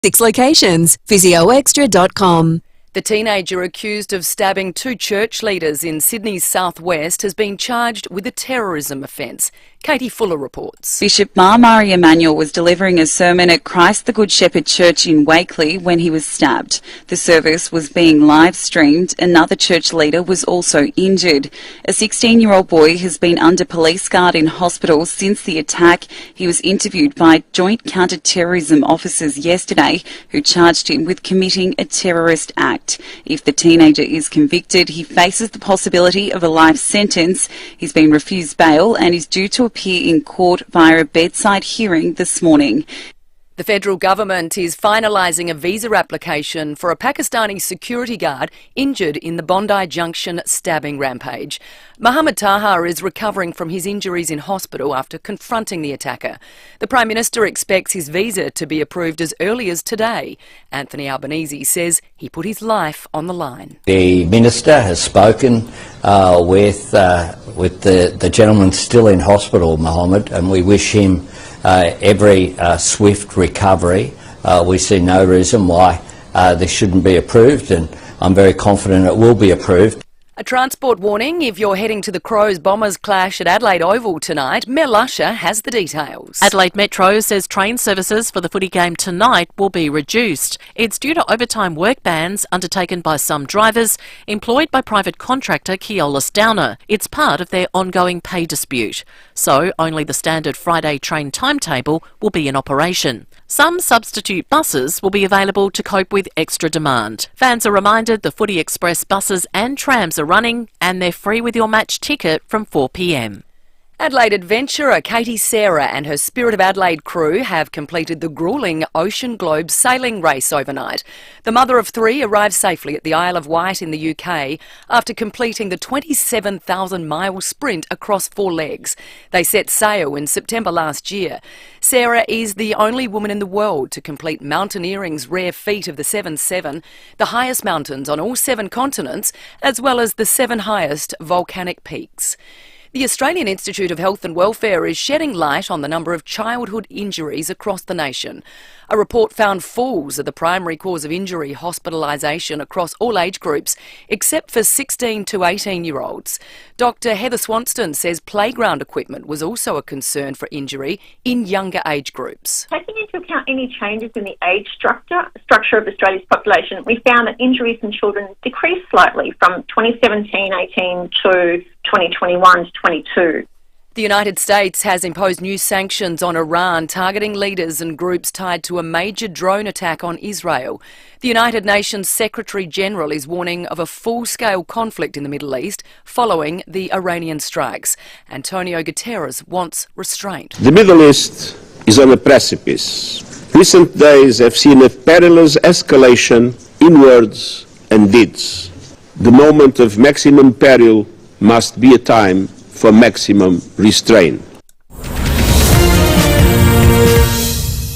6 locations. PhysioExtra.com. The teenager accused of stabbing 2 church leaders in Sydney's southwest has been charged with a terrorism offence. Katie Fuller reports. Bishop Murray Emanuel was delivering a sermon at Christ the Good Shepherd Church in Wakeley when he was stabbed. The service was being live streamed. Another church leader was also injured. A 16-year-old boy has been under police guard in hospital since the attack. He was interviewed by joint counter-terrorism officers yesterday who charged him with committing a terrorist act. If the teenager is convicted, he faces the possibility of a life sentence. He's been refused bail and is due to appear in court via a bedside hearing this morning. The federal government is finalising a visa application for a Pakistani security guard injured in the Bondi Junction stabbing rampage. Mohammed Taha is recovering from his injuries in hospital after confronting the attacker. The Prime Minister expects his visa to be approved as early as today. Anthony Albanese says he put his life on the line. The Minister has spoken with the gentleman still in hospital, Mohammed, and we wish him every swift recovery. We see no reason why this shouldn't be approved, and I'm very confident it will be approved. A transport warning if you're heading to the Crows-Bombers clash at Adelaide Oval tonight. Mel Usher has the details. Adelaide Metro says train services for the footy game tonight will be reduced. It's due to overtime work bans undertaken by some drivers employed by private contractor Keolis Downer. It's part of their ongoing pay dispute. So only the standard Friday train timetable will be in operation. Some substitute buses will be available to cope with extra demand. Fans are reminded the Footy Express buses and trams are running and they're free with your match ticket from 4 p.m. Adelaide adventurer Katie Sarah and her Spirit of Adelaide crew have completed the gruelling Ocean Globe sailing race overnight. The mother of 3 arrived safely at the Isle of Wight in the UK after completing the 27,000-mile sprint across 4 legs. They set sail in September last year. Sarah is the only woman in the world to complete mountaineering's rare feat of the 7-7, the highest mountains on all 7 continents, as well as the 7 highest volcanic peaks. The Australian Institute of Health and Welfare is shedding light on the number of childhood injuries across the nation. A report found falls are the primary cause of injury hospitalisation across all age groups, except for 16 to 18-year-olds. Dr Heather Swanston says playground equipment was also a concern for injury in younger age groups. Taking into account any changes in the age structure of Australia's population, we found that injuries in children decreased slightly from 2017-18 to 2021-22. The United States has imposed new sanctions on Iran targeting leaders and groups tied to a major drone attack on Israel. The United Nations Secretary-General is warning of a full-scale conflict in the Middle East following the Iranian strikes. Antonio Guterres wants restraint. The Middle East is on a precipice. Recent days have seen a perilous escalation in words and deeds. The moment of maximum peril must be a time for maximum restraint.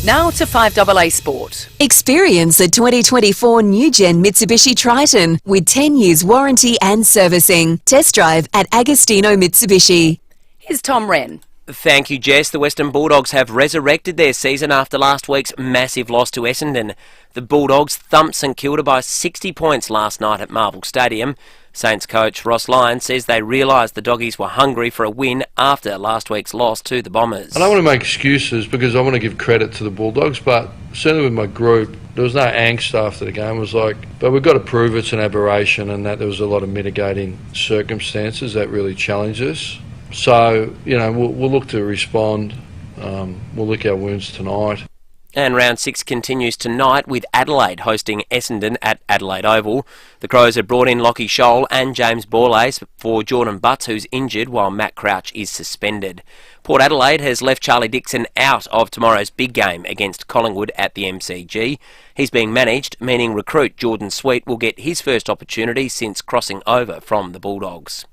Now to 5AA Sport. Experience the 2024 new-gen Mitsubishi Triton with 10 years warranty and servicing. Test drive at Agostino Mitsubishi. Here's Tom Wren. Thank you, Jess. The Western Bulldogs have resurrected their season after last week's massive loss to Essendon. The Bulldogs thumped St Kilda by 60 points last night at Marvel Stadium. Saints coach Ross Lyon says they realised the Doggies were hungry for a win after last week's loss to the Bombers. I don't want to make excuses because I want to give credit to the Bulldogs, but certainly with my group, there was no angst after the game. It was like, but we've got to prove it's an aberration and that there was a lot of mitigating circumstances that really challenged us. So, you know, we'll look to respond. We'll lick our wounds tonight. And round 6 continues tonight with Adelaide hosting Essendon at Adelaide Oval. The Crows have brought in Lockie Scholl and James Borlase for Jordan Butts, who's injured, while Matt Crouch is suspended. Port Adelaide has left Charlie Dixon out of tomorrow's big game against Collingwood at the MCG. He's being managed, meaning recruit Jordan Sweet will get his first opportunity since crossing over from the Bulldogs.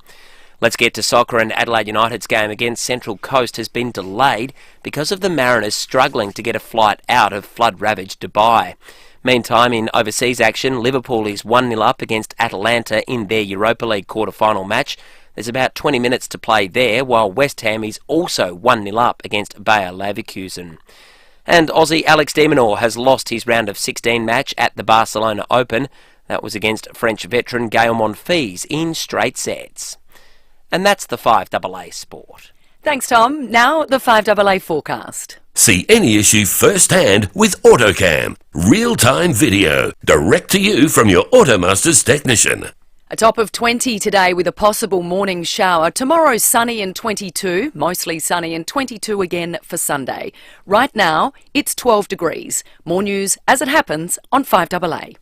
Let's get to soccer, and Adelaide United's game against Central Coast has been delayed because of the Mariners struggling to get a flight out of flood-ravaged Dubai. Meantime, in overseas action, Liverpool is 1-0 up against Atalanta in their Europa League quarter-final match. There's about 20 minutes to play there, while West Ham is also 1-0 up against Bayer Leverkusen. And Aussie Alex de Minaur has lost his round of 16 match at the Barcelona Open. That was against French veteran Gael Monfils in straight sets. And that's the 5AA Sport. Thanks, Tom. Now the 5AA forecast. See any issue firsthand with AutoCam. Real-time video, direct to you from your Automasters technician. A top of 20 today with a possible morning shower. Tomorrow sunny and 22, mostly sunny and 22 again for Sunday. Right now, it's 12 degrees. More news as it happens on 5AA.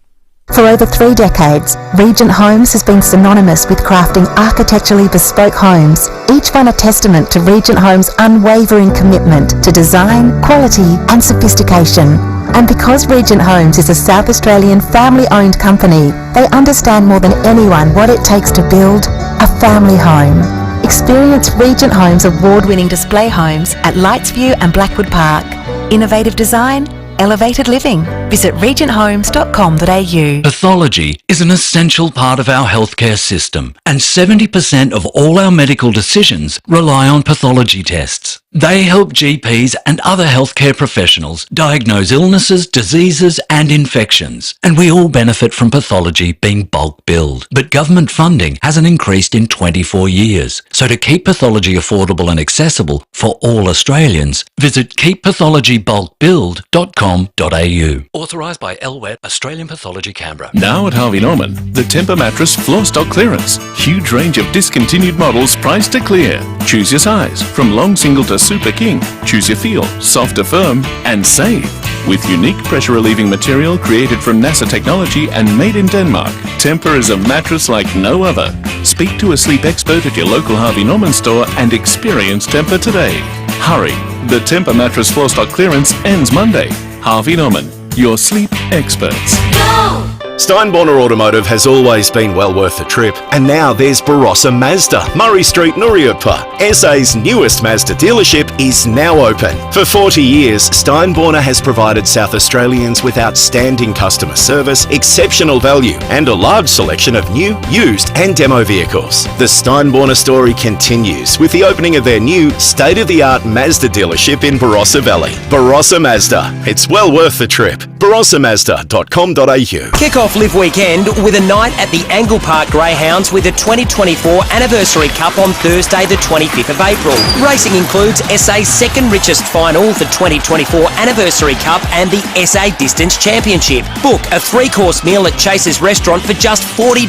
For over 3 decades, Regent Homes has been synonymous with crafting architecturally bespoke homes, each one a testament to Regent Homes' unwavering commitment to design, quality and sophistication. And because Regent Homes is a South Australian family-owned company, they understand more than anyone what it takes to build a family home. Experience Regent Homes' award-winning display homes at Lightsview and Blackwood Park. Innovative design, elevated living. Visit regenthomes.com.au. Pathology is an essential part of our healthcare system, and 70% of all our medical decisions rely on pathology tests. They help GPs and other healthcare professionals diagnose illnesses, diseases and infections, and we all benefit from pathology being bulk billed. But government funding hasn't increased in 24 years, so to keep pathology affordable and accessible for all Australians, visit keeppathologybulkbilled.com.au. Authorised by LWET, Australian Pathology Canberra. Now at Harvey Norman, the Temper Mattress floor stock clearance. Huge range of discontinued models priced to clear. Choose your size, from long single to super king. Choose your feel, soft to firm, and save. With unique pressure relieving material created from NASA technology and made in Denmark, Temper is a mattress like no other. Speak to a sleep expert at your local Harvey Norman store and experience Temper today. Hurry, the Temper Mattress floor stock clearance ends Monday. Harvey Norman, your sleep experts. Go! Steinborner Automotive has always been well worth the trip, and now there's Barossa Mazda, Murray Street, Nuriutpa. SA's newest Mazda dealership is now open. For 40 years, Steinborner has provided South Australians with outstanding customer service, exceptional value, and a large selection of new, used and demo vehicles. The Steinborner story continues with the opening of their new, state-of-the-art Mazda dealership in Barossa Valley. Barossa Mazda. It's well worth the trip. barossamazda.com.au. Kick off Live Weekend with a night at the Angle Park Greyhounds with the 2024 Anniversary Cup on Thursday the 25th of April. Racing includes SA's second richest final, the 2024 Anniversary Cup and the SA Distance Championship. Book a 3-course meal at Chase's Restaurant for just $40.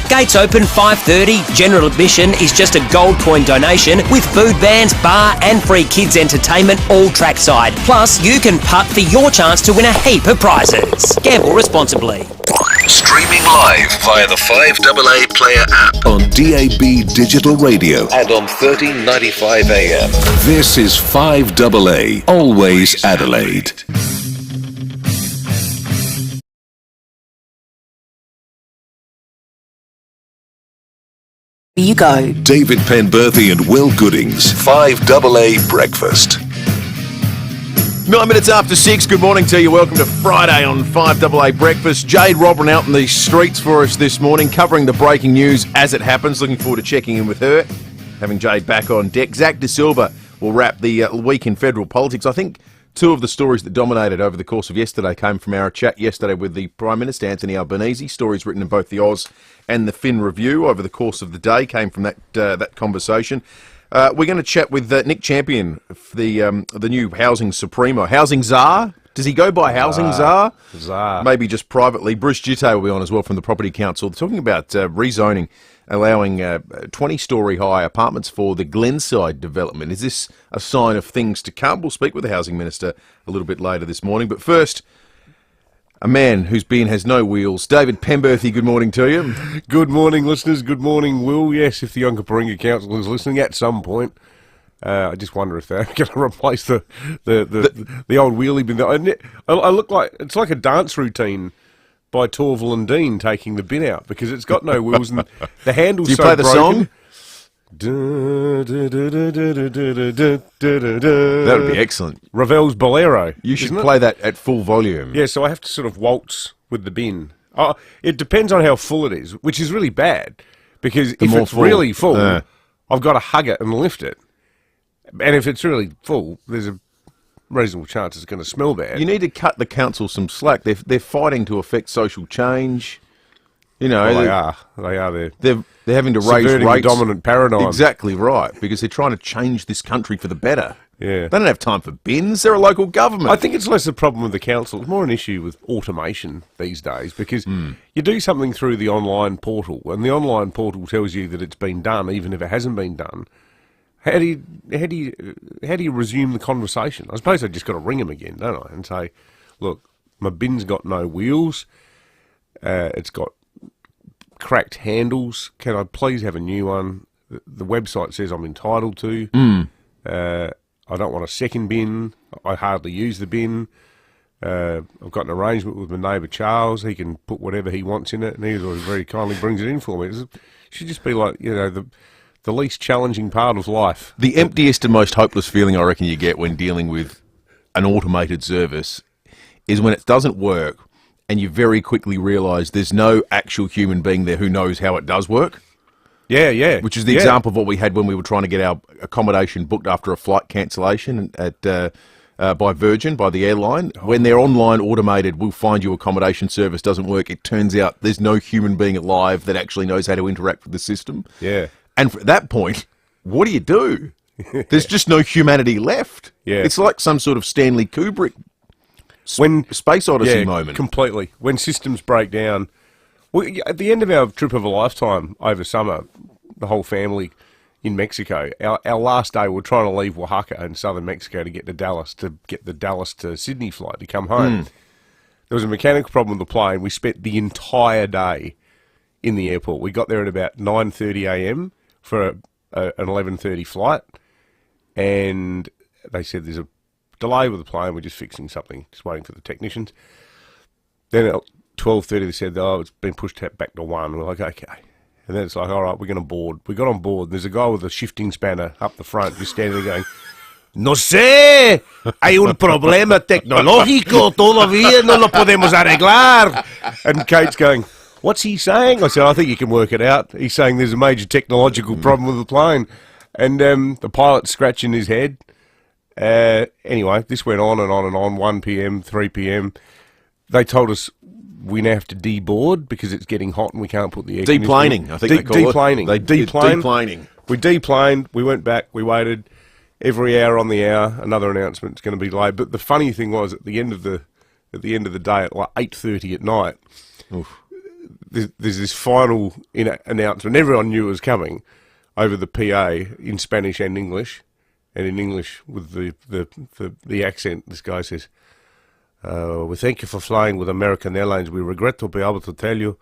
Gates open 5:30. General admission is just a gold coin donation with food vans, bar and free kids entertainment all trackside. Plus, you can putt for your chance to win a heap of prizes. Gamble responsibly. Streaming live via the 5AA Player app on DAB Digital Radio and on 1395 AM. This is 5AA, always Adelaide. You go. David Penberthy and Will Goodings, 5AA Breakfast. 9 minutes after 6, good morning to you. Welcome to Friday on 5AA Breakfast. Jade Robin out in the streets for us this morning, covering the breaking news as it happens. Looking forward to checking in with her, having Jade back on deck. Zach De Silva will wrap the week in federal politics. I think two of the stories that dominated over the course of yesterday came from our chat yesterday with the Prime Minister, Anthony Albanese. Stories written in both the Oz and the Fin Review over the course of the day came from that conversation. We're going to chat with Nick Champion, the new Housing Supremo. Housing Czar? Does he go by Housing Czar? Czar. Maybe just privately. Bruce Gitte will be on as well from the Property Council, talking about rezoning, allowing 20-storey high apartments for the Glenside development. Is this a sign of things to come? We'll speak with the Housing Minister a little bit later this morning. But first, a man whose being has no wheels. David Penberthy, good morning to you. Good morning, listeners. Good morning, Will. Yes, if the Yungaparinga Council is listening at some point, I just wonder if they're going to replace the old wheelie bin. I look like it's like a dance routine by Torval and Dean taking the bin out because it's got no wheels and the handle's so broken. Do you play the song? That would be excellent. Ravel's Bolero. You should play that at full volume. Yeah, so I have to sort of waltz with the bin. It depends on how full it is, which is really bad because if it's really full, I've got to hug it and lift it. And if it's really full, there's a reasonable chance it's going to smell bad. You need to cut the council some slack. They're fighting to affect social change. You know, well, they are. They're having to raise subverting rates. the dominant paradigm. Exactly right, because they're trying to change this country for the better. Yeah. They don't have time for bins. They're a local government. I think it's less a problem with the council. It's more an issue with automation these days, because you do something through the online portal, and the online portal tells you that it's been done, even if it hasn't been done. How do you resume the conversation? I suppose I just got to ring them again, don't I, and say, look, my bin's got no wheels. It's got cracked handles. Can I please have a new one? The website says I'm entitled to. I don't want a second bin. I hardly use the bin. I've got an arrangement with my neighbour Charles. He can put whatever he wants in it, and he always very kindly brings it in for me. It should just be like, you know, the least challenging part of life. The emptiest and most hopeless feeling I reckon you get when dealing with an automated service is when it doesn't work and you very quickly realise there's no actual human being there who knows how it does work. Yeah. Which is the example of what we had when we were trying to get our accommodation booked after a flight cancellation by Virgin, by the airline. When their online automated, we'll find you accommodation service doesn't work, it turns out there's no human being alive that actually knows how to interact with the system. Yeah. And at that point, what do? There's just no humanity left. Yeah. It's like some sort of Stanley Kubrick Space Odyssey moment. Completely. When systems break down. At the end of our trip of a lifetime over summer, the whole family in Mexico, our last day, we were trying to leave Oaxaca in southern Mexico to get the Dallas to Sydney flight to come home. There was a mechanical problem with the plane. We spent the entire day in the airport. We got there at about 9:30 a.m. for an 11:30 flight, and they said there's a delay with the plane. We're just fixing something, just waiting for the technicians. Then at 12:30 they said, oh, it's been pushed back to 1. We're like, okay. And then it's like, all right, we're going to board. We got on board. There's a guy with a shifting spanner up the front just standing there going, no sé, hay un problema tecnológico, todavía no lo podemos arreglar. And Kate's going, what's he saying? I said, I think you can work it out. He's saying there's a major technological problem with the plane. And the pilot's scratching his head. Anyway, this went on and on and on, 1 p.m., 3 p.m. They told us we now have to deboard because it's getting hot and we can't put the air Deplaning, I think they call deplaning. it. Deplaning. We deplaned, we went back, we waited. Every hour on the hour, another announcement's going to be delayed. But the funny thing was, at the end of the day, at like 8:30 at night, there's this final announcement. Everyone knew it was coming over the PA in Spanish and English, and in English with the accent. This guy says, we thank you for flying with American Airlines. We regret to be able to tell you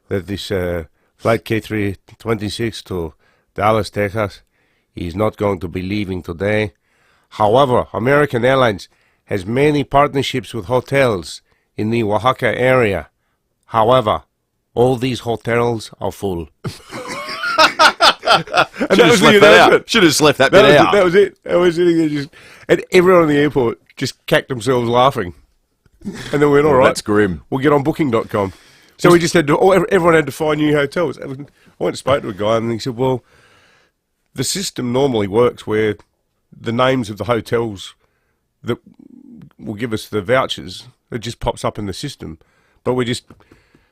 that this flight K326 to Dallas, Texas, is not going to be leaving today. However, American Airlines has many partnerships with hotels in the Oaxaca area. However, all these hotels are full. Should have left that bit out. That was it. I was sitting there and everyone in the airport just cacked themselves laughing. And then we went, all right, that's grim. We'll get on booking.com. So we just had to, everyone had to find new hotels. I went and spoke to a guy and he said, well, the system normally works where the names of the hotels that will give us the vouchers, it just pops up in the system. But we're just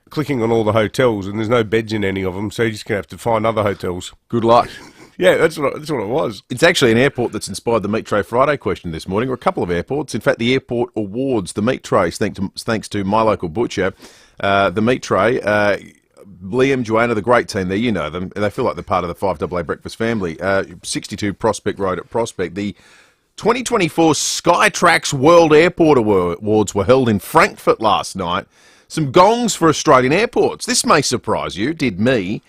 clicking on all the hotels and there's no beds in any of them, so you're just going to have to find other hotels. Good luck. Yeah, that's what it was. It's actually an airport that's inspired the Meat Tray Friday question this morning, or a couple of airports. In fact, the airport awards the Meat Trays, thanks to my local butcher, the Meat Tray. Liam, Joanna, the great team there, you know them. They feel like they're part of the 5AA Breakfast family. 62 Prospect Road at Prospect. The 2024 Skytrax World Airport Awards were held in Frankfurt last night. Some gongs for Australian airports. This may surprise you, did me.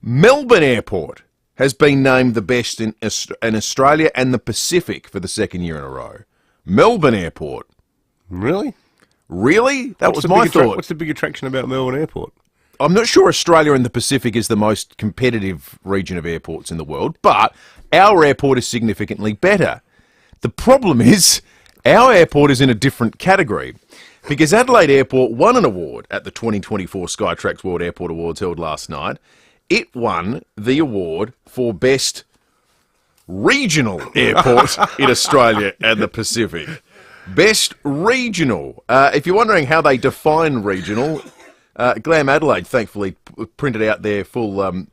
Melbourne Airport has been named the best in Australia and the Pacific for the second year in a row. Melbourne Airport. Really? Really? That was my thought. What's the big attraction about Melbourne Airport? I'm not sure Australia and the Pacific is the most competitive region of airports in the world, but our airport is significantly better. The problem is our airport is in a different category because Adelaide Airport won an award at the 2024 Skytrax World Airport Awards held last night. It won the award for Best Regional Airport in Australia and the Pacific. Best regional. If you're wondering how they define regional, Glam Adelaide thankfully printed out their full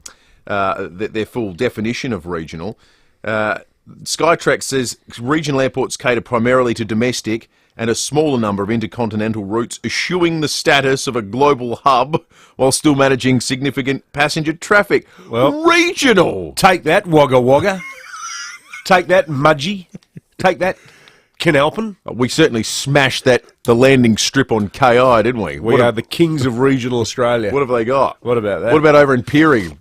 definition of regional. Skytrax says regional airports cater primarily to domestic and a smaller number of intercontinental routes, eschewing the status of a global hub while still managing significant passenger traffic. Well, regional! Take that, Wagga Wagga. Take that, Mudgee. Take that, Canalpin. We certainly smashed the landing strip on KI, didn't we? We are the kings of regional Australia. What have they got? What about that? What about over in Peary?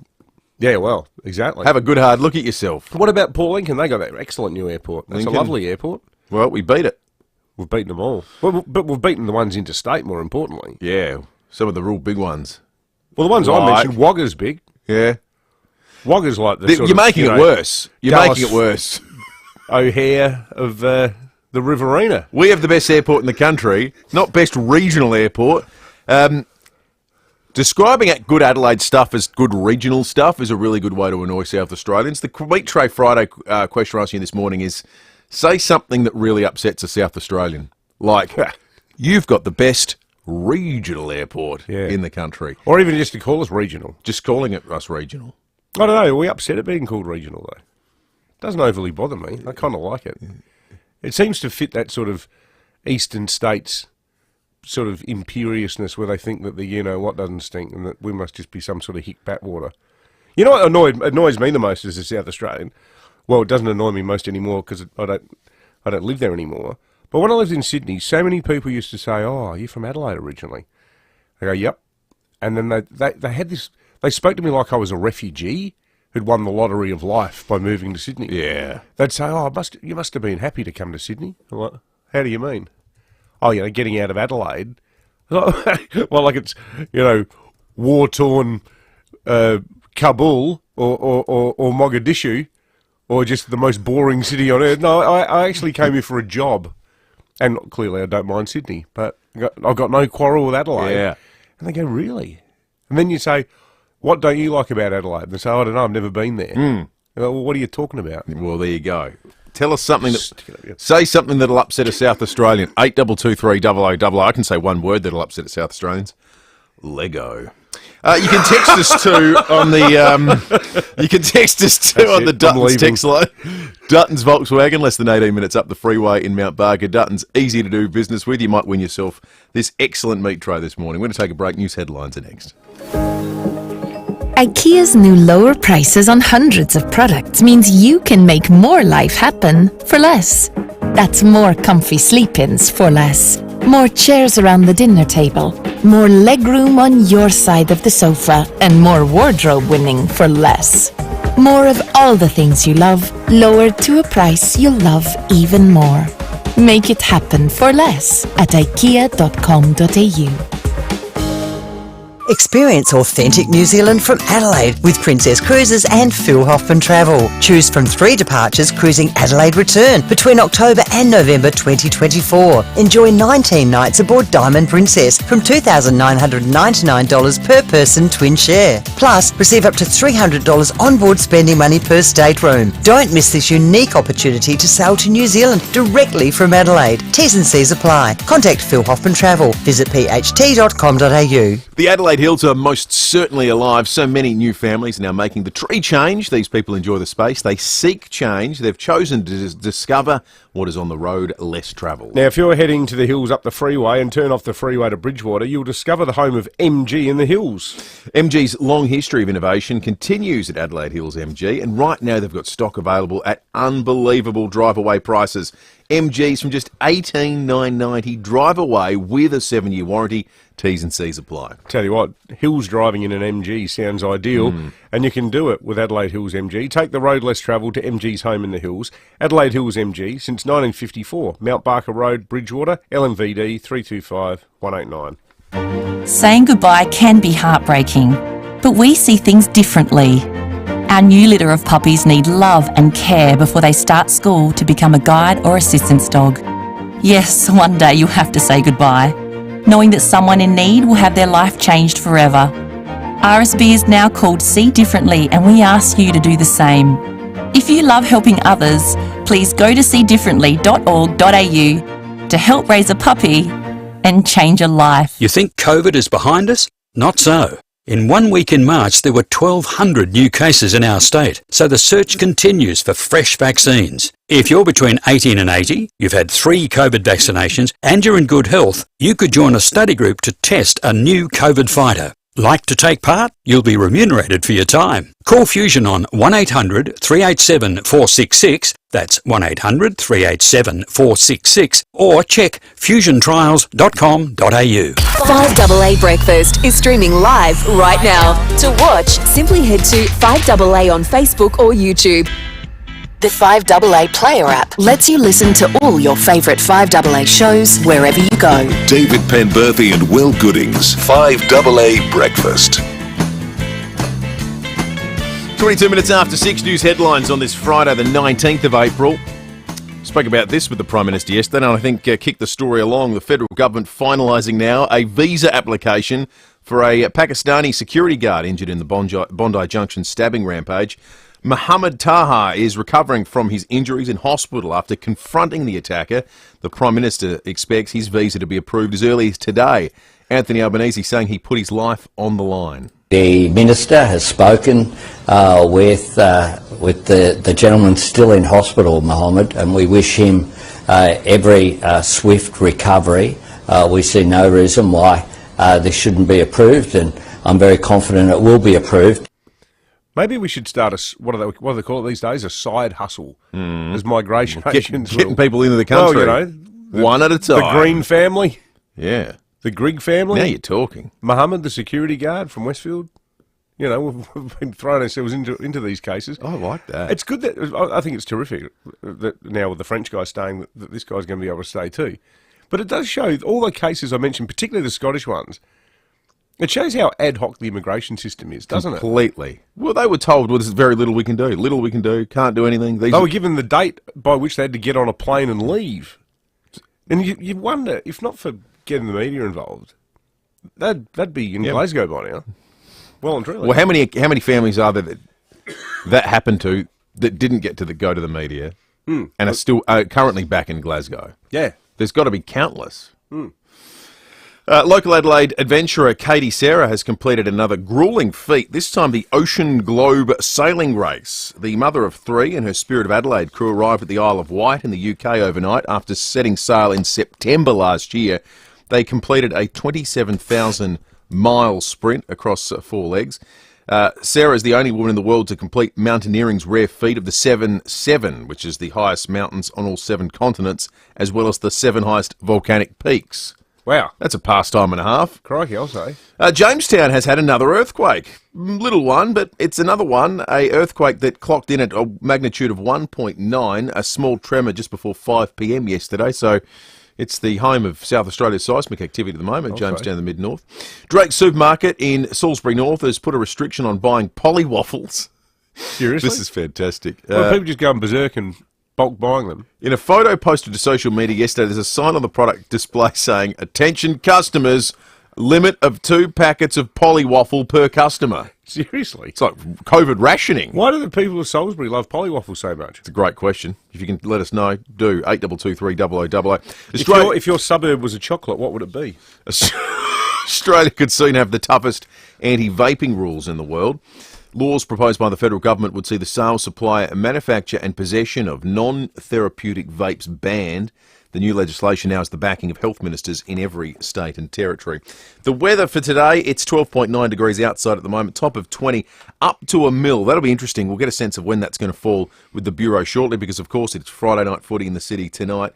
Yeah, well, exactly. Have a good hard look at yourself. What about Port Lincoln? They got that excellent new airport. It's a lovely airport. Well, we beat it. We've beaten them all. But we've beaten the ones interstate, more importantly. Yeah, some of the real big ones. Well, the ones I mentioned, Wagga's big. Yeah. Wagga's like the You're making it worse. You're making it worse. O'Hare of the Riverina. We have the best airport in the country, not best regional airport. Describing good Adelaide stuff as good regional stuff is a really good way to annoy South Australians. The Meat Tray Friday question we're asking you this morning is, say something that really upsets a South Australian. Like, you've got the best regional airport in the country. Or even just to call us regional. Just calling it us regional. I don't know. Are we upset at being called regional, though? It doesn't overly bother me. I kind of like it. It seems to fit that sort of eastern states sort of imperiousness where they think that the you-know-what doesn't stink and that we must just be some sort of hick backwater. You know what annoys me the most as a South Australian? Well, it doesn't annoy me most anymore because I don't live there anymore. But when I lived in Sydney, so many people used to say, "Oh, you're from Adelaide originally." I go, "Yep," and then they had this. They spoke to me like I was a refugee who'd won the lottery of life by moving to Sydney. Yeah, they'd say, "Oh, you must have been happy to come to Sydney." I'm like, "How do you mean?" "Oh, getting out of Adelaide." Well, like it's war-torn Kabul or Mogadishu. Or just the most boring city on earth. No, I actually came here for a job. And clearly I don't mind Sydney, but I've got no quarrel with Adelaide. Yeah. And they go, "Really?" And then you say, "What don't you like about Adelaide?" And they say, "I don't know, I've never been there." Well, what are you talking about? Well, there you go. Tell us something say something that'll upset a South Australian. 8223 I can say one word that'll upset a South Australians. Lego. You can text us too on the Dutton's text line. Dutton's Volkswagen, less than 18 minutes up the freeway in Mount Barker. Dutton's easy to do business with. You might win yourself this excellent meat tray this morning. We're going to take a break. News headlines are next. IKEA's new lower prices on hundreds of products means you can make more life happen for less. That's more comfy sleep-ins for less. More chairs around the dinner table, more legroom on your side of the sofa, and more wardrobe winning for less. More of all the things you love, lowered to a price you'll love even more. Make it happen for less at ikea.com.au. Experience authentic New Zealand from Adelaide with Princess Cruises and FIVEAA Travel. Choose from 3 departures cruising Adelaide return between October and November 2024. Enjoy 19 nights aboard Diamond Princess from $2,999 per person twin share. Plus, receive up to $300 onboard spending money per stateroom. Don't miss this unique opportunity to sail to New Zealand directly from Adelaide. T's and C's apply. Contact FIVEAA Travel. Visit pht.com.au. The Adelaide Hills are most certainly alive. So many new families are now making the tree change. These people enjoy the space. They seek change. They've chosen to discover what is on the road less travelled. Now, if you're heading to the hills up the freeway and turn off the freeway to Bridgewater, you'll discover the home of MG in the hills. MG's long history of innovation continues at Adelaide Hills MG, and right now they've got stock available at unbelievable drive-away prices. MG's from just $18,990 drive away with a 7-year warranty. T's and C's apply. Tell you what, hills driving in an MG sounds ideal, and you can do it with Adelaide Hills MG. Take the road less travelled to MG's home in the hills. Adelaide Hills MG since 1954. Mount Barker Road, Bridgewater, LMVD 325 189. Saying goodbye can be heartbreaking, but we see things differently. Our new litter of puppies need love and care before they start school to become a guide or assistance dog. Yes, one day you'll have to say goodbye, knowing that someone in need will have their life changed forever. RSB is now called See Differently, and we ask you to do the same. If you love helping others, please go to seedifferently.org.au to help raise a puppy and change a life. You think COVID is behind us? Not so. In 1 week in March, there were 1,200 new cases in our state, so the search continues for fresh vaccines. If you're between 18 and 80, you've had 3 COVID vaccinations, and you're in good health, you could join a study group to test a new COVID fighter. Like to take part? You'll be remunerated for your time. Call Fusion on 1800 387 466, that's 1800 387 466, or check fusiontrials.com.au. 5AA Breakfast is streaming live right now. To watch, simply head to 5AA on Facebook or YouTube. The 5AA Player app lets you listen to all your favourite 5AA shows wherever you go. David Penberthy and Will Goodings, 5AA Breakfast. 22 minutes after 6, news headlines on this Friday, the 19th of April. Spoke about this with the Prime Minister yesterday, and I think kicked the story along. The federal government finalising now a visa application for a Pakistani security guard injured in the Bondi Junction stabbing rampage. Mohammed Taha is recovering from his injuries in hospital after confronting the attacker. The Prime Minister expects his visa to be approved as early as today. Anthony Albanese saying he put his life on the line. The Minister has spoken with the gentleman still in hospital, Mohammed, and we wish him every swift recovery. We see no reason why this shouldn't be approved, and I'm very confident it will be approved. Maybe we should start what do they call it these days? A side hustle as migration agents. Getting people into the country. Well, one at a time. The Green family. Yeah. The Grigg family. Now you're talking. Mohammed, the security guard from Westfield. You know, we've been throwing ourselves into these cases. I like that. It's good that I think it's terrific that now with the French guy staying, that this guy's going to be able to stay too. But it does show all the cases I mentioned, particularly the Scottish ones. It shows how ad hoc the immigration system is, doesn't it? Completely. Well, they were told, well, there's very little we can do. Little we can do, can't do anything. They were given the date by which they had to get on a plane and leave. And you wonder, if not for getting the media involved, that'd be in Glasgow by now. Well and truly. Well, how many families are there that happened to that didn't get to go to the media and are still currently back in Glasgow? Yeah. There's got to be countless. Local Adelaide adventurer Katie Sarah has completed another gruelling feat, this time the Ocean Globe sailing race. The mother of 3 and her Spirit of Adelaide crew arrived at the Isle of Wight in the UK overnight after setting sail in September last year. They completed a 27,000-mile sprint across 4 legs. Sarah is the only woman in the world to complete mountaineering's rare feat of the 7-7, which is the highest mountains on all 7 continents, as well as the 7 highest volcanic peaks. Wow. That's a pastime and a half. Crikey, I'll say. Jamestown has had another earthquake. Little one, but it's another one. A earthquake that clocked in at a magnitude of 1.9, a small tremor just before 5 p.m. yesterday. So it's the home of South Australia's seismic activity at the moment, Jamestown, the mid-north. Drake's Supermarket in Salisbury North has put a restriction on buying polly waffles. Seriously? This is fantastic. Well, people just going berserk and bulk buying them. In a photo posted to social media yesterday, there's a sign on the product display saying, "Attention customers, limit of 2 packets of polly waffle per customer." Seriously? It's like COVID rationing. Why do the people of Salisbury love polly waffles so much? It's a great question. If you can let us know, do 8223 0000. If your suburb was a chocolate, what would it be? Australia could soon have the toughest anti-vaping rules in the world. Laws proposed by the federal government would see the sale, supply, manufacture and possession of non-therapeutic vapes banned. The new legislation now has the backing of health ministers in every state and territory. The weather for today, it's 12.9 degrees outside at the moment, top of 20, up to a mil. That'll be interesting. We'll get a sense of when that's going to fall with the Bureau shortly because, of course, it's Friday night footy in the city tonight.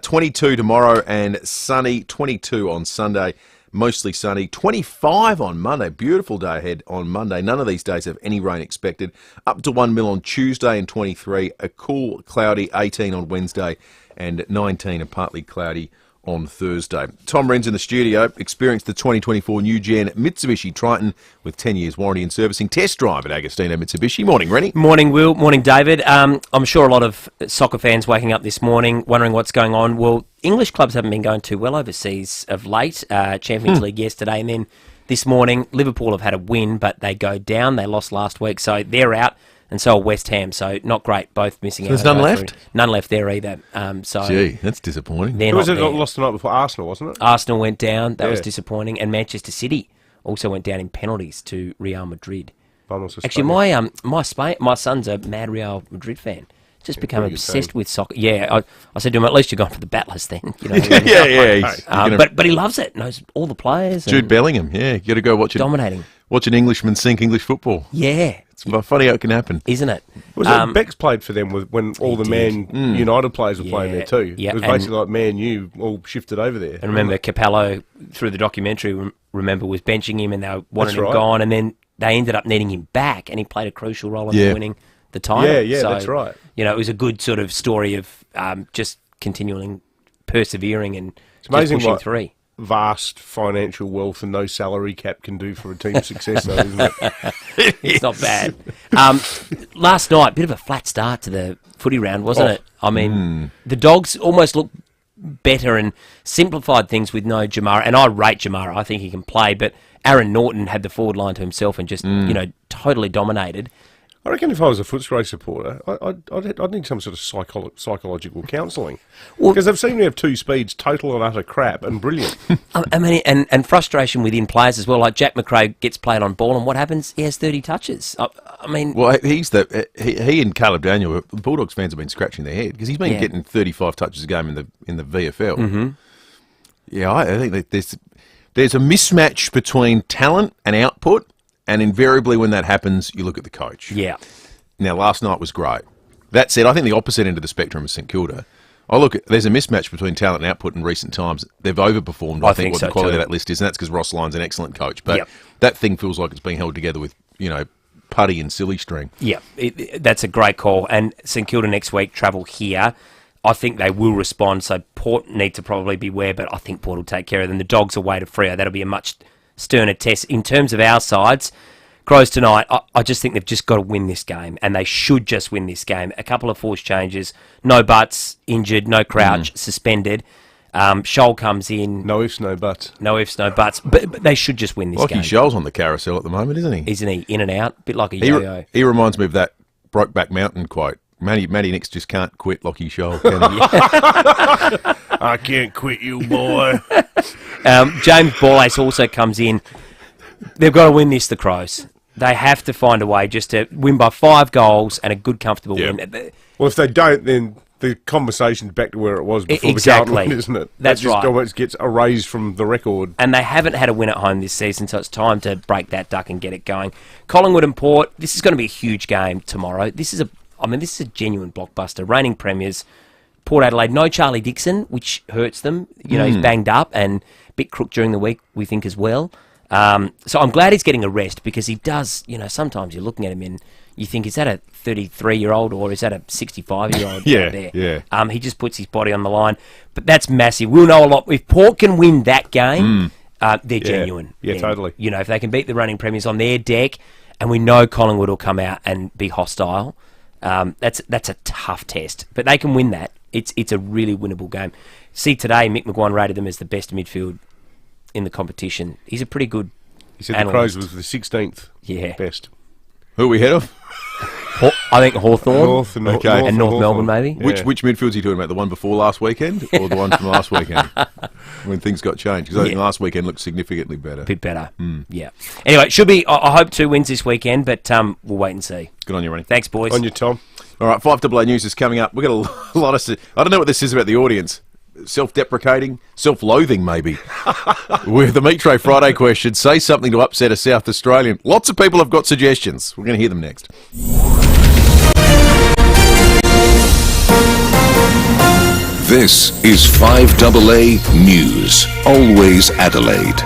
22 tomorrow and sunny, 22 on Sunday. Mostly sunny, 25 on Monday. Beautiful day ahead on Monday. None of these days have any rain expected. Up to 1 mil on Tuesday and 23. A cool, cloudy 18 on Wednesday and 19 and partly cloudy on Thursday. Tom Wren's in the studio. Experienced the 2024 new gen Mitsubishi Triton with 10 years warranty and servicing. Test drive at Agostino Mitsubishi. Morning, Rennie. Morning, Will. Morning, David. I'm sure a lot of soccer fans waking up this morning wondering what's going on. Well, English clubs haven't been going too well overseas of late. Champions League yesterday, and then this morning Liverpool have had a win, but they go down. They lost last week, so they're out. and so are West Ham. So not great, both missing out. There's none left? None left there either. Gee, that's disappointing. Who was it that lost the night before? Arsenal, wasn't it? Arsenal went down. That was disappointing. And Manchester City also went down in penalties to Real Madrid. Actually, my son's a mad Real Madrid fan. Just become obsessed with soccer. Yeah, I said to him, at least you're going for the Battlers then. You know, but he loves it. Knows all the players. Jude Bellingham, you got to go watch it. Dominating. Watch an Englishman sink English football. Yeah. It's funny how it can happen. Isn't it? Beck's played for them when all the Man United players were playing there too. Yeah, it was basically like Man U all shifted over there. And remember, Capello, through the documentary, was benching him and they wanted him gone, and then they ended up needing him back, and he played a crucial role in winning the title. Yeah, that's right. You know, it was a good sort of story of just continuing, persevering, and it's amazing pushing what through. Vast financial wealth and no salary cap can do for a team's success, though, isn't it? It's not bad. Last night, bit of a flat start to the footy round, wasn't it? I mean, the Dogs almost looked better and simplified things with no Jamara, and I rate Jamara. I think he can play, but Aaron Norton had the forward line to himself and just, totally dominated. I reckon if I was a Footscray supporter, I'd need some sort of psychological counselling. Because they've seemed to have two speeds, total and utter crap, and brilliant. I mean, and frustration within players as well. Like Jack McRae gets played on ball, and what happens? He has 30 touches. I mean... Well, he and Caleb Daniel, the Bulldogs fans have been scratching their head, because he's been getting 35 touches a game in the VFL. Mm-hmm. Yeah, I think that there's a mismatch between talent and output, and invariably when that happens, you look at the coach. Yeah. Now, last night was great. That said, I think the opposite end of the spectrum is St Kilda. There's a mismatch between talent and output in recent times. They've overperformed, I think what the quality of that list is, and that's because Ross Lyon's an excellent coach. But that thing feels like it's being held together with, putty and silly string. Yeah, that's a great call. And St Kilda next week travel here. I think they will respond, so Port need to probably beware, but I think Port will take care of them. The Dogs away to FIVEAA. That'll be a much sterner test. In terms of our sides, Crows tonight, I just think they've just got to win this game, and they should just win this game. A couple of forced changes. No Butts injured, no Crouch suspended. Scholl comes in. No ifs, no buts. No ifs, no buts. But they should just win this game. Scholl's on the carousel at the moment, isn't he? Isn't he? In and out. A bit like a yo-yo. He reminds me of that Brokeback Mountain quote. Matty Nicks just can't quit Lockie Scholl, can he? I can't quit you, boy. James Borlace also comes in. They've got to win this, the Crows. They have to find a way just to win by 5 goals and a good, comfortable win. Well, if they don't, then the conversation's back to where it was before the Carlton win, isn't it? That's right. That just almost gets erased from the record. And they haven't had a win at home this season, so it's time to break that duck and get it going. Collingwood and Port, this is going to be a huge game tomorrow. This is a genuine blockbuster. Reigning premiers, Port Adelaide, no Charlie Dixon, which hurts them. He's banged up and a bit crook during the week, we think, as well. So I'm glad he's getting a rest, because he does, sometimes you're looking at him and you think, is that a 33-year-old or is that a 65-year-old there? Yeah. He just puts his body on the line. But that's massive. We'll know a lot. If Port can win that game, they're genuine. Yeah, totally. If they can beat the reigning premiers on their deck, and we know Collingwood will come out and be hostile, that's a tough test. But they can win that. It's a really winnable game. See, today, Mick McGuane rated them as the best midfield in the competition. He's a pretty good He said analyst. the Crows was the 16th best. Who are we head of? I think Hawthorn. And North Melbourne, maybe. Which midfield's he talking about? The one before last weekend or the one from last weekend? When things got changed. Because I think last weekend looked significantly better. Bit better. Yeah. Anyway, it should be, I hope 2 wins this weekend, but we'll wait and see. Good on you, Ronnie. Thanks, boys. On you, Tom. All right, 5AA News is coming up. We've got a lot of... I don't know what this is about the audience. Self-deprecating, self-loathing maybe. With the Meat Tray Friday question, say something to upset a South Australian. Lots of people have got suggestions. We're going to hear them next. This is 5AA News, always Adelaide.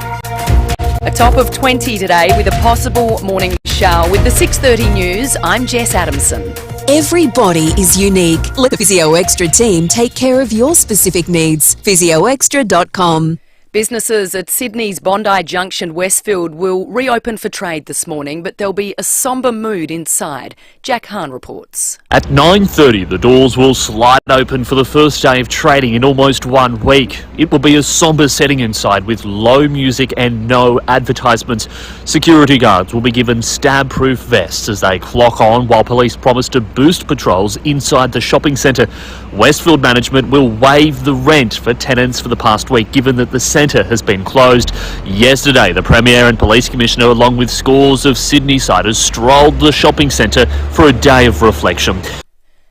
A top of 20 today with a possible morning shower. With the 6:30 news, I'm Jess Adamson. Every body is unique. Let the Physio Extra team take care of your specific needs. PhysioExtra.com. Businesses at Sydney's Bondi Junction Westfield will reopen for trade this morning, but there'll be a sombre mood inside. Jack Hahn reports. At 9:30, the doors will slide open for the first day of trading in almost 1 week. It will be a sombre setting inside with low music and no advertisements. Security guards will be given stab-proof vests as they clock on, while police promise to boost patrols inside the shopping centre. Westfield management will waive the rent for tenants for the past week, given that the centre has been closed. Yesterday, the Premier and Police Commissioner, along with scores of Sydney-siders, strolled the shopping centre for a day of reflection.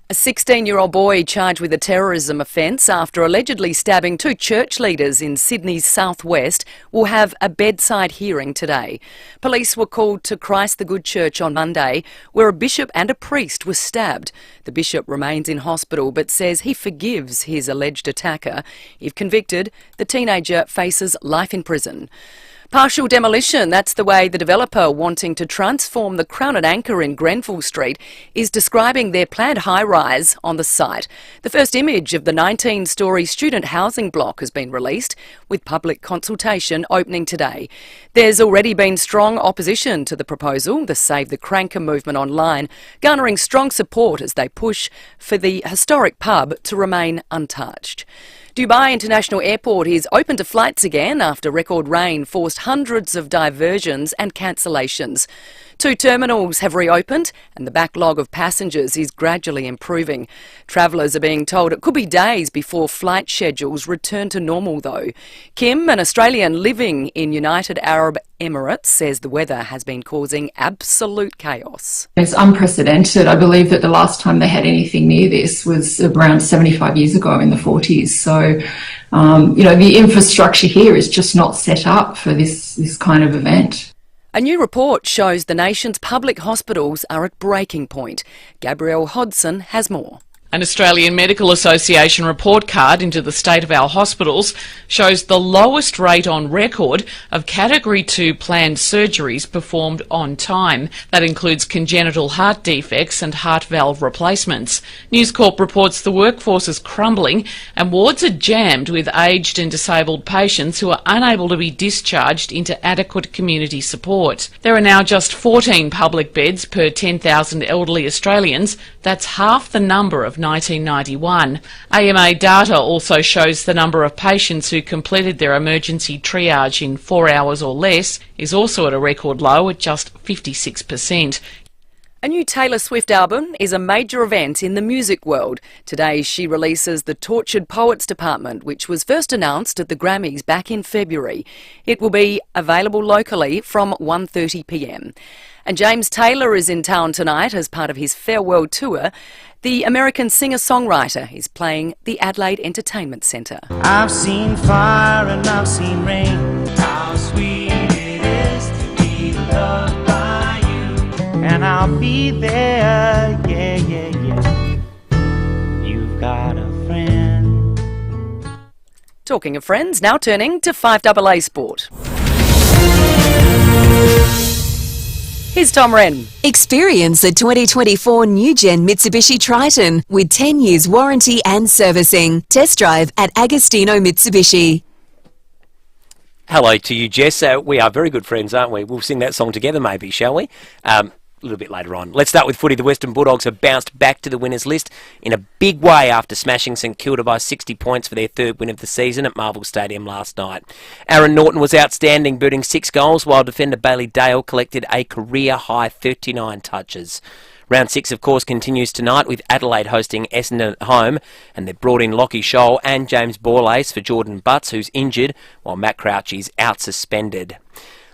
A 16-year-old boy charged with a terrorism offence after allegedly stabbing two church leaders in Sydney's southwest will have a bedside hearing today. Police were called to Christ the Good Church on Monday, where a bishop and a priest were stabbed. The bishop remains in hospital but says he forgives his alleged attacker. If convicted, the teenager faces life in prison. Partial demolition, that's the way the developer wanting to transform the Crown and Anchor in Grenfell Street is describing their planned high-rise on the site. The first image of the 19-storey student housing block has been released, with public consultation opening today. There's already been strong opposition to the proposal, the Save the Cranker movement online, garnering strong support as they push for the historic pub to remain untouched. Dubai International Airport is open to flights again after record rain forced hundreds of diversions and cancellations. 2 terminals have reopened and the backlog of passengers is gradually improving. Travellers are being told it could be days before flight schedules return to normal though. Kim, an Australian living in United Arab Emirates, says the weather has been causing absolute chaos. It's unprecedented. I believe that the last time they had anything near this was around 75 years ago in the 40s. So, the infrastructure here is just not set up for this kind of event. A new report shows the nation's public hospitals are at breaking point. Gabrielle Hodson has more. An Australian Medical Association report card into the state of our hospitals shows the lowest rate on record of Category 2 planned surgeries performed on time. That includes congenital heart defects and heart valve replacements. News Corp reports the workforce is crumbling and wards are jammed with aged and disabled patients who are unable to be discharged into adequate community support. There are now just 14 public beds per 10,000 elderly Australians. That's half the number of 1991. AMA data also shows the number of patients who completed their emergency triage in 4 hours or less is also at a record low at just 56%. A new Taylor Swift album is a major event in the music world. Today she releases the Tortured Poets Department, which was first announced at the Grammys back in February. It will be available locally from 1:30 p.m. And James Taylor is in town tonight as part of his farewell tour. The American singer-songwriter is playing the Adelaide Entertainment Centre. I've seen fire and I've seen rain. How sweet it is to be loved by you. And I'll be there, yeah, yeah, yeah. You've got a friend. Talking of friends, now turning to 5AA Sport. Here's Tom Wren. Experience the 2024 new-gen Mitsubishi Triton with 10 years warranty and servicing. Test drive at Agostino Mitsubishi. Hello to you, Jess. We are very good friends, aren't we? We'll sing that song together maybe, shall we? A little bit later on. Let's start with footy. The Western Bulldogs have bounced back to the winners list in a big way after smashing St Kilda by 60 points for their third win of the season at Marvel Stadium last night. Aaron Norton was outstanding, booting 6 goals, while defender Bailey Dale collected a career-high 39 touches. Round 6, of course, continues tonight with Adelaide hosting Essendon at home, and they've brought in Lockie Scholl and James Borlase for Jordan Butts, who's injured, while Matt Crouch is out suspended.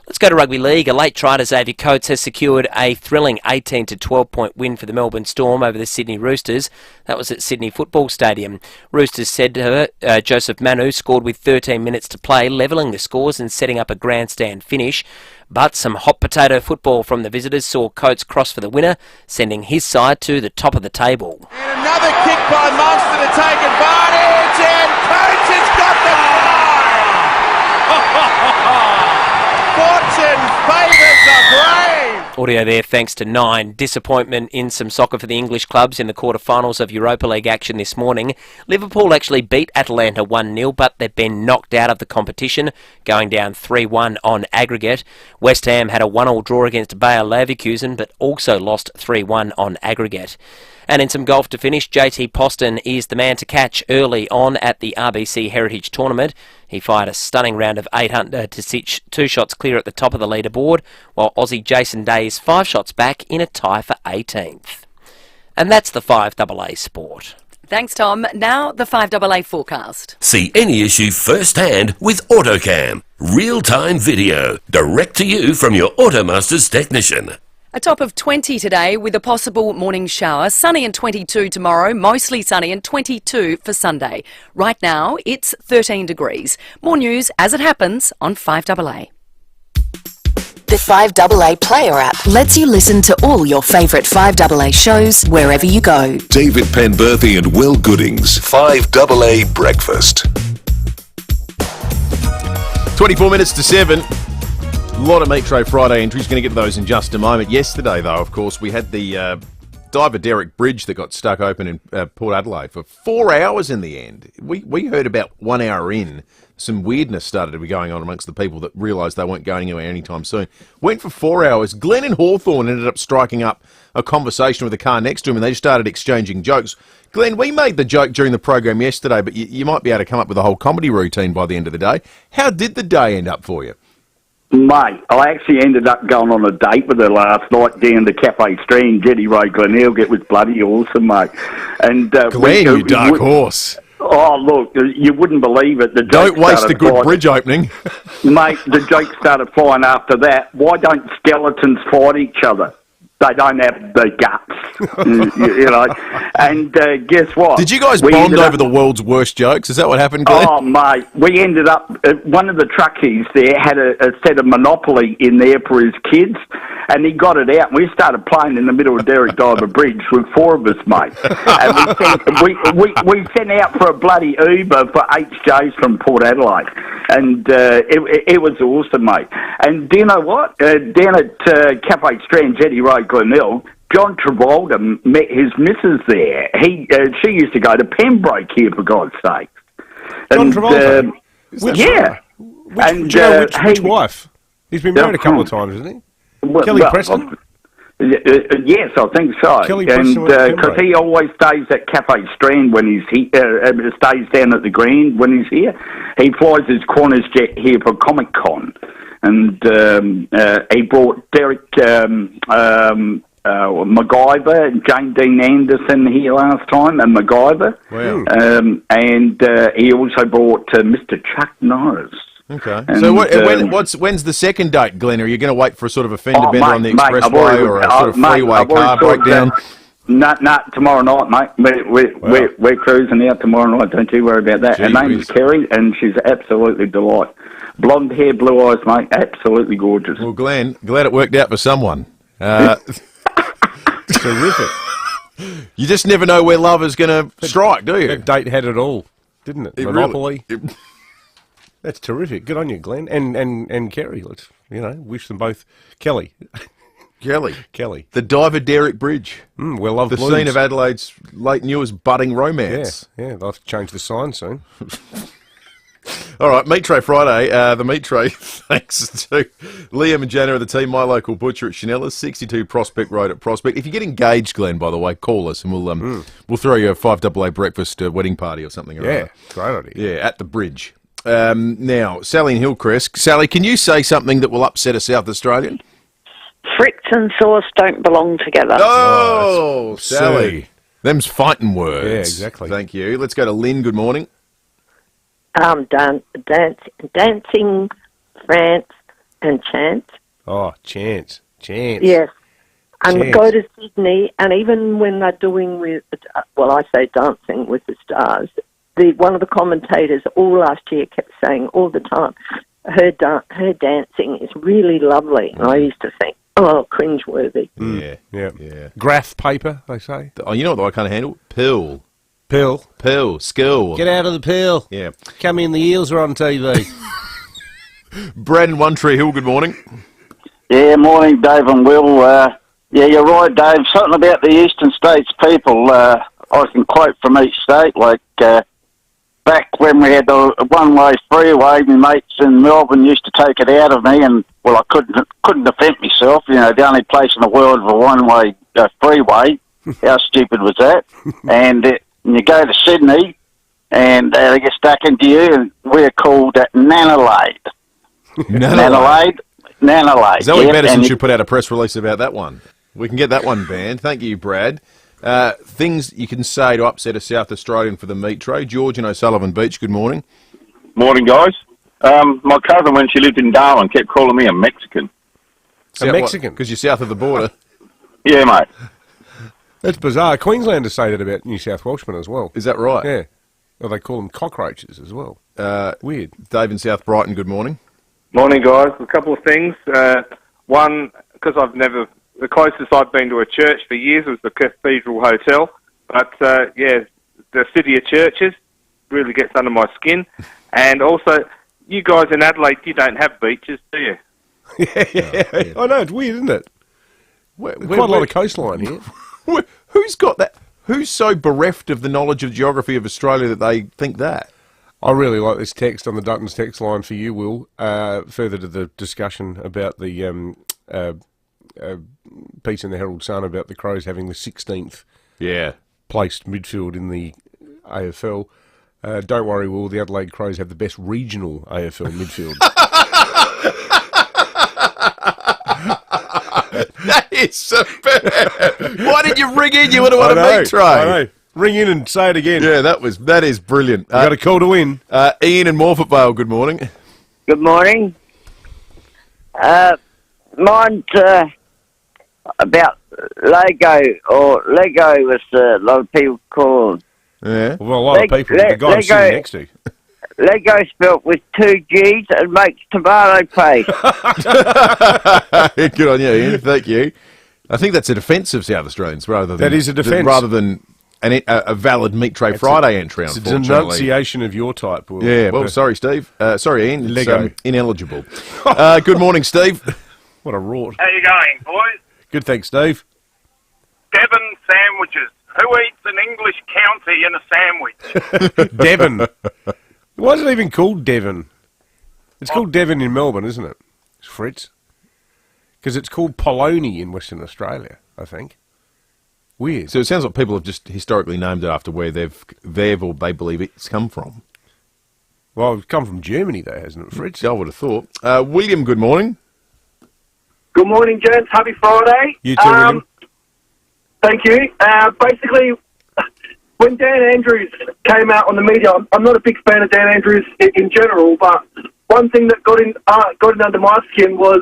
Let's go to rugby league. A late try to Xavier Coates has secured a thrilling 18-12 point win for the Melbourne Storm over the Sydney Roosters. That was at Sydney Football Stadium. Roosters said to her, Joseph Manu scored with 13 minutes to play, levelling the scores and setting up a grandstand finish. But some hot potato football from the visitors saw Coates cross for the winner, sending his side to the top of the table. And another kick by Munster to take advantage, and Coates has got the fire! Fortune favours the brave! Audio there thanks to Nine. Disappointment in some soccer for the English clubs in the quarter-finals of Europa League action this morning. Liverpool actually beat Atalanta 1-0, but they've been knocked out of the competition, going down 3-1 on aggregate. West Ham had a 1-1 draw against Bayer Leverkusen, but also lost 3-1 on aggregate. And in some golf to finish, JT Poston is the man to catch early on at the RBC Heritage Tournament. He fired a stunning round of 800 to sit 2 shots clear at the top of the leaderboard, while Aussie Jason Day is 5 shots back in a tie for 18th. And that's the 5AA Sport. Thanks, Tom. Now the 5AA forecast. See any issue firsthand with AutoCam. Real-time video, direct to you from your Automasters technician. A top of 20 today with a possible morning shower. Sunny and 22 tomorrow, mostly sunny and 22 for Sunday. Right now, it's 13 degrees. More news as it happens on 5AA. The 5AA Player app lets you listen to all your favourite 5AA shows wherever you go. David Penberthy and Will Goodings, 5AA Breakfast. 24 minutes to 7. A lot of Meat Tray Friday entries. Going to get to those in just a moment. Yesterday, though, of course, we had the Diver Derrick Bridge that got stuck open in Port Adelaide for 4 hours in the end. We heard about 1 hour in, some weirdness started to be going on amongst the people that realised they weren't going anywhere anytime soon. Went for 4 hours. Glenn and Hawthorne ended up striking up a conversation with the car next to him, and they just started exchanging jokes. Glenn, we made the joke during the program yesterday, but you might be able to come up with a whole comedy routine by the end of the day. How did the day end up for you? Mate, I actually ended up going on a date with her last night down to Cafe Strand, Jetty Road, Glenelg. It was bloody awesome, mate. And Glenn, you dark horse. Oh, look, you wouldn't believe it. Don't waste a good bridge opening. Mate, the jokes started flying after that. Why don't skeletons fight each other? They don't have the guts, you know. And guess what? Did you guys bond over the world's worst jokes? Is that what happened, Glenn? Oh, mate, we ended up, one of the truckies there had a set of Monopoly in there for his kids, and he got it out, and we started playing in the middle of Derek Diver Bridge with 4 of us, mate. And we sent out for a bloody Uber for HJs from Port Adelaide, and it was awesome, mate. And do you know what? Down at Cafe Strand, Jetty Road, Glenelg, John Travolta met his missus there. She used to go to Pembroke here, for God's sake. John Travolta? Yeah. Which wife? He's been married a couple of times, isn't he? Kelly Preston? Yes, I think so. Kelly Preston, because he always stays at Cafe Strand when he's here, stays down at the Grand when he's here. He flies his Qantas jet here for Comic Con. And he brought Derek MacGyver, Jane Dean Anderson here last time, and MacGyver. Wow. And he also brought Mr. Chuck Norris. Okay. And, so when's the second date, Glenn? Are you going to wait for a sort of a fender bender on the expressway or a sort of freeway car breakdown? No, tomorrow night, mate. We're cruising out tomorrow night. Don't you worry about that. Her name's Kerry, and she's absolutely delightful. Blonde hair, blue eyes, mate. Absolutely gorgeous. Well, Glenn, glad it worked out for someone. Terrific. You just never know where love is going to strike, do you? That date had it all, didn't it? Monopoly. Really, That's terrific. Good on you, Glenn. And Kerry. Let's, wish them both. Kelly. The Diver Derrick Bridge. Well loved the blooms. scene of Adelaide's late newest budding romance. Yeah, they'll have to change the sign soon. All right, Meat Tray Friday. The Meat Tray, thanks to Liam and Jana of the team, my local butcher at Chanella's, 62 Prospect Road at Prospect. If you get engaged, Glenn, by the way, call us and we'll throw you a 5AA breakfast wedding party or something. Yeah, great idea. Yeah, at the bridge. Now, Sally in Hillcrest. Sally, can you say something that will upset a South Australian? Fricks and sauce don't belong together. Oh, Sally. Them's fighting words. Yeah, exactly. Thank you. Let's go to Lynn. Good morning. Dancing, France, and chant. Oh, chant. Yes. And go to Sydney, and even when they're doing I say dancing with the stars, one of the commentators all last year kept saying all the time, her dancing is really lovely. And I used to think, oh, cringeworthy. Yeah. Graph paper, they say. Oh, you know what I can't handle? Pill. Skill. Get out of the pill. Yeah. Come in, the eels are on TV. Brad in One Tree Hill, good morning. Yeah, morning, Dave and Will. Yeah, you're right, Dave. Something about the eastern states people. I can quote from each state, like back when we had the one-way freeway, my mates in Melbourne used to take it out of me, and well, I couldn't defend myself. You know, the only place in the world with a one-way freeway. How stupid was that? And you go to Sydney, and they get stuck into you, and we're called Nanalade. Nanalade. Zoe yep, Medicine should put out a press release about that one. We can get that one banned. Thank you, Brad. Things you can say to upset a South Australian for the meat tray. George in O'Sullivan Beach, good morning. Morning, guys. My cousin, when she lived in Darwin, kept calling me a Mexican. A Mexican? Because you're south of the border. Yeah, mate. That's bizarre. Queenslanders say that about New South Welshmen as well. Is that right? Yeah. Well, they call them cockroaches as well. Weird. Dave in South Brighton, good morning. Morning, guys. A couple of things. One, because the closest I've been to a church for years was the Cathedral Hotel. But, yeah, the city of churches really gets under my skin. And also, you guys in Adelaide, you don't have beaches, do you? Yeah. I know, it's weird, isn't it? Quite a lot of coastline here. Who's got that? Who's so bereft of the knowledge of geography of Australia that they think that? I really like this text on the Dutton's text line for you, Will. Further to the discussion about the piece in the Herald Sun about the Crows having the 16th placed midfield in the AFL. Don't worry, Will, the Adelaide Crows have the best regional AFL midfield. That is superb. Why did you ring in? You would have won a meat tray. I know. Ring in and say it again. Yeah, that is brilliant. You got a call to win. Ian in Morphett Vale, good morning. Good morning. Mine's about Lego, or Lego as a lot of people call them. Yeah. Well, a lot of people. The guy sitting next to you. Lego spelt with 2 G's and makes tomato paste. Good on you, Ian. Thank you. I think that's a defence of South Australians rather than... That is a defence. Rather than a valid Meat Tray Friday entry, unfortunately. It's a denunciation of your type, Will. Yeah, well, sorry, Steve. Sorry, Ian. Lego. It's ineligible. Good morning, Steve. What a rort. How you going, boys? Good, thanks, Steve. Devon sandwiches. Who eats an English county in a sandwich? Devon. Why is it even called Devon? It's called Devon in Melbourne, isn't it? It's Fritz. Because it's called Polony in Western Australia, I think. Weird. So it sounds like people have just historically named it after where they've or they believe it's come from. Well, it's come from Germany, though, hasn't it, Fritz? I would have thought. William, good morning. Good morning, gents. Happy Friday. You too, William. Thank you. Basically, when Dan Andrews came out on the media, I'm not a big fan of Dan Andrews in general, but one thing that got in under my skin was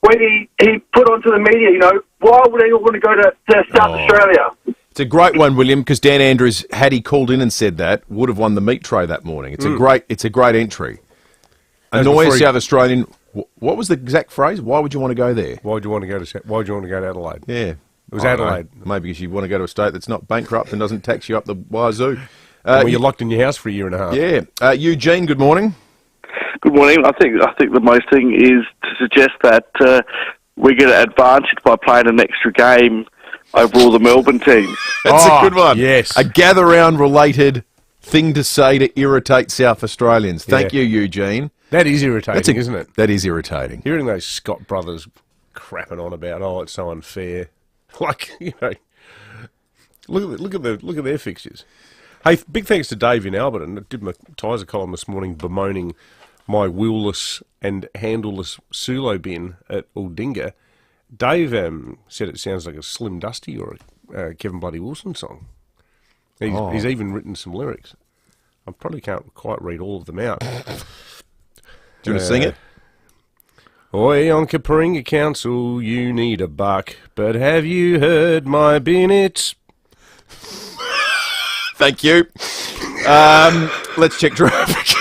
when he put onto the media, you know, why would anyone want to go to South Australia? It's a great one, William, because Dan Andrews, had he called in and said that, would have won the meat tray that morning. It's a great entry. Annoy a South Australian. What was the exact phrase? Why would you want to go there? Why would you want to go to Adelaide? Yeah. It was Adelaide. Maybe because you want to go to a state that's not bankrupt and doesn't tax you up the wazoo. Well, you're locked in your house for a year and a half. Yeah. Eugene, good morning. Good morning. I think the most thing is to suggest that we get an advantage by playing an extra game over all the Melbourne teams. That's a good one. Yes. A gather-round related thing to say to irritate South Australians. Thank you, Eugene. That is irritating, isn't it? That is irritating. Hearing those Scott brothers crapping on about, it's so unfair. Like, you know, look at their fixtures. Hey, big thanks to Dave in Alberton. I did my Tizer column this morning bemoaning my wheelless and handleless Sulo bin at Aldinga. Dave said it sounds like a Slim Dusty or a Kevin Bloody Wilson song. He's even written some lyrics. I probably can't quite read all of them out. Do you want to sing it? Oi, on Kapringa Council, you need a buck, but have you heard my bin? Thank you. Let's check traffic.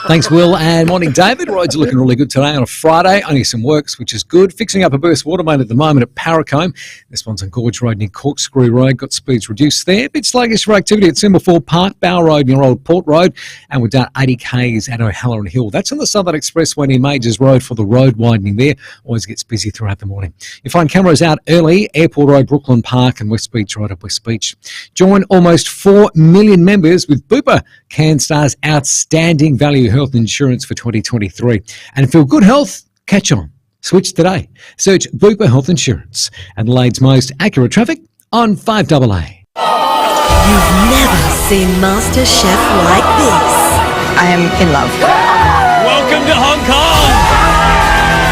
Thanks, Will, and morning, David. Roads are looking really good today on a Friday. Only some works, which is good. Fixing up a burst water main at the moment at Paracombe. This one's on Gorge Road near Corkscrew Road. Got speeds reduced there. A bit sluggish for activity at Semaphore Park, Bow Road near Old Port Road, and we're down 80 k's at O'Halloran Hill. That's on the Southern Expressway near Majors Road for the road widening there. Always gets busy throughout the morning. You find cameras out early, Airport Road, Brooklyn Park, and West Beach Road at West Beach. Join almost 4 million members with FIVEAA, CanStar's outstanding value health insurance for 2023. And for good health, catch on. Switch today. Search FIVEAA Health Insurance. Adelaide's most accurate traffic on 5AA. You've never seen MasterChef like this. I am in love. Welcome to Hong Kong!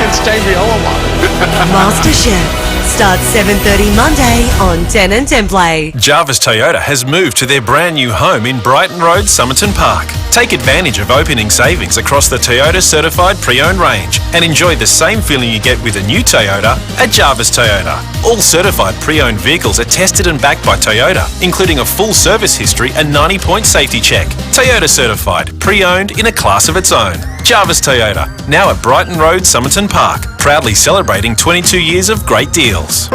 It's Jamie Oliver. MasterChef starts 7:30 Monday on 10 and 10 Play. Jarvis Toyota has moved to their brand new home in Brighton Road, Somerton Park. Take advantage of opening savings across the Toyota certified pre-owned range and enjoy the same feeling you get with a new Toyota at Jarvis Toyota. All certified pre-owned vehicles are tested and backed by Toyota, including a full service history and 90-point safety check. Toyota certified, pre-owned in a class of its own. Jarvis Toyota, now at Brighton Road, Somerton Park, proudly celebrating 22 years of great deals.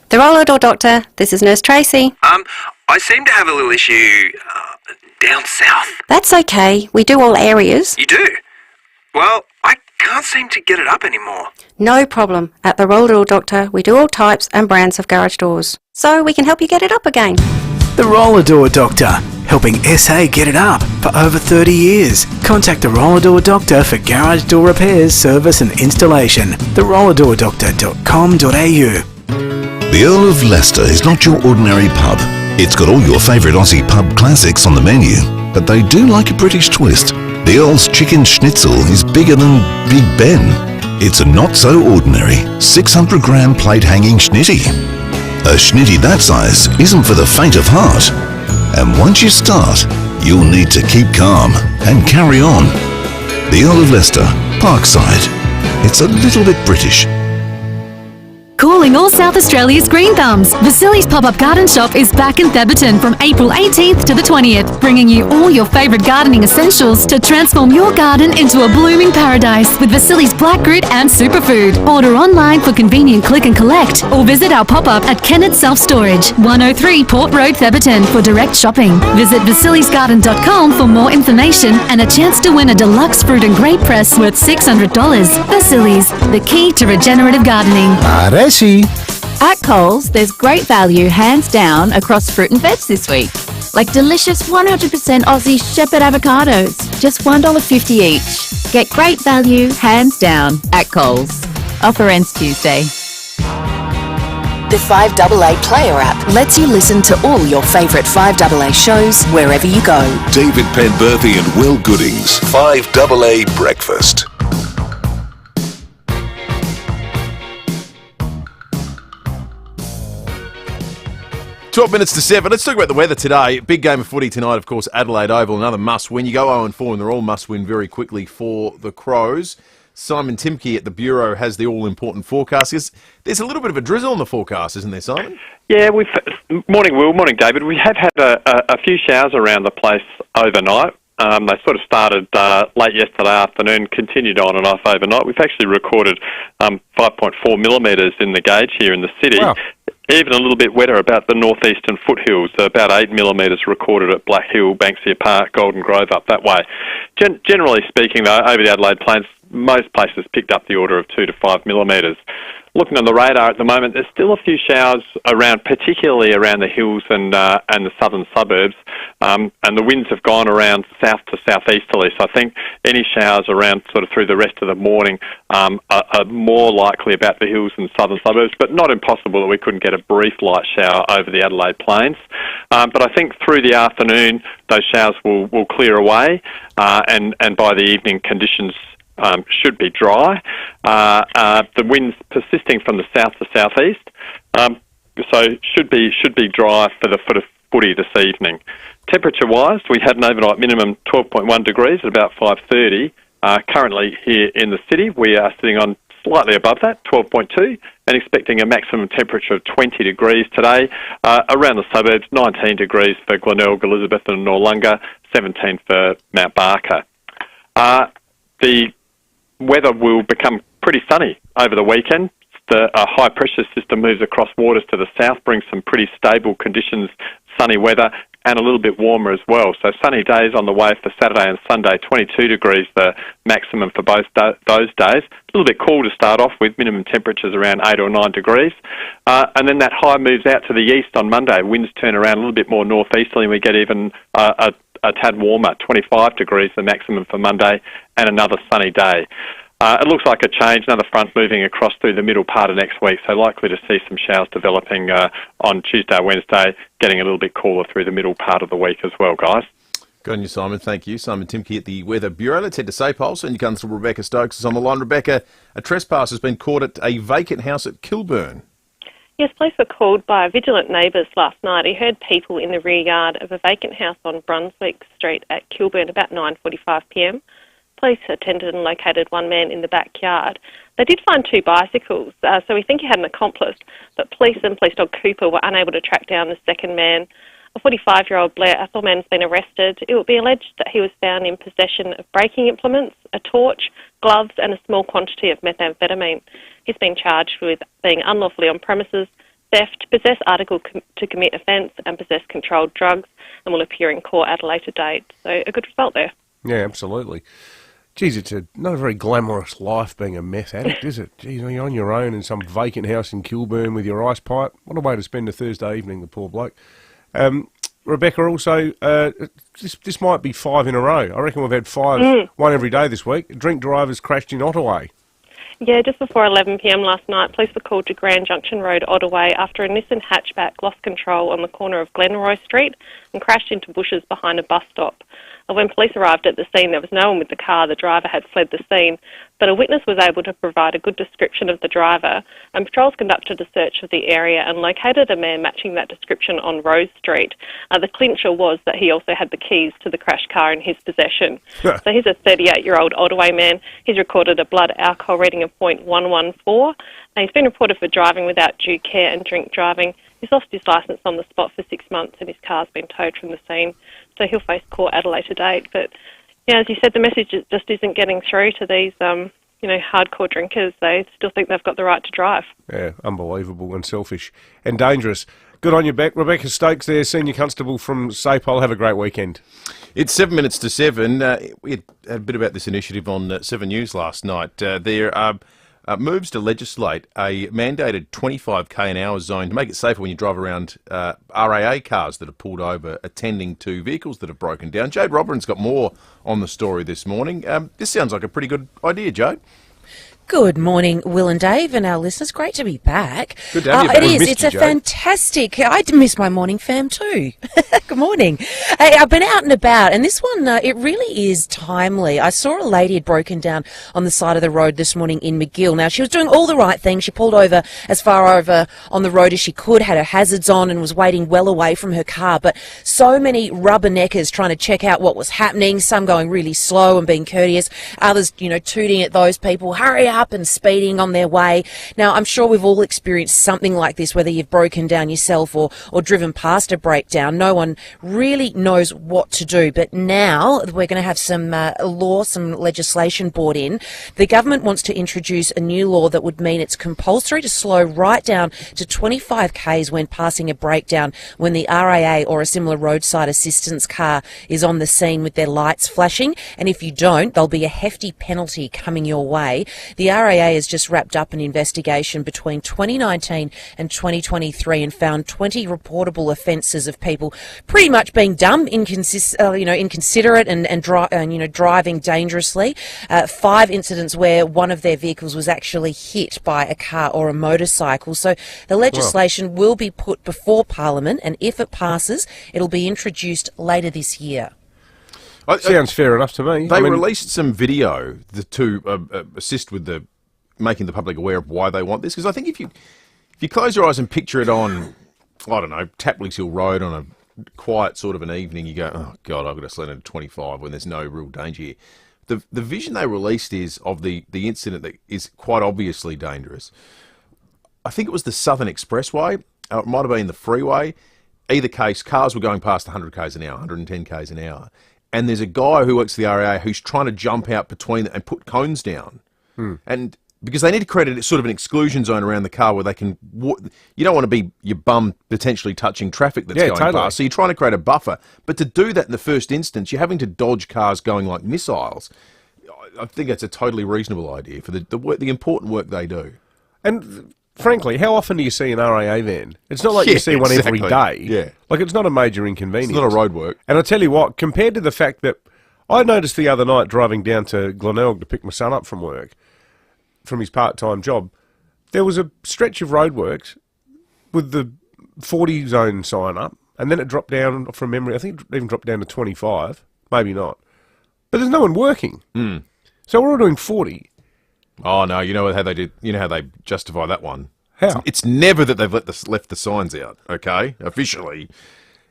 The roller door doctor, this is Nurse Tracy. I seem to have a little issue down south. That's okay, we do all areas. You do? Well, I can't seem to get it up anymore. No problem. At the roller door doctor, we do all types and brands of garage doors. So we can help you get it up again. The Roller Door Doctor, helping SA get it up for over 30 years. Contact the Roller Door Doctor for garage door repairs, service and installation. therollerdoordoctor.com.au. The Earl of Leicester is not your ordinary pub. It's got all your favourite Aussie pub classics on the menu, but they do like a British twist. The Earl's Chicken Schnitzel is bigger than Big Ben. It's a not-so-ordinary 600-gram plate-hanging schnitty. A schnitty that size isn't for the faint of heart. And once you start, you'll need to keep calm and carry on. The Earl of Leicester, Parkside. It's a little bit British. Calling all South Australia's green thumbs. Vasili's pop-up garden shop is back in Theberton from April 18th to the 20th, bringing you all your favourite gardening essentials to transform your garden into a blooming paradise with Vasili's Blackroot and Superfood. Order online for convenient click and collect or visit our pop-up at Kennett Self-Storage, 103 Port Road, Theberton for direct shopping. Visit vasilisgarden.com for more information and a chance to win a deluxe fruit and grape press worth $600. Vasilis, the key to regenerative gardening. At Coles, there's great value hands down across fruit and veg this week. Like delicious 100% Aussie shepherd avocados, just $1.50 each. Get great value hands down at Coles. Offer ends Tuesday. The 5AA Player app lets you listen to all your favourite 5AA shows wherever you go. David Penberthy and Will Goodings. 5AA Breakfast. 12 minutes to 7. Let's talk about the weather today. Big game of footy tonight, of course, Adelaide Oval, another must-win. You go 0-4 and they're all must-win very quickly for the Crows. Simon Timke at the Bureau has the all-important forecast. There's a little bit of a drizzle in the forecast, isn't there, Simon? Yeah, morning, Will. Morning, David. We have had a few showers around the place overnight. They sort of started late yesterday afternoon, continued on and off overnight. We've actually recorded 5.4 millimetres in the gauge here in the city. Wow. Even a little bit wetter about the northeastern foothills, about 8 millimetres recorded at Black Hill, Banksia Park, Golden Grove, up that way. Generally speaking, though, over the Adelaide Plains, most places picked up the order of 2 to 5 millimetres. Looking on the radar at the moment, there's still a few showers around, particularly around the hills and the southern suburbs, and the winds have gone around south to southeasterly. So I think any showers around sort of through the rest of the morning are more likely about the hills and southern suburbs, but not impossible that we couldn't get a brief light shower over the Adelaide Plains. But I think through the afternoon, those showers will clear away, and by the evening, conditions should be dry. The winds persisting from the south to southeast, so should be dry for the footy this evening. Temperature-wise, we had an overnight minimum 12.1 degrees at about 5:30. Currently here in the city, we are sitting on slightly above that, 12.2, and expecting a maximum temperature of 20 degrees today. Around the suburbs, 19 degrees for Glenelg, Elizabeth and Noarlunga, 17 for Mount Barker. The weather will become pretty sunny over the weekend. The high pressure system moves across waters to the south, brings some pretty stable conditions, sunny weather, and a little bit warmer as well. So sunny days on the way for Saturday and Sunday, 22 degrees the maximum for both those days. A little bit cool to start off with, minimum temperatures around 8 or 9 degrees. And then that high moves out to the east on Monday. Winds turn around a little bit more northeasterly and we get even a tad warmer, 25 degrees the maximum for Monday, and another sunny day. It looks like a change, another front moving across through the middle part of next week, so likely to see some showers developing on Tuesday, Wednesday, getting a little bit cooler through the middle part of the week as well, guys. Good on you, Simon. Thank you. Simon Timke at the Weather Bureau. Let's head to Sapole. Senior Constable Rebecca Stokes is on the line. Rebecca, a trespass has been caught at a vacant house at Kilburn. Yes, police were called by vigilant neighbours last night. He heard people in the rear yard of a vacant house on Brunswick Street at Kilburn about 9:45pm. Police attended and located one man in the backyard. They did find 2 bicycles, so we think he had an accomplice, but police and police dog Cooper were unable to track down the second man. A 45-year-old Blair Athelman has been arrested. It will be alleged that he was found in possession of braking implements, a torch, gloves and a small quantity of methamphetamine. He's been charged with being unlawfully on premises, theft, possess article to commit offence and possess controlled drugs, and will appear in court at a later date. So a good result there. Yeah, absolutely. Geez, it's not a very glamorous life being a meth addict, is it? Geez, you're on your own in some vacant house in Kilburn with your ice pipe. What a way to spend a Thursday evening, the poor bloke. Rebecca, also, this might be 5 in a row. I reckon we've had 5, one every day this week. Drink drivers crashed in Ottaway. Yeah, just before 11pm last night, police were called to Grand Junction Road, Ottaway, after a Nissan hatchback lost control on the corner of Glenroy Street and crashed into bushes behind a bus stop. When police arrived at the scene, there was no one with the car. The driver had fled the scene, but a witness was able to provide a good description of the driver, and patrols conducted a search of the area and located a man matching that description on Rose Street. The clincher was that he also had the keys to the crashed car in his possession. So he's a 38-year-old Ottaway man. He's recorded a blood alcohol reading of 0.114. He's been reported for driving without due care and drink driving. He's lost his licence on the spot for 6 months and his car's been towed from the scene. So he'll face court at a later date. But, yeah, as you said, the message just isn't getting through to these, hardcore drinkers. They still think they've got the right to drive. Yeah, unbelievable and selfish and dangerous. Good on you, Beck. Rebecca Stokes there, Senior Constable from Sapole. Have a great weekend. It's 7 minutes to 7. We had a bit about this initiative on 7 News last night. There are moves to legislate a mandated 25k an hour zone to make it safer when you drive around RAA cars that are pulled over attending to vehicles that have broken down. Jade Robin's got more on the story this morning. This sounds like a pretty good idea, Jade. Good morning, Will and Dave and our listeners. Great to be back. Good to have you back. It is. It's a fantastic... I miss my morning fam too. Good morning. Hey, I've been out and about, and this one, it really is timely. I saw a lady had broken down on the side of the road this morning in McGill. Now, she was doing all the right things. She pulled over as far over on the road as she could, had her hazards on, and was waiting well away from her car. But so many rubberneckers trying to check out what was happening, some going really slow and being courteous, others, tooting at those people, hurry up, and speeding on their way. Now, I'm sure we've all experienced something like this, whether you've broken down yourself or driven past a breakdown. No one really knows what to do. But now we're going to have some some legislation brought in. The government wants to introduce a new law that would mean it's compulsory to slow right down to 25 k's when passing a breakdown when the RAA or a similar roadside assistance car is on the scene with their lights flashing. And if you don't, there'll be a hefty penalty coming your way. The RAA has just wrapped up an investigation between 2019 and 2023 and found 20 reportable offences of people pretty much being dumb, inconsiderate and driving dangerously. 5 incidents where one of their vehicles was actually hit by a car or a motorcycle. So the legislation will be put before Parliament, and if it passes, it'll be introduced later this year. Sounds fair enough to me. They released some video to assist with making the public aware of why they want this. Because I think if you close your eyes and picture it on, I don't know, Tapley's Hill Road on a quiet sort of an evening, you go, oh God, I've got to slow down to 25 when there's no real danger here. the vision they released is of the incident that is quite obviously dangerous. I think it was the Southern Expressway. It might have been the freeway. Either case, cars were going past 100 k's an hour, 110 k's an hour. And there's a guy who works for the RAA who's trying to jump out between and put cones down. And because they need to create sort of an exclusion zone around the car where they can... You don't want to be your bum potentially touching traffic that's going past. So you're trying to create a buffer. But to do that in the first instance, you're having to dodge cars going like missiles. I think that's a totally reasonable idea for the important work they do. And... frankly, how often do you see an RAA van? It's not like you see one every day. Yeah. Like, it's not a major inconvenience. It's not a road work. And I tell you what, compared to the fact that I noticed the other night driving down to Glenelg to pick my son up from work, from his part-time job, there was a stretch of roadworks with the 40 zone sign up, and then it dropped down from memory. I think it even dropped down to 25, maybe not. But there's no one working. So we're all doing 40. Oh no! You know how they did. You know how they justify that one. How? It's never that they've left the signs out. Okay, officially,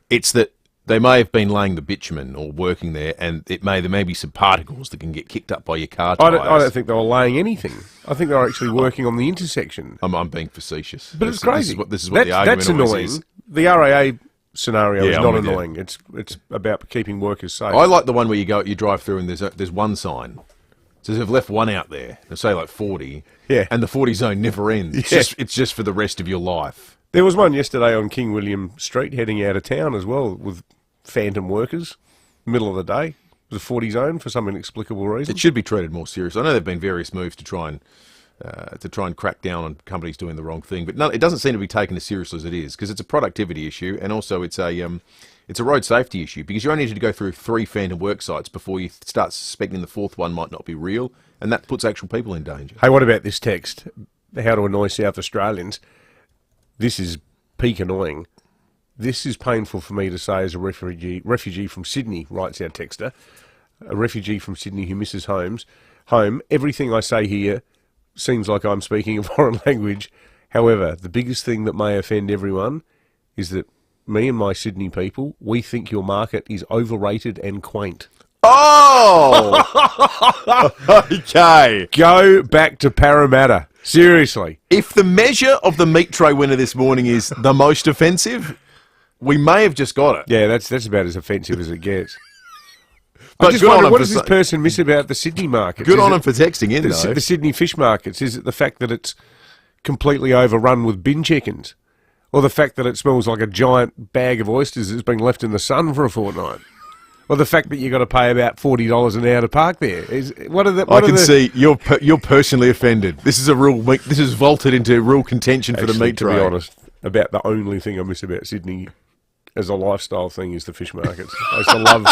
it's that they may have been laying the bitumen or working there, and there may be some particles that can get kicked up by your car tyres. I don't think they were laying anything. I think they were actually working on the intersection. I'm being facetious, but it's crazy. This is what the argument that's annoying. Is. The RAA scenario is not annoying. You. It's about keeping workers safe. I like the one where you drive through and there's one sign. So they've left one out there, say like 40, and the 40 zone never ends. It's just for the rest of your life. There was one yesterday on King William Street heading out of town as well with phantom workers, middle of the day. It was a 40 zone for some inexplicable reason. It should be treated more seriously. I know there have been various moves to try and crack down on companies doing the wrong thing, but it doesn't seem to be taken as seriously as it is because it's a productivity issue and also it's a road safety issue because you only need to go through 3 phantom work sites before you start suspecting the 4th one might not be real, and that puts actual people in danger. Hey, what about this text? How to annoy South Australians. This is peak annoying. This is painful for me to say as a refugee from Sydney, writes our texter. A refugee from Sydney who misses home. Everything I say here seems like I'm speaking a foreign language. However, the biggest thing that may offend everyone is that me and my Sydney people, we think your market is overrated and quaint. Oh! Okay. Go back to Parramatta. Seriously. If the measure of the meat tray winner this morning is the most offensive, we may have just got it. Yeah, that's about as offensive as it gets. But I just wonder, what does this person miss about the Sydney market? Good on him for texting in, though. The Sydney fish markets. Is it the fact that it's completely overrun with bin chickens? Or the fact that it smells like a giant bag of oysters that's been left in the sun for a fortnight? Or the fact that you've got to pay about $40 an hour to park there? I can see you're personally offended. This is vaulted into real contention for the meat tray. To be honest, about the only thing I miss about Sydney as a lifestyle thing is the fish markets. I used to love,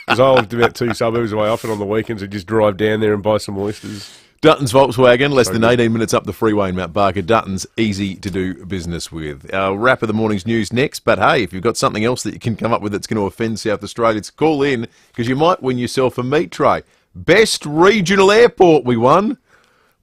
because I lived about 2 suburbs away. Often on the weekends, I'd just drive down there and buy some oysters. Dutton's Volkswagen, less than 18 minutes up the freeway in Mount Barker. Dutton's easy to do business with. Our wrap of the morning's news next, but hey, if you've got something else that you can come up with that's going to offend South Australians, call in, because you might win yourself a meat tray. Best regional airport we won.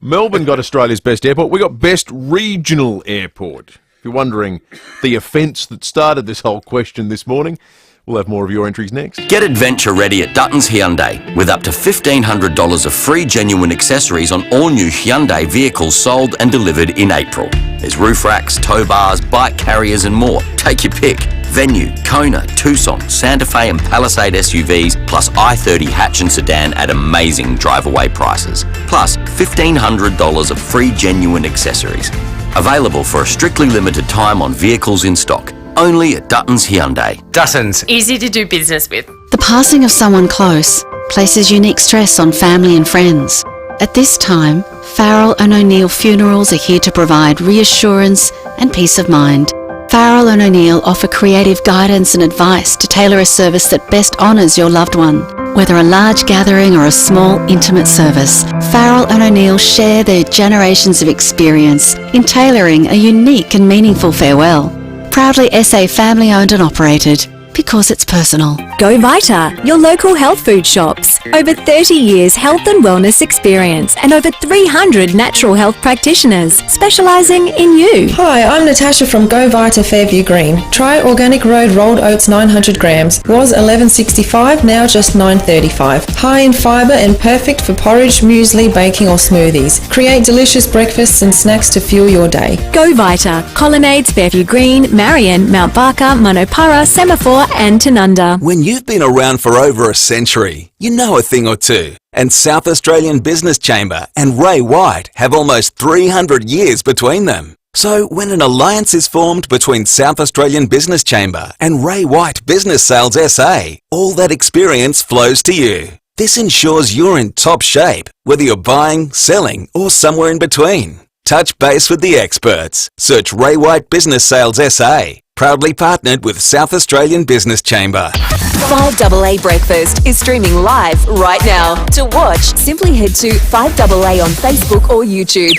Melbourne got Australia's best airport. We got best regional airport. If you're wondering the offence that started this whole question this morning, we'll have more of your entries next. Get adventure ready at Dutton's Hyundai with up to $1,500 of free genuine accessories on all new Hyundai vehicles sold and delivered in April. There's roof racks, tow bars, bike carriers and more. Take your pick. Venue, Kona, Tucson, Santa Fe and Palisade SUVs, plus i30 hatch and sedan at amazing drive-away prices. Plus $1,500 of free genuine accessories. Available for a strictly limited time on vehicles in stock. Only at Dutton's Hyundai. Dutton's. Easy to do business with. The passing of someone close places unique stress on family and friends. At this time, Farrell & O'Neill Funerals are here to provide reassurance and peace of mind. Farrell & O'Neill offer creative guidance and advice to tailor a service that best honours your loved one. Whether a large gathering or a small, intimate service, Farrell & O'Neill share their generations of experience in tailoring a unique and meaningful farewell. Proudly SA family owned and operated. because it's personal. Go Vita, your local health food shops. Over 30 years health and wellness experience and over 300 natural health practitioners specialising in you. Hi, I'm Natasha from Go Vita Fairview Green. Try Organic Road rolled oats 900 grams. Was $11.65, now just $9.35. High in fibre and perfect for porridge, muesli, baking or smoothies. Create delicious breakfasts and snacks to fuel your day. Go Vita, Colonnades, Fairview Green, Marion, Mount Barker, Monopara, Semaphore and Tanunda. When you've been around for over a century, you know a thing or two. And South Australian Business Chamber and Ray White have almost 300 years between them. So when an alliance is formed between South Australian Business Chamber and Ray White Business Sales SA, all that experience flows to you. This ensures you're in top shape, whether you're buying, selling or somewhere in between. Touch base with the experts. Search Ray White Business Sales SA. Proudly partnered with South Australian Business Chamber. 5AA Breakfast is streaming live right now. To watch, simply head to 5AA on Facebook or YouTube.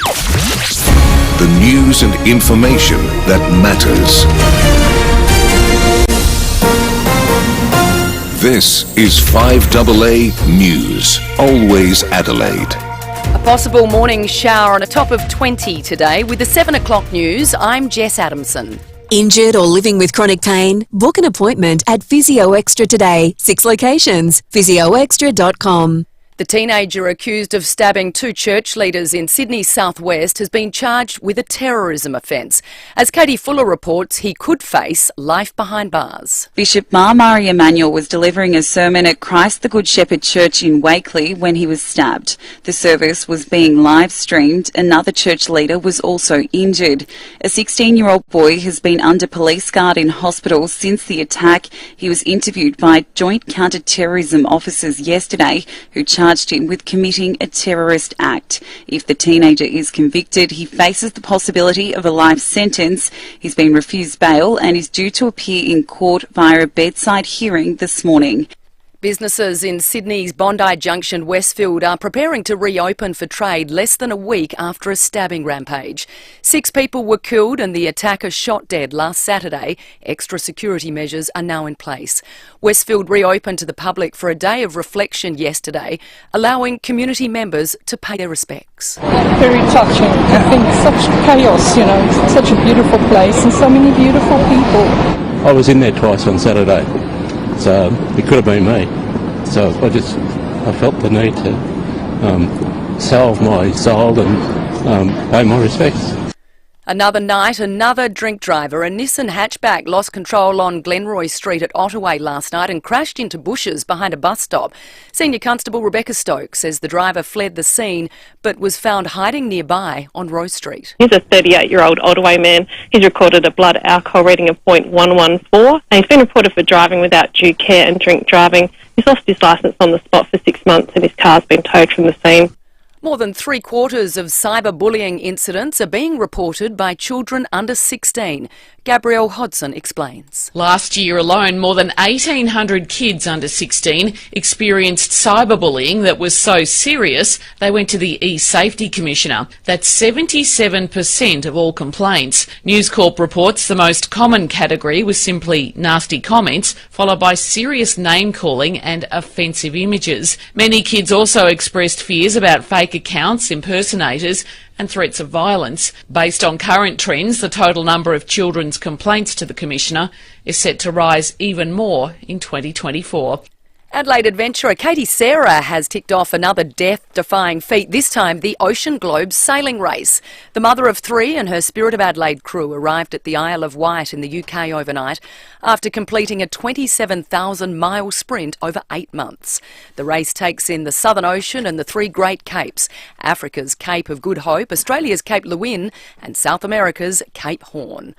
The news and information that matters. This is 5AA News. Always Adelaide. A possible morning shower on a top of 20 today. With the 7 o'clock news, I'm Jess Adamson. Injured or living with chronic pain? Book an appointment at Physio Extra today. 6 locations. physioextra.com. The teenager accused of stabbing 2 church leaders in Sydney's southwest has been charged with a terrorism offence. As Katie Fuller reports, he could face life behind bars. Bishop Mari Emanuel was delivering a sermon at Christ the Good Shepherd Church in Wakeley when he was stabbed. The service was being live streamed. Another church leader was also injured. A 16-year-old boy has been under police guard in hospital since the attack. He was interviewed by Joint Counter-Terrorism officers yesterday who charged him with committing a terrorist act. If the teenager is convicted, he faces the possibility of a life sentence. He's been refused bail and is due to appear in court via a bedside hearing this morning. Businesses in Sydney's Bondi Junction, Westfield, are preparing to reopen for trade less than a week after a stabbing rampage. 6 people were killed and the attacker shot dead last Saturday. Extra security measures are now in place. Westfield reopened to the public for a day of reflection yesterday, allowing community members to pay their respects. Very touching. I think such chaos, it's such a beautiful place and so many beautiful people. I was in there twice on Saturday. So it could have been me. So I felt the need to salve my soul and pay my respects. Another night, another drink driver, a Nissan hatchback, lost control on Glenroy Street at Ottaway last night and crashed into bushes behind a bus stop. Senior Constable Rebecca Stokes says the driver fled the scene but was found hiding nearby on Rose Street. He's a 38-year-old Ottaway man. He's recorded a blood alcohol reading of 0.114 and he's been reported for driving without due care and drink driving. He's lost his licence on the spot for 6 months and his car's been towed from the scene. More than 3/4 of cyberbullying incidents are being reported by children under 16. Gabrielle Hodson explains. Last year alone, more than 1,800 kids under 16 experienced cyberbullying that was so serious they went to the e-Safety Commissioner. That's 77% of all complaints. News Corp reports the most common category was simply nasty comments, followed by serious name-calling and offensive images. Many kids also expressed fears about fake accounts, impersonators and threats of violence. Based on current trends, the total number of children's complaints to the Commissioner is set to rise even more in 2024. Adelaide adventurer Katie Sarah has ticked off another death-defying feat, this time the Ocean Globe sailing race. The mother of 3 and her Spirit of Adelaide crew arrived at the Isle of Wight in the UK overnight after completing a 27,000-mile sprint over 8 months. The race takes in the Southern Ocean and the 3 Great Capes, Africa's Cape of Good Hope, Australia's Cape Lewin and South America's Cape Horn.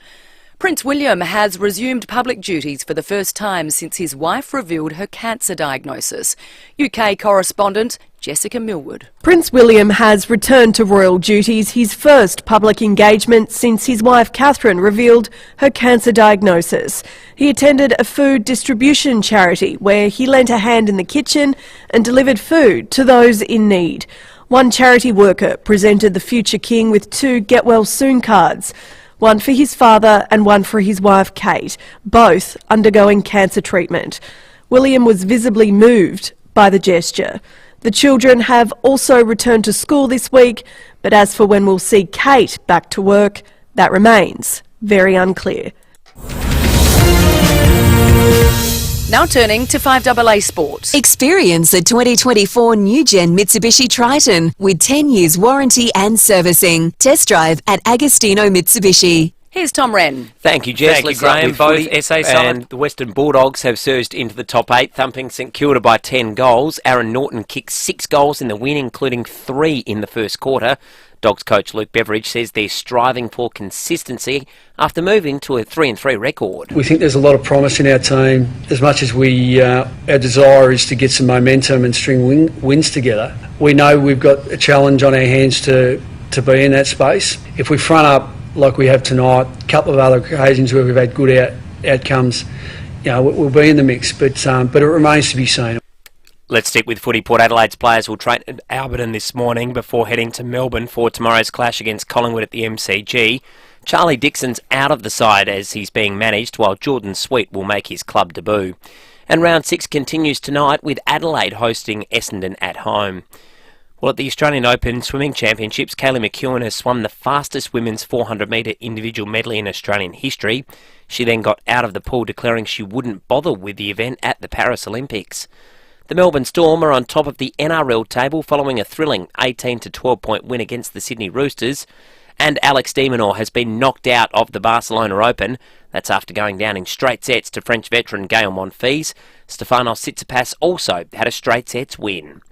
Prince William has resumed public duties for the first time since his wife revealed her cancer diagnosis. UK correspondent Jessica Millwood. Prince William has returned to royal duties, his first public engagement since his wife Catherine revealed her cancer diagnosis. He attended a food distribution charity where he lent a hand in the kitchen and delivered food to those in need. One charity worker presented the future king with 2 Get Well Soon cards. one for his father and one for his wife Kate, both undergoing cancer treatment. William was visibly moved by the gesture. The children have also returned to school this week, but as for when we'll see Kate back to work, that remains very unclear. Now turning to 5AA Sport. Experience the 2024 new-gen Mitsubishi Triton with 10 years warranty and servicing. Test drive at Agostino Mitsubishi. Here's Tom Wren. Thank you, Jess. Thank you, Let's start Graham. with Both footy. SA And the Western Bulldogs have surged into the top 8, thumping St Kilda by 10 goals. Aaron Norton kicked 6 goals in the win, including 3 in the first quarter. Dogs coach Luke Beveridge says they're striving for consistency after moving to a 3-3 record. We think there's a lot of promise in our team. As much as our desire is to get some momentum and string wins together, we know we've got a challenge on our hands to be in that space. If we front up like we have tonight, a couple of other occasions where we've had good outcomes, we'll be in the mix, but it remains to be seen. Let's stick with footy. Port Adelaide's players will train at Alberton this morning before heading to Melbourne for tomorrow's clash against Collingwood at the MCG. Charlie Dixon's out of the side as he's being managed, while Jordan Sweet will make his club debut. And round 6 continues tonight with Adelaide hosting Essendon at home. Well, at the Australian Open Swimming Championships, Kaylee McEwen has swum the fastest women's 400-metre individual medley in Australian history. She then got out of the pool, declaring she wouldn't bother with the event at the Paris Olympics. The Melbourne Storm are on top of the NRL table following a thrilling 18-12 point win against the Sydney Roosters. And Alex de Minaur has been knocked out of the Barcelona Open. That's after going down in straight sets to French veteran Gael Monfils. Stefanos Tsitsipas also had a straight sets win.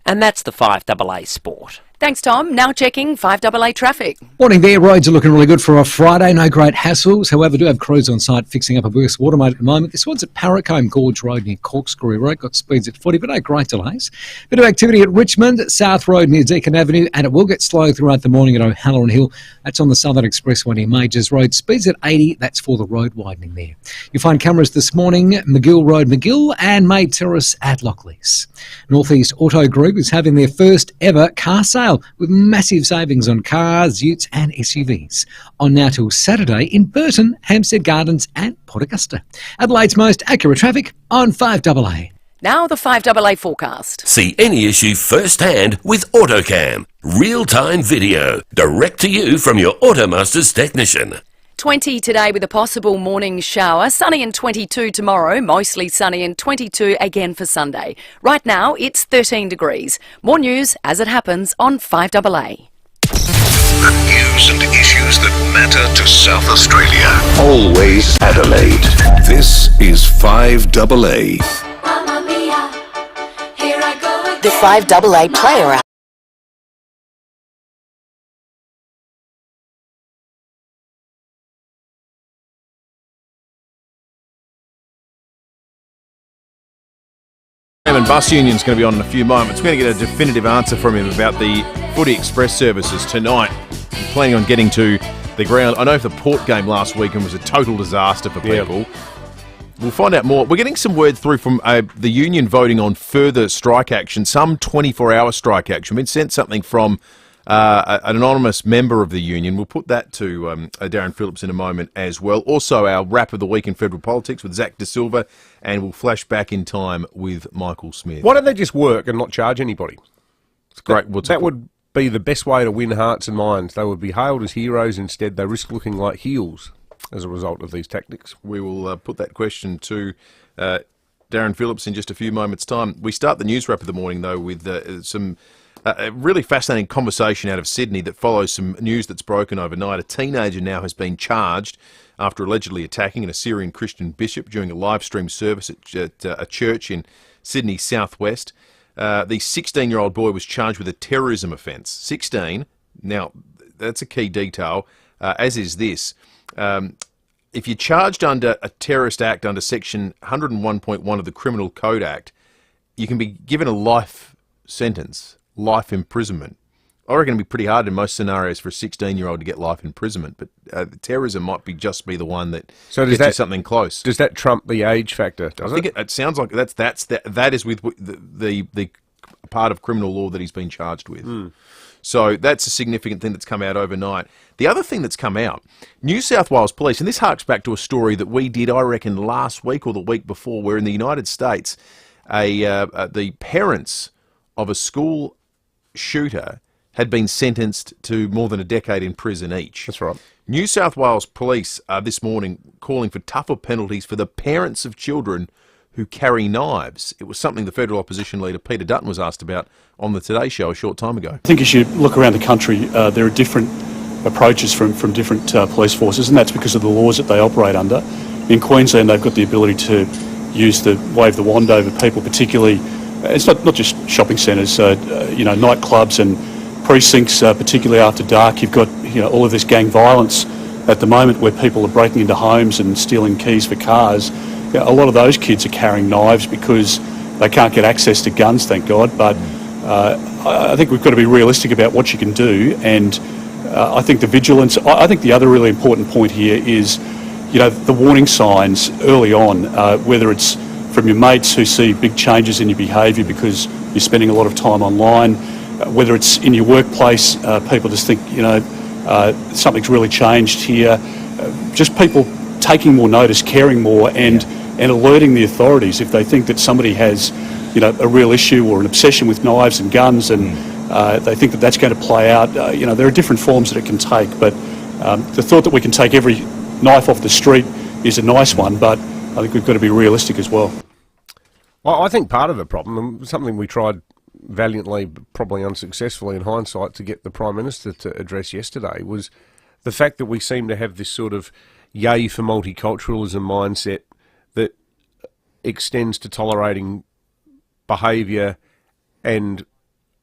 And that's the 5AA Sport. Thanks, Tom. Now checking 5AA traffic. Morning there. Roads are looking really good for a Friday. No great hassles. However, do have crews on site fixing up a burst water main at the moment. This one's at Parracombe Gorge Road near Corkscrew Road. Got speeds at 40, but no great delays. Bit of activity at Richmond, South Road near Deakin Avenue, and it will get slow throughout the morning at O'Halloran Hill. That's on the Southern Expressway near Majors Road. Speeds at 80. That's for the road widening there. You'll find cameras this morning, McGill Road, McGill, and May Terrace at Lockleys. North East Auto Group is having their first ever car sale with massive savings on cars, utes and SUVs. On now till Saturday in Burton, Hampstead Gardens and Port Augusta. Adelaide's most accurate traffic on 5AA. Now the 5AA forecast. See any issue firsthand with AutoCam. Real-time video, direct to you from your Automasters technician. 20 today with a possible morning shower. Sunny and 22 tomorrow. Mostly sunny and 22 again for Sunday. Right now it's 13 degrees. More news as it happens on 5AA. The news and issues that matter to South Australia. Always Adelaide. This is 5AA. The 5AA Player app. And Bus Union's going to be on in a few moments. We're going to get a definitive answer from him about the Footy Express services tonight. I'm planning on getting to the ground. I know the Port game last weekend was a total disaster for people. Yep. We'll find out more. We're getting some word through from the union voting on further strike action, some 24-hour strike action. We've sent something from an anonymous member of the union. We'll put that to Darren Phillips in a moment as well. Also, our wrap of the week in federal politics with Zach De Silva, and we'll flash back in time with Michael Smith. Why don't they just work and not charge anybody? It's great. That would be the best way to win hearts and minds. They would be hailed as heroes. Instead, they risk looking like heels as a result of these tactics. We will put that question to Darren Phillips in just a few moments' time. We start the news wrap of the morning, though, with some a really fascinating conversation out of Sydney that follows some news that's broken overnight. A teenager now has been charged after allegedly attacking an Assyrian Christian bishop during a live stream service at a church in Sydney southwest. The 16-year-old boy was charged with a terrorism offence. 16. Now, that's a key detail, as is this. If you're charged under a terrorist act under Section 101.1 of the Criminal Code Act, you can be given a life sentence, life imprisonment. I reckon it'd be pretty hard in most scenarios for a 16-year-old to get life imprisonment, but terrorism might just be the one that gets you something close. Does that trump the age factor? I think it sounds like that is with the a part of criminal law that he's been charged with. So that's a significant thing that's come out overnight. The other thing that's come out, New South Wales Police, and this harks back to a story that we did, I reckon, last week or the week before, where in the United States, the parents of a school shooter had been sentenced to more than a decade in prison each. That's right. New South Wales Police are this morning calling for tougher penalties for the parents of children who carry knives. It was something the federal opposition leader Peter Dutton was asked about on the Today Show a short time ago. I think as you look around the country, there are different approaches from different police forces, and that's because of the laws that they operate under. In Queensland, they've got the ability to use wave the wand over people, particularly, it's not just shopping centres, nightclubs and precincts, particularly after dark. You've got all of this gang violence at the moment where people are breaking into homes and stealing keys for cars. A lot of those kids are carrying knives because they can't get access to guns, thank God. But I think we've got to be realistic about what you can do, and I think the vigilance. I think the other really important point here is, the warning signs early on, whether it's from your mates who see big changes in your behaviour because you're spending a lot of time online, whether it's in your workplace, people just think something's really changed here. Just people taking more notice, caring more, and alerting the authorities if they think that somebody has, a real issue or an obsession with knives and guns, and they think that that's going to play out. There are different forms that it can take, but the thought that we can take every knife off the street is a nice one, but I think we've got to be realistic as well. Well, I think part of the problem, something we tried valiantly, but probably unsuccessfully in hindsight, to get the Prime Minister to address yesterday, was the fact that we seem to have this sort of yay for multiculturalism mindset that extends to tolerating behaviour and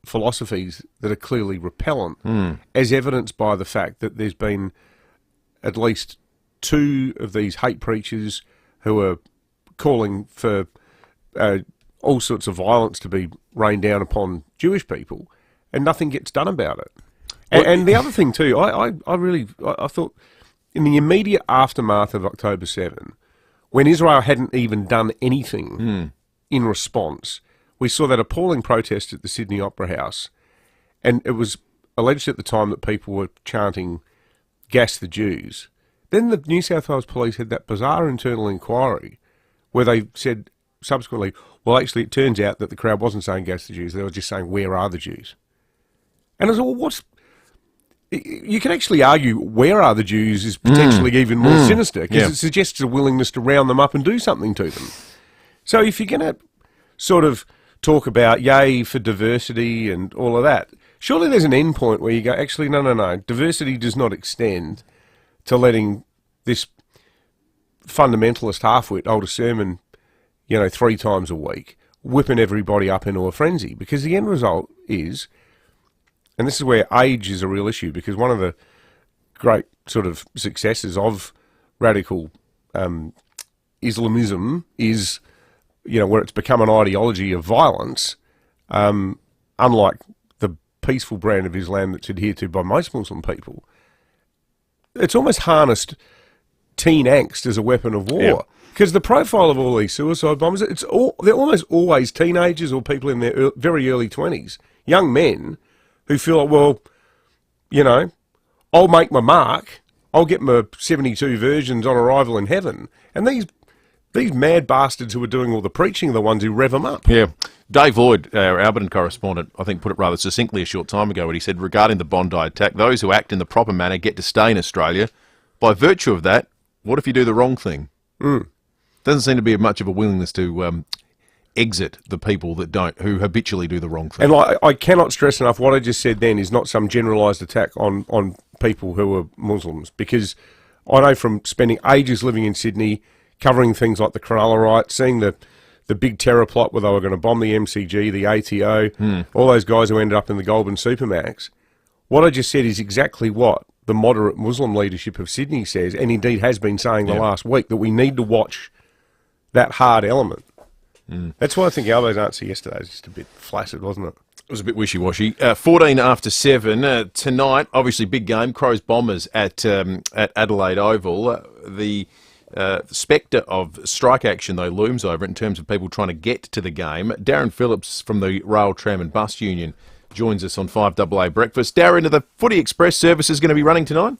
philosophies that are clearly repellent, as evidenced by the fact that there's been at least 2 of these hate preachers who are calling for all sorts of violence to be rained down upon Jewish people, and nothing gets done about it. And the other thing too, I thought in the immediate aftermath of October 7, when Israel hadn't even done anything in response, we saw that appalling protest at the Sydney Opera House, and it was alleged at the time that people were chanting, "Gas the Jews." Then the New South Wales Police had that bizarre internal inquiry where they said subsequently, well, actually, it turns out that the crowd wasn't saying "Gas the Jews," they were just saying, "Where are the Jews?" And I was well, you can actually argue "Where are the Jews" is potentially even more sinister, because it suggests a willingness to round them up and do something to them. So if you're going to sort of talk about yay for diversity and all of that, surely there's an end point where you go, actually, no, diversity does not extend to letting this fundamentalist half-wit hold a sermon 3 times a week, whipping everybody up into a frenzy. Because the end result is, and this is where age is a real issue, because one of the great sort of successes of radical Islamism is, where it's become an ideology of violence, unlike the peaceful brand of Islam that's adhered to by most Muslim people. It's almost harnessed teen angst as a weapon of war. Because the profile of all these suicide bombers, they're almost always teenagers or people in their very early 20s, young men who feel like, well, I'll make my mark, I'll get my 72 virgins on arrival in heaven. And these mad bastards who are doing all the preaching are the ones who rev them up. Yeah. Dave Lloyd, our Alberton correspondent, I think put it rather succinctly a short time ago when he said, regarding the Bondi attack, those who act in the proper manner get to stay in Australia. By virtue of that, what if you do the wrong thing? Doesn't seem to be much of a willingness to exit the people that don't, who habitually do the wrong thing. And I cannot stress enough, what I just said then is not some generalised attack on people who are Muslims, because I know from spending ages living in Sydney, covering things like the Cronulla riots, seeing the big terror plot where they were going to bomb the MCG, the ATO, all those guys who ended up in the Goulburn Supermax. What I just said is exactly what the moderate Muslim leadership of Sydney says, and indeed has been saying the last week, that we need to watch that hard element. That's why I think Albo's answer yesterday was just a bit flaccid, wasn't it? It was a bit wishy-washy. 14 after 7. Tonight, obviously big game, Crows Bombers at Adelaide Oval. The spectre of strike action, though, looms over it in terms of people trying to get to the game. Darren Phillips from the Rail, Tram and Bus Union joins us on 5AA Breakfast. Darren, are the Footy Express services going to be running tonight?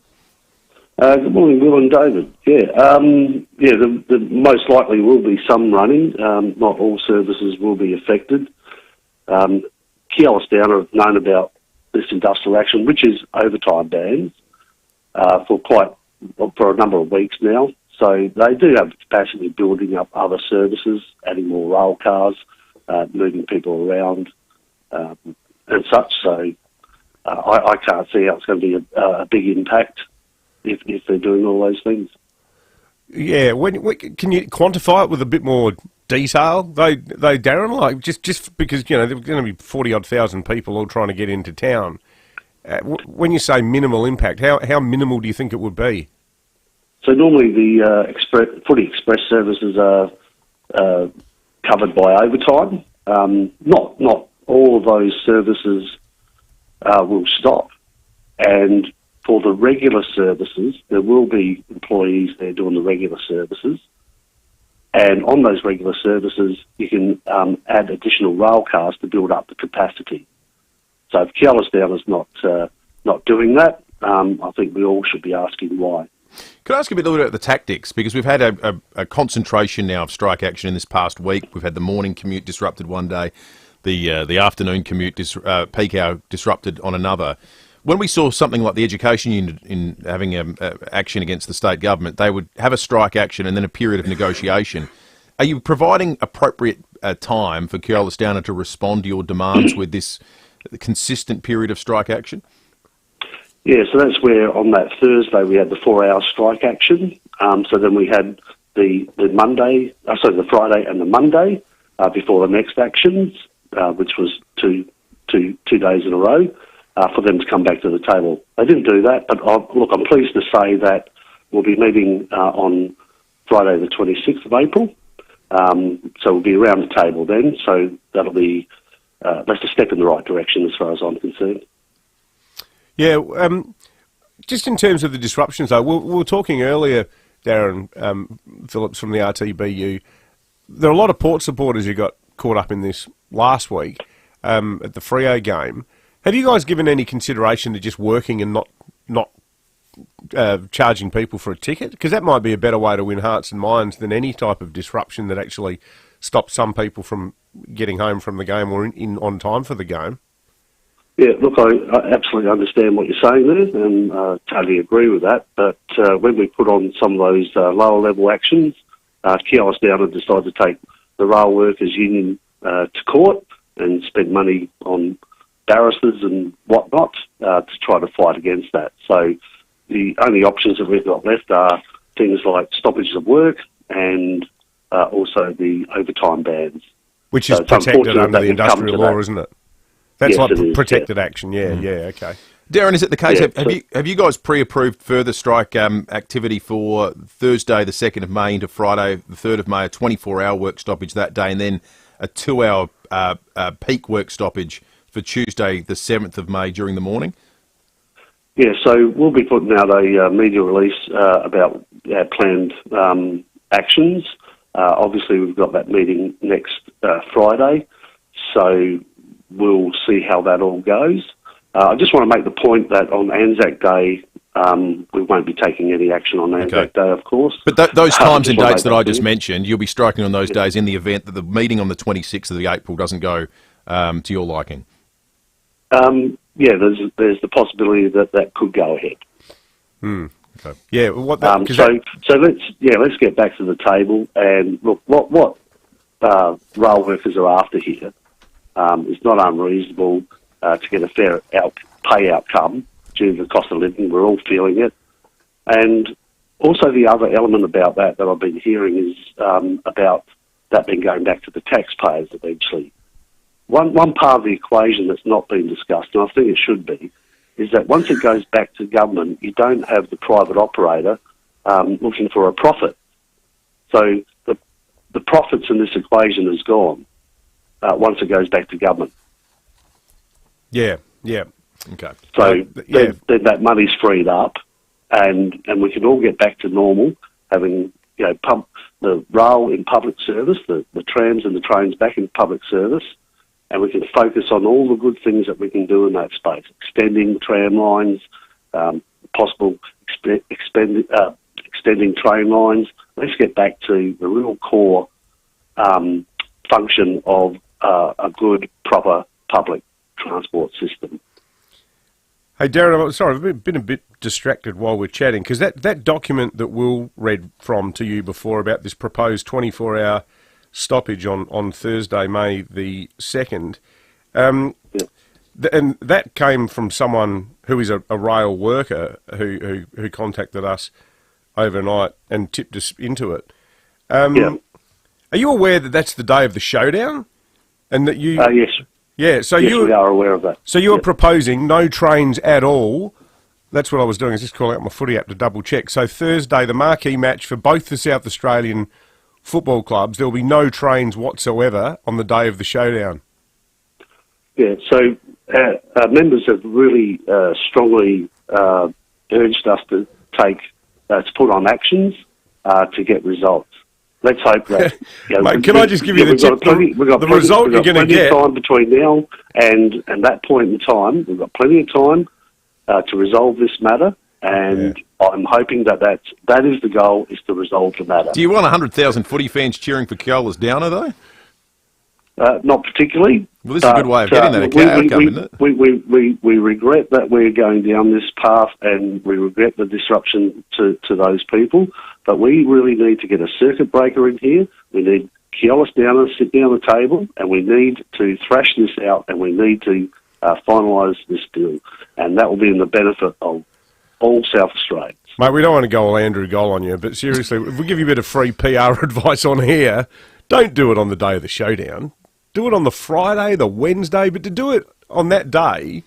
Good morning, Will and David. The most likely will be some running. Not all services will be affected. Keolis Downer have known about this industrial action, which is overtime bans, for a number of weeks now. So they do have capacity building up other services, adding more rail cars, moving people around, and such. So I can't see how it's going to be a big impact if they're doing all those things. Yeah, can you quantify it with a bit more detail, though, Darren? Like just because there are going to be 40,000 people all trying to get into town. When you say minimal impact, how minimal do you think it would be? So normally the Footy Express services are covered by overtime. Not all of those services will stop, and for the regular services, there will be employees there doing the regular services. And on those regular services, you can add additional rail cars to build up the capacity. So if Keolis Down is not doing that, I think we all should be asking why. Can I ask a little bit about the tactics? Because we've had a concentration now of strike action in this past week. We've had the morning commute disrupted one day, the afternoon commute peak hour disrupted on another. When we saw something like the education unit in having action against the state government, they would have a strike action and then a period of negotiation. Are you providing appropriate time for Keolis Downer to respond to your demands with this consistent period of strike action? Yeah, so that's where on that Thursday we had the 4-hour strike action. So then we had the Friday and the Monday before the next actions, which was two days in a row. For them to come back to the table. They didn't do that, but I'm pleased to say that we'll be meeting on Friday the 26th of April. So we'll be around the table then, so that'll be that's a step in the right direction as far as I'm concerned. Yeah, just in terms of the disruptions though, we were talking earlier, Darren Phillips from the RTBU, there are a lot of Port supporters who got caught up in this last week at the FIVEAA game. Have you guys given any consideration to just working and not charging people for a ticket? Because that might be a better way to win hearts and minds than any type of disruption that actually stops some people from getting home from the game or in on time for the game. Yeah, look, I absolutely understand what you're saying there, and totally agree with that. But when we put on some of those lower level actions, Keolis Downer decided to take the Rail Workers Union to court and spend money on barristers and whatnot to try to fight against that. So the only options that we've got left are things like stoppages of work and also the overtime bans. Which is protected under the industrial law, isn't it? That's like protected action, okay. Darren, is it the case, have you guys pre-approved further strike activity for Thursday the 2nd of May into Friday the 3rd of May, a 24-hour work stoppage that day, and then a 2-hour peak work stoppage for Tuesday, the 7th of May during the morning? Yeah, so we'll be putting out a media release about our planned actions. Obviously, we've got that meeting next Friday, so we'll see how that all goes. I just want to make the point that on Anzac Day, we won't be taking any action on Anzac Day, of course. But those times and dates that I just mentioned, you'll be striking on those days in the event that the meeting on the 26th of April doesn't go to your liking. Yeah, there's the possibility that could go ahead. Okay. Yeah. So let's get back to the table and look what rail workers are after here. It's not unreasonable to get a fair pay outcome due to the cost of living. We're all feeling it, and also the other element about that I've been hearing is about that being going back to the taxpayers eventually. One part of the equation that's not been discussed, and I think it should be, is that once it goes back to government, you don't have the private operator looking for a profit. So the profits in this equation is gone once it goes back to government. Yeah. Okay. So then that money's freed up, and we can all get back to normal, having pump the rail in public service, the trams and the trains back in public service, and we can focus on all the good things that we can do in that space, extending tram lines, possible extending train lines. Let's get back to the real core function of a good, proper public transport system. Hey, Darren, I'm sorry, I've been a bit distracted while we're chatting, because that document that Will read from to you before about this proposed 24-hour stoppage on Thursday, May the 2nd, and that came from someone who is a rail worker who contacted us overnight and tipped us into it. Are you aware that that's the day of the showdown? And that you... Yes. Yeah, so we are aware of that. So you were proposing no trains at all. That's what I was doing, is just calling out my footy app to double check. So Thursday, the marquee match for both the South Australian football clubs, there will be no trains whatsoever on the day of the showdown. Yeah, so our members have really strongly urged us to put on actions to get results. Let's hope that... Mate, can I just give you the tip? The result you're going to get... We've got plenty of time between now and that point in time. We've got plenty of time to resolve this matter, and I'm hoping that is the goal, is to resolve the matter. Do you want 100,000 footy fans cheering for Keola's downer, though? Not particularly. Well, this is a good way of getting that outcome, isn't it? We regret that we're going down this path, and we regret the disruption to those people. But we really need to get a circuit breaker in here. We need Keolis down and sit down the table, and we need to thrash this out, and we need to finalise this deal. And that will be in the benefit of all South Australians. Mate, we don't want to go all Andrew Goal on you, but seriously, if we give you a bit of free PR advice on here, don't do it on the day of the showdown. Do it on the Friday, the Wednesday, but to do it on that day,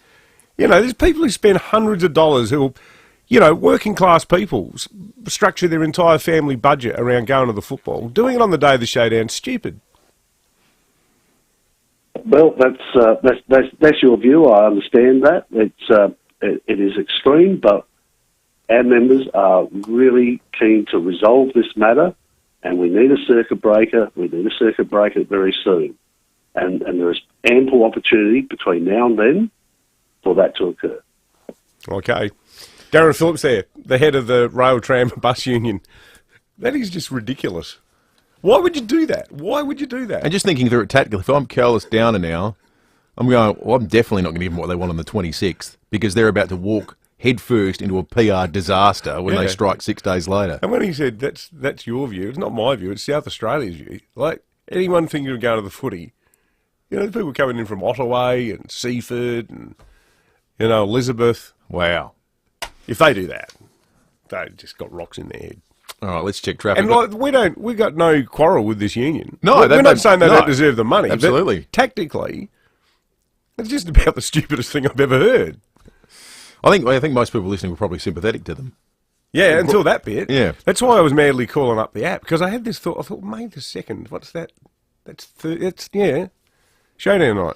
there's people who spend hundreds of dollars who, working class people structure their entire family budget around going to the football. Doing it on the day of the showdown, stupid. Well, that's your view. I understand that. It is extreme, but our members are really keen to resolve this matter, and we need a circuit breaker. We need a circuit breaker very soon. And there is ample opportunity between now and then for that to occur. Okay. Darren Phillips there, the head of the Rail, Tram and Bus Union. That is just ridiculous. Why would you do that? Why would you do that? And just thinking through it tactically, if I'm Keolis Downer now, I'm going, well, I'm definitely not going to give them what they want on the 26th, because they're about to walk headfirst into a PR disaster when they strike 6 days later. And when he said that's your view, it's not my view, it's South Australia's view. Like, anyone thinking of going to the footy, people coming in from Ottawa and Seaford and, Elizabeth. Wow. If they do that, they just got rocks in their head. All right, let's check traffic. And we got no quarrel with this union. No, we're not saying they don't deserve the money. Absolutely. But tactically, it's just about the stupidest thing I've ever heard. I think most people listening were probably sympathetic to them. Yeah, until that bit. Yeah. That's why I was madly calling up the app, because I had this thought. I thought, May the 2nd, what's that? That's showdown night.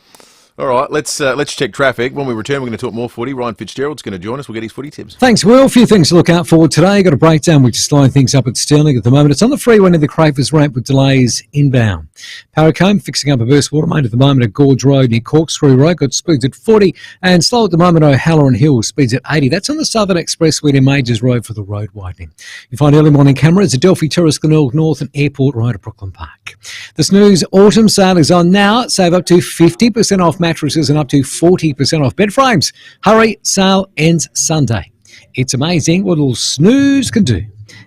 All right, let's check traffic. When we return, we're going to talk more footy. Ryan Fitzgerald's going to join us. We'll get his footy tips. Thanks, Will. A few things to look out for today. Got a breakdown which is slowing things up at Stirling at the moment. It's on the freeway near the Crafers ramp with delays inbound. Paracombe fixing up a burst water main at the moment at Gorge Road near Corkscrew Road. Got speeds at 40 and slow at the moment at O'Halloran Hill, speeds at 80. That's on the Southern Expressway near Majors Road for the road widening. You find early morning cameras at Delphi Terrace, Glenelg North and Airport Road at Brooklyn Park. The Snooze Autumn Sale is on now. Save up to 50% off mattresses and up to 40% off bed frames. Hurry, sale ends Sunday. It's amazing what a little snooze can do.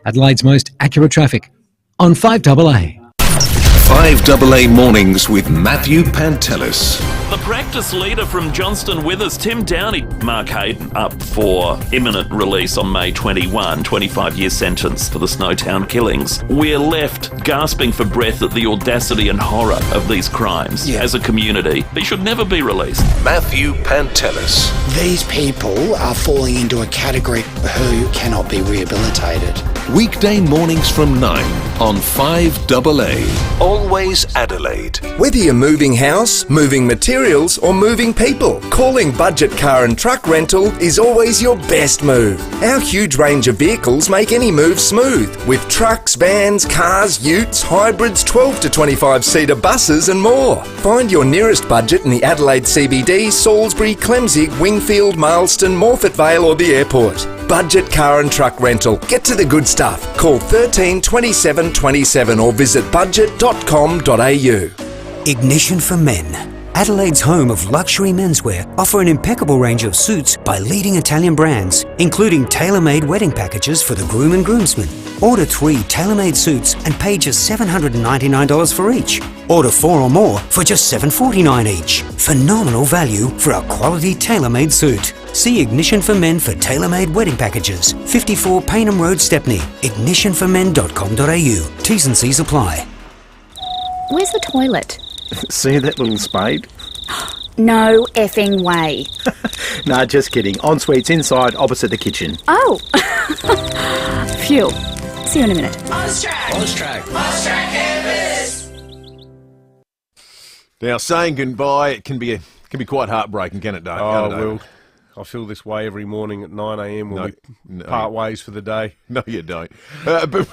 Adelaide's most accurate traffic on 5AA. 5AA Mornings with Matthew Pantelis. The practice leader from Johnston Withers, Tim Downey. Mark Hayden up for imminent release on May 21, 25-year sentence for the Snowtown killings. We're left gasping for breath at the audacity and horror of these crimes. As a community, they should never be released. Matthew Pantelis. These people are falling into a category who cannot be rehabilitated. Weekday mornings from 9 on 5AA. Always Adelaide. Whether you're moving house, moving materials or moving people, calling Budget Car and Truck Rental is always your best move. Our huge range of vehicles make any move smooth, with trucks, vans, cars, utes, hybrids, 12 to 25-seater buses and more. Find your nearest Budget in the Adelaide CBD, Salisbury, Clemzig, Wingfield, Mailstone, Morphett Vale or the airport. Budget Car and Truck Rental. Get to the good stuff. Call 13 27 27 or visit budget.com.au. Ignition for Men. Adelaide's home of luxury menswear offer an impeccable range of suits by leading Italian brands, including tailor-made wedding packages for the groom and groomsmen. Order 3 tailor-made suits and pay just $799 for each. Order 4 or more for just $749 each. Phenomenal value for a quality tailor-made suit. See Ignition for Men for tailor-made wedding packages. 54 Paynham Road, Stepney. ignitionformen.com.au. T's and C's apply. Where's the toilet? See that little spade? No effing way. Nah, just kidding. Ensuite's inside, opposite the kitchen. Oh. Phew. See you in a minute. Austrac campus. Now, saying goodbye can be quite heartbreaking, can it, Dave? Oh, well, I feel this way every morning at 9 a.m. when we part ways for the day. No, you don't. But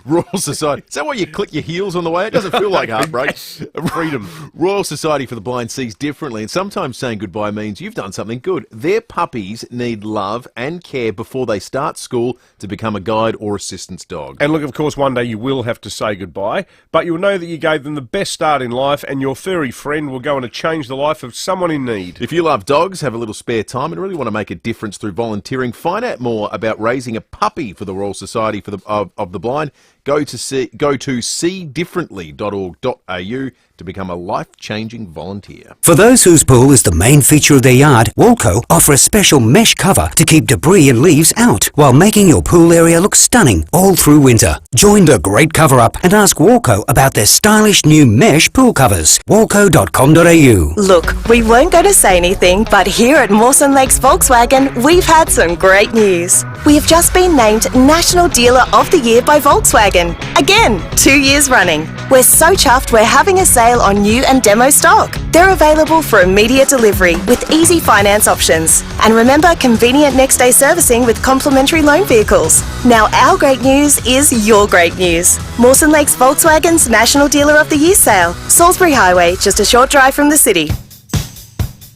Royal Society, is that why you click your heels on the way? It doesn't feel like heartbreak. Freedom. Royal Society for the Blind sees differently, and sometimes saying goodbye means you've done something good. Their puppies need love and care before they start school to become a guide or assistance dog. And look, of course, one day you will have to say goodbye, but you'll know that you gave them the best start in life, and your furry friend will go on to change the life of someone in need. If you love dogs, have a little spare time, and really want to make a difference through volunteering, find out more about raising a puppy for the Royal Society for of the Blind. Go to seedifferently.org.au to become a life-changing volunteer. For those whose pool is the main feature of their yard, Walco offer a special mesh cover to keep debris and leaves out while making your pool area look stunning all through winter. Join the great cover-up and ask Walco about their stylish new mesh pool covers. Walco.com.au. Look, we weren't going to say anything, but here at Mawson Lakes Volkswagen, we've had some great news. We have just been named National Dealer of the Year by Volkswagen. Again, 2 years running. We're so chuffed we're having a sale on new and demo stock. They're available for immediate delivery with easy finance options. And remember, convenient next day servicing with complimentary loan vehicles. Now our great news is your great news. Mawson Lakes Volkswagen's National Dealer of the Year sale. Salisbury Highway, just a short drive from the city.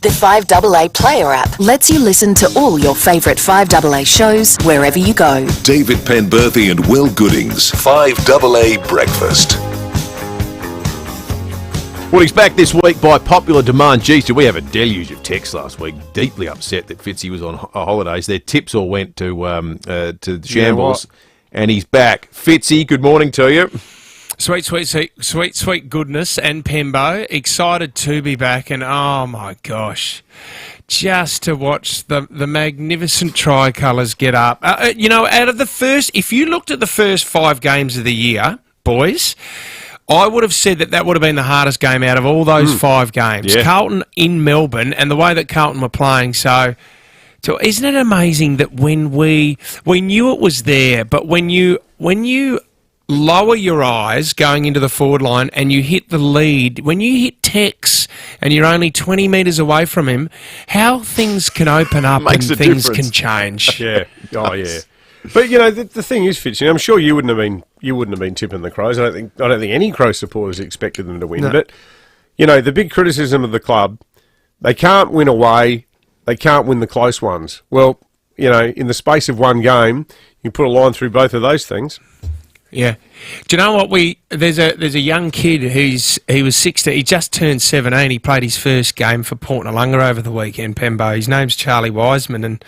The 5AA Player app lets you listen to all your favourite 5AA shows wherever you go. David Penberthy and Will Goodings. 5AA Breakfast. Well, he's back this week by popular demand. Geez, did we have a deluge of texts last week? Deeply upset that Fitzy was on holidays. Their tips all went to shambles, and he's back. Fitzy, good morning to you. Sweet goodness, and Pembo, excited to be back, and oh my gosh, just to watch the magnificent tricolours get up. Out of the first, if you looked at the first 5 games of the year, boys, I would have said that would have been the hardest game out of all those 5 games. Yeah. Carlton in Melbourne, and the way that Carlton were playing, so isn't it amazing that when we knew it was there, but when you lower your eyes going into the forward line and you hit the lead, when you hit Tex and you're only 20 metres away from him, how things can open up and things can change. Yeah. Oh, yeah. But the thing is, Fitz, I'm sure you wouldn't have been tipping the Crows. I don't think any Crow supporters expected them to win. No. But the big criticism of the club, they can't win away, they can't win the close ones. Well, in the space of one game, you put a line through both of those things. Yeah. Do you know what there's a young kid he was 16, he just turned 17, he played his first game for Port Noarlunga over the weekend, Pembo. His name's Charlie Wiseman, and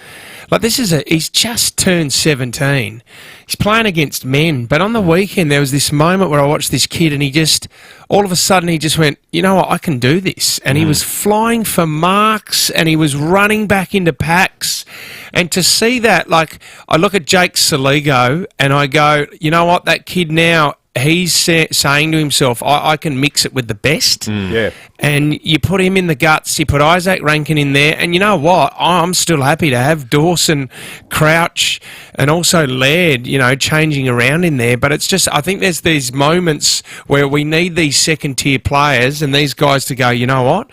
he's just turned 17. He's playing against men, but on the weekend there was this moment where I watched this kid and he just, all of a sudden he just went, you know what, I can do this. And he was flying for marks and he was running back into packs. And to see that, I look at Jake Saligo and I go, you know what, that kid now, he's saying to himself, I can mix it with the best. Yeah. And you put him in the guts, you put Isaac Rankin in there, and you know what? I'm still happy to have Dawson, Crouch, and also Laird, changing around in there. But it's just, I think there's these moments where we need these second-tier players and these guys to go, you know what?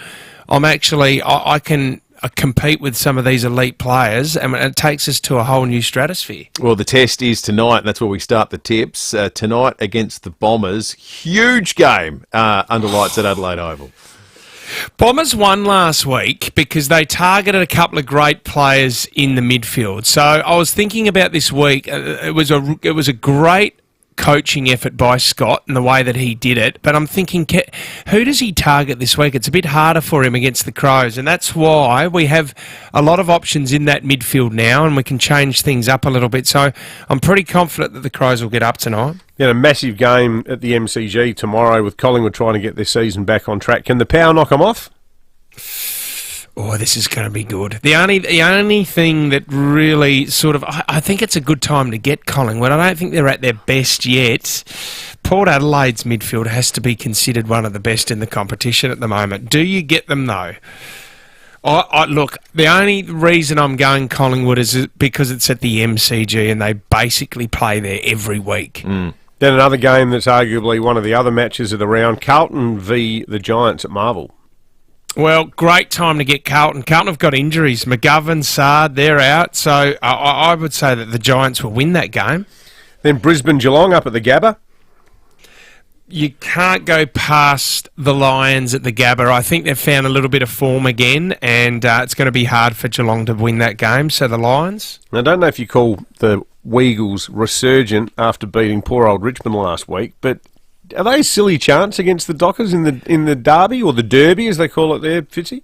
I can compete with some of these elite players, and it takes us to a whole new stratosphere. Well, the test is tonight, and that's where we start the tips. Tonight against the Bombers. Huge game under lights at Adelaide Oval. Bombers won last week because they targeted a couple of great players in the midfield. So I was thinking about this week. It was a great coaching effort by Scott and the way that he did it. But I'm thinking, who does he target this week? It's a bit harder for him against the Crows, and that's why we have a lot of options in that midfield now, and we can change things up a little bit. So I'm pretty confident that the Crows will get up tonight. Yeah, a massive game at the MCG tomorrow with Collingwood trying to get their season back on track. Can the Power knock them off? Oh, this is going to be good. The only thing that really sort of... I think it's a good time to get Collingwood. I don't think they're at their best yet. Port Adelaide's midfield has to be considered one of the best in the competition at the moment. Do you get them, though? Look, the only reason I'm going Collingwood is because it's at the MCG and they basically play there every week. Then another game that's arguably one of the other matches of the round, Carlton v the Giants at Marvel. Well, great time to get Carlton. Carlton have got injuries. McGovern, Sard, they're out. So I would say that the Giants will win that game. Then Brisbane Geelong up at the Gabba. You can't go past the Lions at the Gabba. I think they've found a little bit of form again, and it's going to be hard for Geelong to win that game. So the Lions. I don't know if you call the Weagles resurgent after beating poor old Richmond last week, but are they a silly chance against the Dockers in the derby, or the derby as they call it there, Fitzy?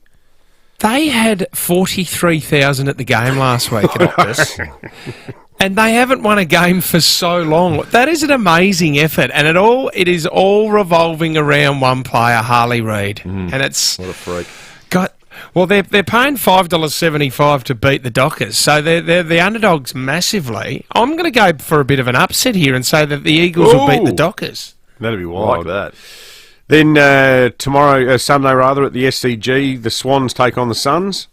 They had 43,000 at the game last week at Optus. And they haven't won a game for so long. That is an amazing effort, and it is all revolving around one player, Harley Reid. And it's what a freak. Well, they're paying $5.75 to beat the Dockers, so they're the underdogs massively. I'm going to go for a bit of an upset here and say that the Eagles will beat the Dockers. That'd be wild. Like that. Then Sunday rather, at the SCG, the Swans take on the Suns.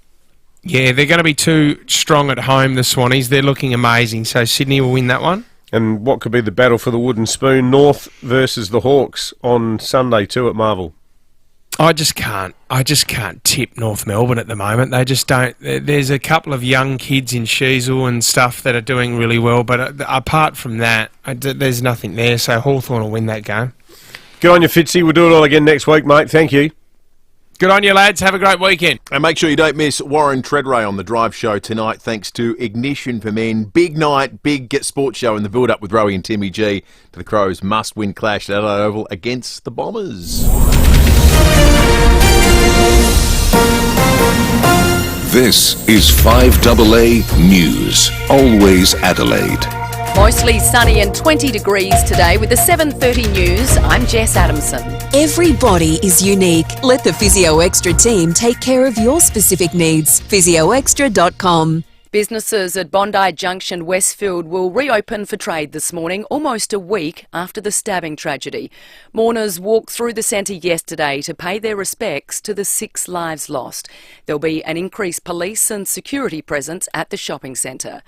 Yeah, they're going to be too strong at home, the Swannies. They're looking amazing, so Sydney will win that one. And what could be the battle for the wooden spoon, North versus the Hawks on Sunday too at Marvel? I just can't tip North Melbourne at the moment. They just don't. There's a couple of young kids in Sheasel and stuff that are doing really well, but apart from that, there's nothing there, so Hawthorn will win that game. Good on you, Fitzy. We'll do it all again next week, mate. Thank you. Good on you, lads. Have a great weekend. And make sure you don't miss Warren Treadray on the Drive Show tonight, thanks to Ignition for Men. Big night, big sports show in the build-up with Rowie and Timmy G to the Crows' must-win clash at Adelaide Oval against the Bombers. This is 5AA News. Always Adelaide. Mostly sunny and 20 degrees today with the 7:30 news. I'm Jess Adamson. Every body is unique. Let the Physio Extra team take care of your specific needs. PhysioExtra.com. Businesses at Bondi Junction, Westfield will reopen for trade this morning, almost a week after the stabbing tragedy. Mourners walked through the centre yesterday to pay their respects to the 6 lives lost. There'll be an increased police and security presence at the shopping centre.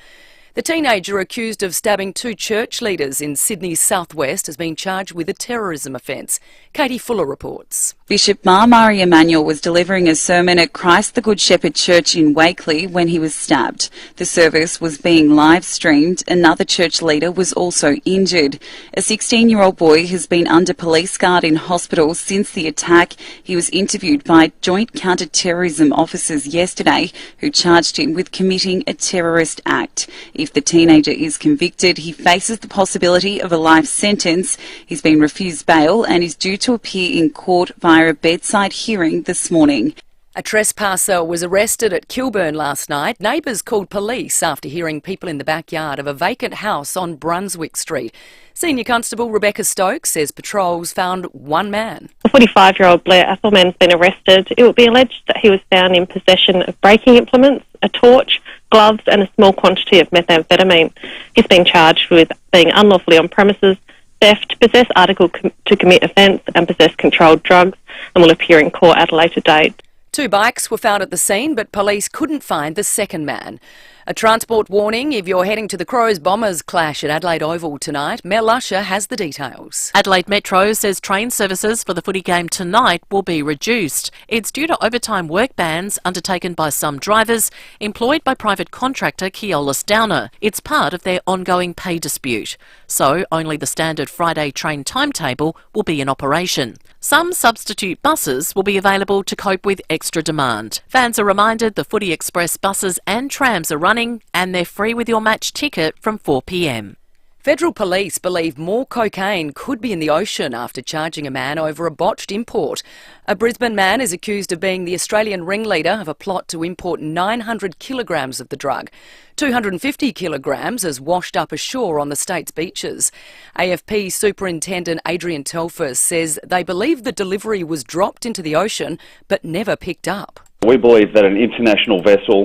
The teenager accused of stabbing 2 church leaders in Sydney's southwest has been charged with a terrorism offence. Katie Fuller reports. Bishop Mari Emanuel was delivering a sermon at Christ the Good Shepherd Church in Wakeley when he was stabbed. The service was being live streamed. Another church leader was also injured. A 16-year-old boy has been under police guard in hospital since the attack. He was interviewed by joint counter-terrorism officers yesterday who charged him with committing a terrorist act. If the teenager is convicted, he faces the possibility of a life sentence. He's been refused bail and is due to appear in court via a bedside hearing this morning. A trespasser was arrested at Kilburn last night. Neighbours called police after hearing people in the backyard of a vacant house on Brunswick Street. Senior Constable Rebecca Stokes says patrols found one man. The 45-year-old Blair Athelman's been arrested. It would be alleged that he was found in possession of braking implements, a torch, gloves and a small quantity of methamphetamine. He's been charged with being unlawfully on premises, theft, possess article to commit offence and possess controlled drugs, and will appear in court at a later date. 2 bikes were found at the scene, but police couldn't find the second man. A transport warning if you're heading to the Crows-Bombers clash at Adelaide Oval tonight. Mel Lusher has the details. Adelaide Metro says train services for the footy game tonight will be reduced. It's due to overtime work bans undertaken by some drivers employed by private contractor Keolis Downer. It's part of their ongoing pay dispute. So only the standard Friday train timetable will be in operation. Some substitute buses will be available to cope with extra demand. Fans are reminded the Footy Express buses and trams are running and they're free with your match ticket from 4 p.m. Federal police believe more cocaine could be in the ocean after charging a man over a botched import. A Brisbane man is accused of being the Australian ringleader of a plot to import 900 kilograms of the drug. 250 kilograms is washed up ashore on the state's beaches. AFP Superintendent Adrian Telfer says they believe the delivery was dropped into the ocean but never picked up. We believe that an international vessel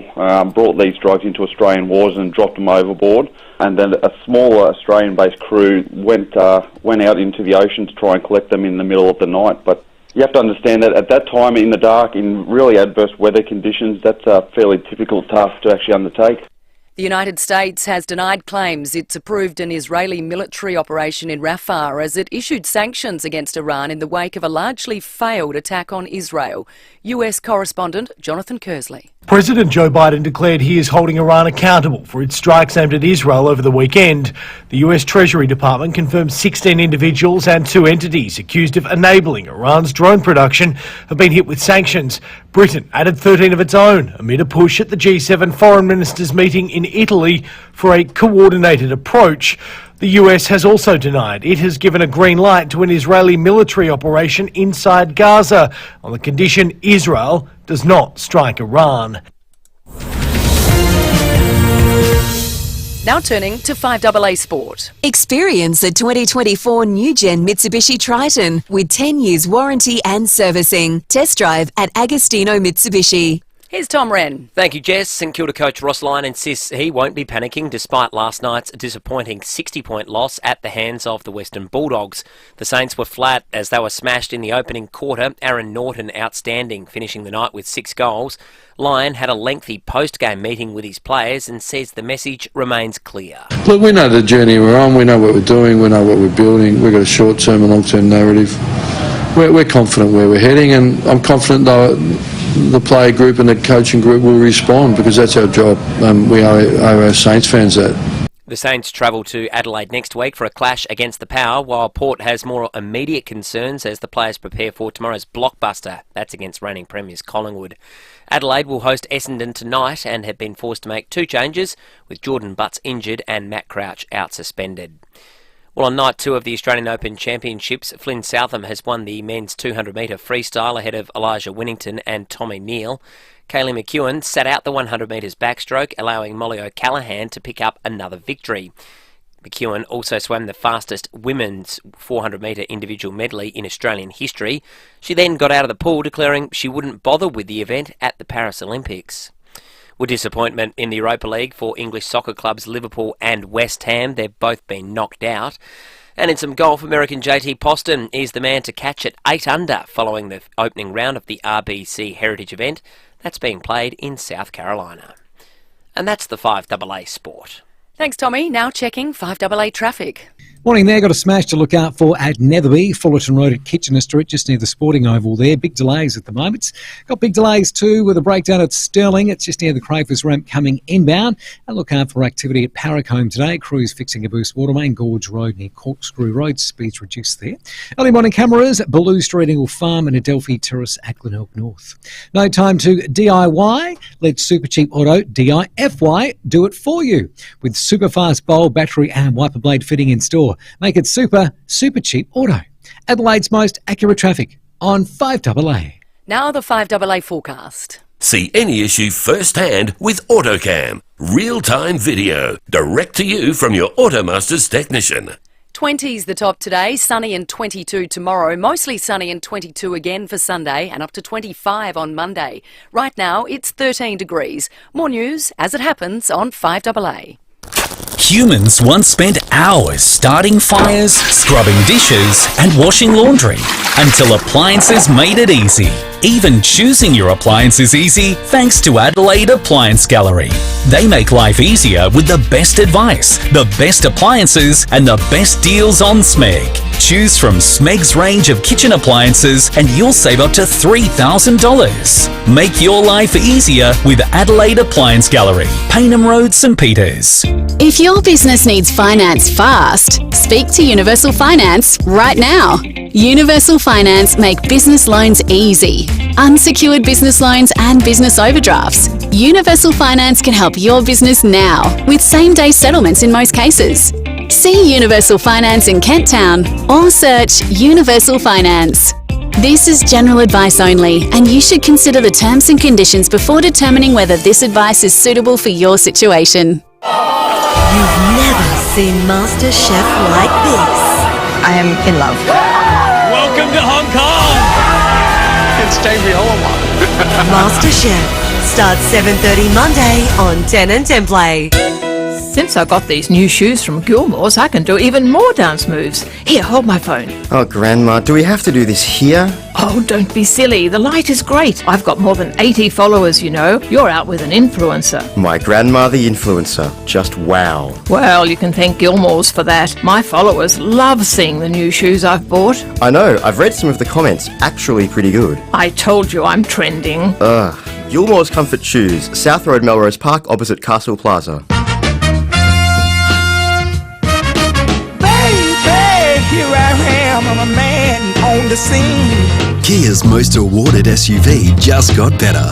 brought these drugs into Australian waters and dropped them overboard, and then a smaller Australian-based crew went out into the ocean to try and collect them in the middle of the night. But you have to understand that at that time, in the dark, in really adverse weather conditions, that's a fairly difficult task to actually undertake. The United States has denied claims it's approved an Israeli military operation in Rafah as it issued sanctions against Iran in the wake of a largely failed attack on Israel. US correspondent Jonathan Kersley. President Joe Biden declared he is holding Iran accountable for its strikes aimed at Israel over the weekend. The US Treasury Department confirmed 16 individuals and 2 entities accused of enabling Iran's drone production have been hit with sanctions. Britain added 13 of its own amid a push at the G7 foreign ministers meeting in Italy for a coordinated approach. The US has also denied it has given a green light to an Israeli military operation inside Gaza on the condition Israel does not strike Iran. Now turning to 5AA Sport. Experience the 2024 new-gen Mitsubishi Triton with 10 years warranty and servicing. Test drive at Agostino Mitsubishi. Here's Tom Wren. Thank you, Jess. St Kilda coach Ross Lyon insists he won't be panicking despite last night's disappointing 60-point loss at the hands of the Western Bulldogs. The Saints were flat as they were smashed in the opening quarter. Aaron Norton outstanding, finishing the night with 6 goals. Lyon had a lengthy post-game meeting with his players and says the message remains clear. Look, we know the journey we're on. We know what we're doing. We know what we're building. We've got a short-term and long-term narrative. We're confident where we're heading, and I'm confident the player group and the coaching group will respond because that's our job. We owe our Saints fans that. The Saints travel to Adelaide next week for a clash against the Power, while Port has more immediate concerns as the players prepare for tomorrow's blockbuster. That's against reigning premiers Collingwood. Adelaide will host Essendon tonight and have been forced to make 2 changes, with Jordan Butts injured and Matt Crouch out suspended. Well, on night 2 of the Australian Open Championships, Flynn Southam has won the men's 200-metre freestyle ahead of Elijah Winnington and Tommy Neal. Kaylee McEwen sat out the 100 metres backstroke, allowing Molly O'Callaghan to pick up another victory. McEwen also swam the fastest women's 400-metre individual medley in Australian history. She then got out of the pool, declaring she wouldn't bother with the event at the Paris Olympics. With disappointment in the Europa League for English soccer clubs Liverpool and West Ham, they've both been knocked out. And in some golf, American JT Poston is the man to catch at 8 under following the opening round of the RBC Heritage event that's being played in South Carolina. And that's the 5AA Sport. Thanks, Tommy. Now checking 5AA traffic. Morning there, got a smash to look out for at Netherby, Fullerton Road at Kitchener Street, just near the Sporting Oval there. Big delays at the moment. Got big delays too with a breakdown at Stirling. It's just near the Crayfors ramp coming inbound. And look out for activity at Parracombe today. Crews fixing a boost water main, Gorge Road near Corkscrew Road. Speeds reduced there. Early morning cameras at Ballou Street, Ingle Farm and Adelphi Terrace at Glenelg North. No time to DIY. Let Super Cheap Auto DIFY do it for you. With super fast bowl, battery and wiper blade fitting in store. Make it super cheap auto. Adelaide's most accurate traffic on 5AA. Now the 5AA forecast. See any issue firsthand with AutoCam. Real-time video, direct to you from your Automaster's technician. 20's the top today, sunny and 22 tomorrow, mostly sunny and 22 again for Sunday and up to 25 on Monday. Right now it's 13 degrees. More news as it happens on 5AA. Humans once spent hours starting fires, scrubbing dishes, and washing laundry, until appliances made it easy. Even choosing your appliance is easy thanks to Adelaide Appliance Gallery. They make life easier with the best advice, the best appliances, and the best deals on SMEG. Choose from SMEG's range of kitchen appliances and you'll save up to $3,000. Make your life easier with Adelaide Appliance Gallery, Payneham Road, St Peters. If your business needs finance fast, speak to Universal Finance right now. Universal Finance make business loans easy. Unsecured business loans and business overdrafts. Universal Finance can help your business now with same-day settlements in most cases. See Universal Finance in Kent Town or search Universal Finance. This is general advice only, and you should consider the terms and conditions before determining whether this advice is suitable for your situation. You've never seen Master Chef like this. I am in love. Welcome to Hong Kong! It's Jamie Oliver. Master Chef starts 7:30 Monday on 10 and 10 Play. Since I got these new shoes from Gilmore's, I can do even more dance moves. Here, hold my phone. Oh, Grandma, do we have to do this here? Oh, don't be silly. The light is great. I've got more than 80 followers, you know. You're out with an influencer. My grandma, the influencer. Just wow. Well, you can thank Gilmore's for that. My followers love seeing the new shoes I've bought. I know. I've read some of the comments. Actually pretty good. I told you I'm trending. Gilmore's Comfort Shoes, South Road, Melrose Park, opposite Castle Plaza. Here I am, I'm a man on the scene. Kia's most awarded SUV just got better.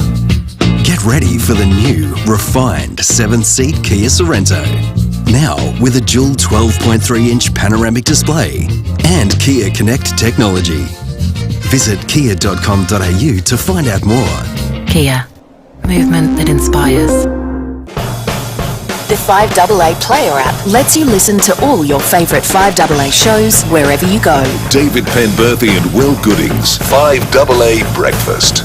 Get ready for the new, refined 7-seat Kia Sorento. Now with a dual 12.3-inch panoramic display and Kia Connect technology. Visit kia.com.au to find out more. Kia. Movement that inspires. The FIVEAA Player app lets you listen to all your favourite FIVEAA shows wherever you go. David Penberthy and Will Goodings. 5AA Breakfast.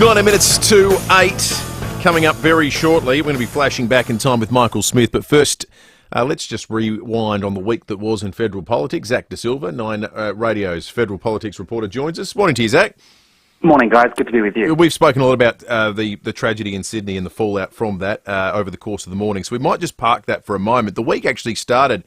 90 minutes to 8. Coming up very shortly. We're going to be flashing back in time with Michael Smith. But first, let's just rewind on the week that was in federal politics. Zach De Silva, 9 Radio's federal politics reporter, joins us. Morning to you, Zach. Morning, guys. Good to be with you. We've spoken a lot about the tragedy in Sydney and the fallout from that over the course of the morning, so we might just park that for a moment. The week actually started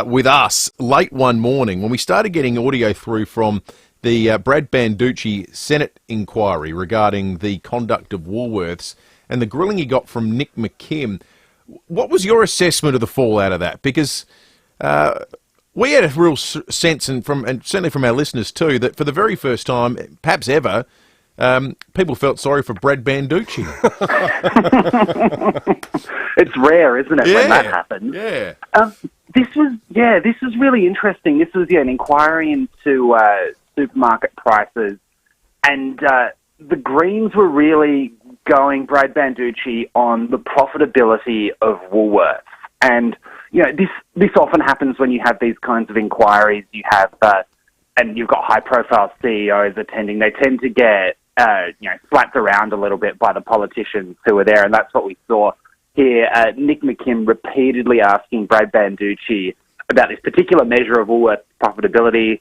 with us late one morning when we started getting audio through from the Brad Banducci Senate inquiry regarding the conduct of Woolworths and the grilling he got from Nick McKim. What was your assessment of the fallout of that? Because we had a real sense, and certainly from our listeners too, that for the very first time, perhaps ever, people felt sorry for Brad Banducci. It's rare, isn't it, when that happens? Yeah. This was really interesting. This was an inquiry into supermarket prices, and the Greens were really going Brad Banducci on the profitability of Woolworths. And this often happens when you have these kinds of inquiries. You have, and you've got high-profile CEOs attending. They tend to get, slapped around a little bit by the politicians who are there, and that's what we saw here. Nick McKim repeatedly asking Brad Banducci about this particular measure of Woolworths profitability,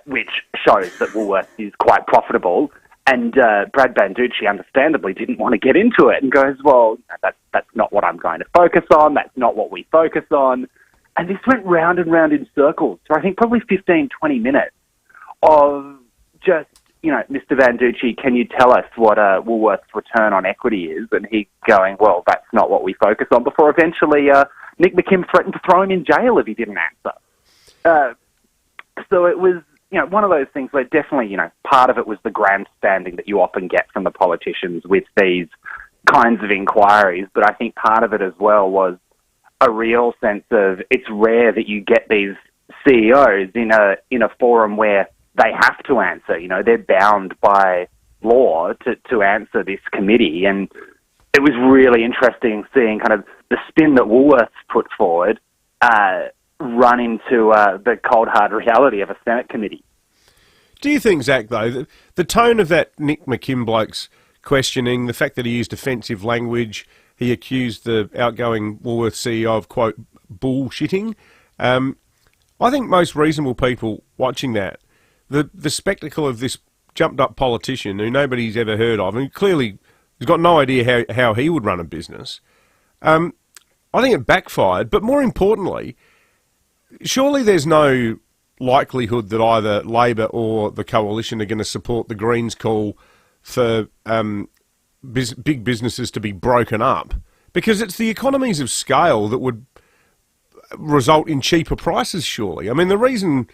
which shows that Woolworths is quite profitable. And Brad Banducci, understandably, didn't want to get into it and goes, well, that's not what I'm going to focus on. That's not what we focus on. And this went round and round in circles for, I think, probably 15, 20 minutes of just, Mr. Banducci, can you tell us what Woolworth's return on equity is? And he going, well, that's not what we focus on, before eventually Nick McKim threatened to throw him in jail if he didn't answer. So it was, one of those things where definitely, part of it was the grandstanding that you often get from the politicians with these kinds of inquiries. But I think part of it as well was a real sense of it's rare that you get these CEOs in a forum where they have to answer. They're bound by law to answer this committee. And it was really interesting seeing kind of the spin that Woolworths put forward run into the cold, hard reality of a Senate committee. Do you think, Zach, though, the tone of that Nick McKim bloke's questioning, the fact that he used offensive language. He accused the outgoing Woolworths CEO of, quote, bullshitting. I think most reasonable people watching that, the spectacle of this jumped-up politician who nobody's ever heard of, and clearly has got no idea how he would run a business, I think it backfired. But more importantly, surely there's no likelihood that either Labor or the Coalition are going to support the Greens' call for big businesses to be broken up, because it's the economies of scale that would result in cheaper prices, surely. I mean, the reason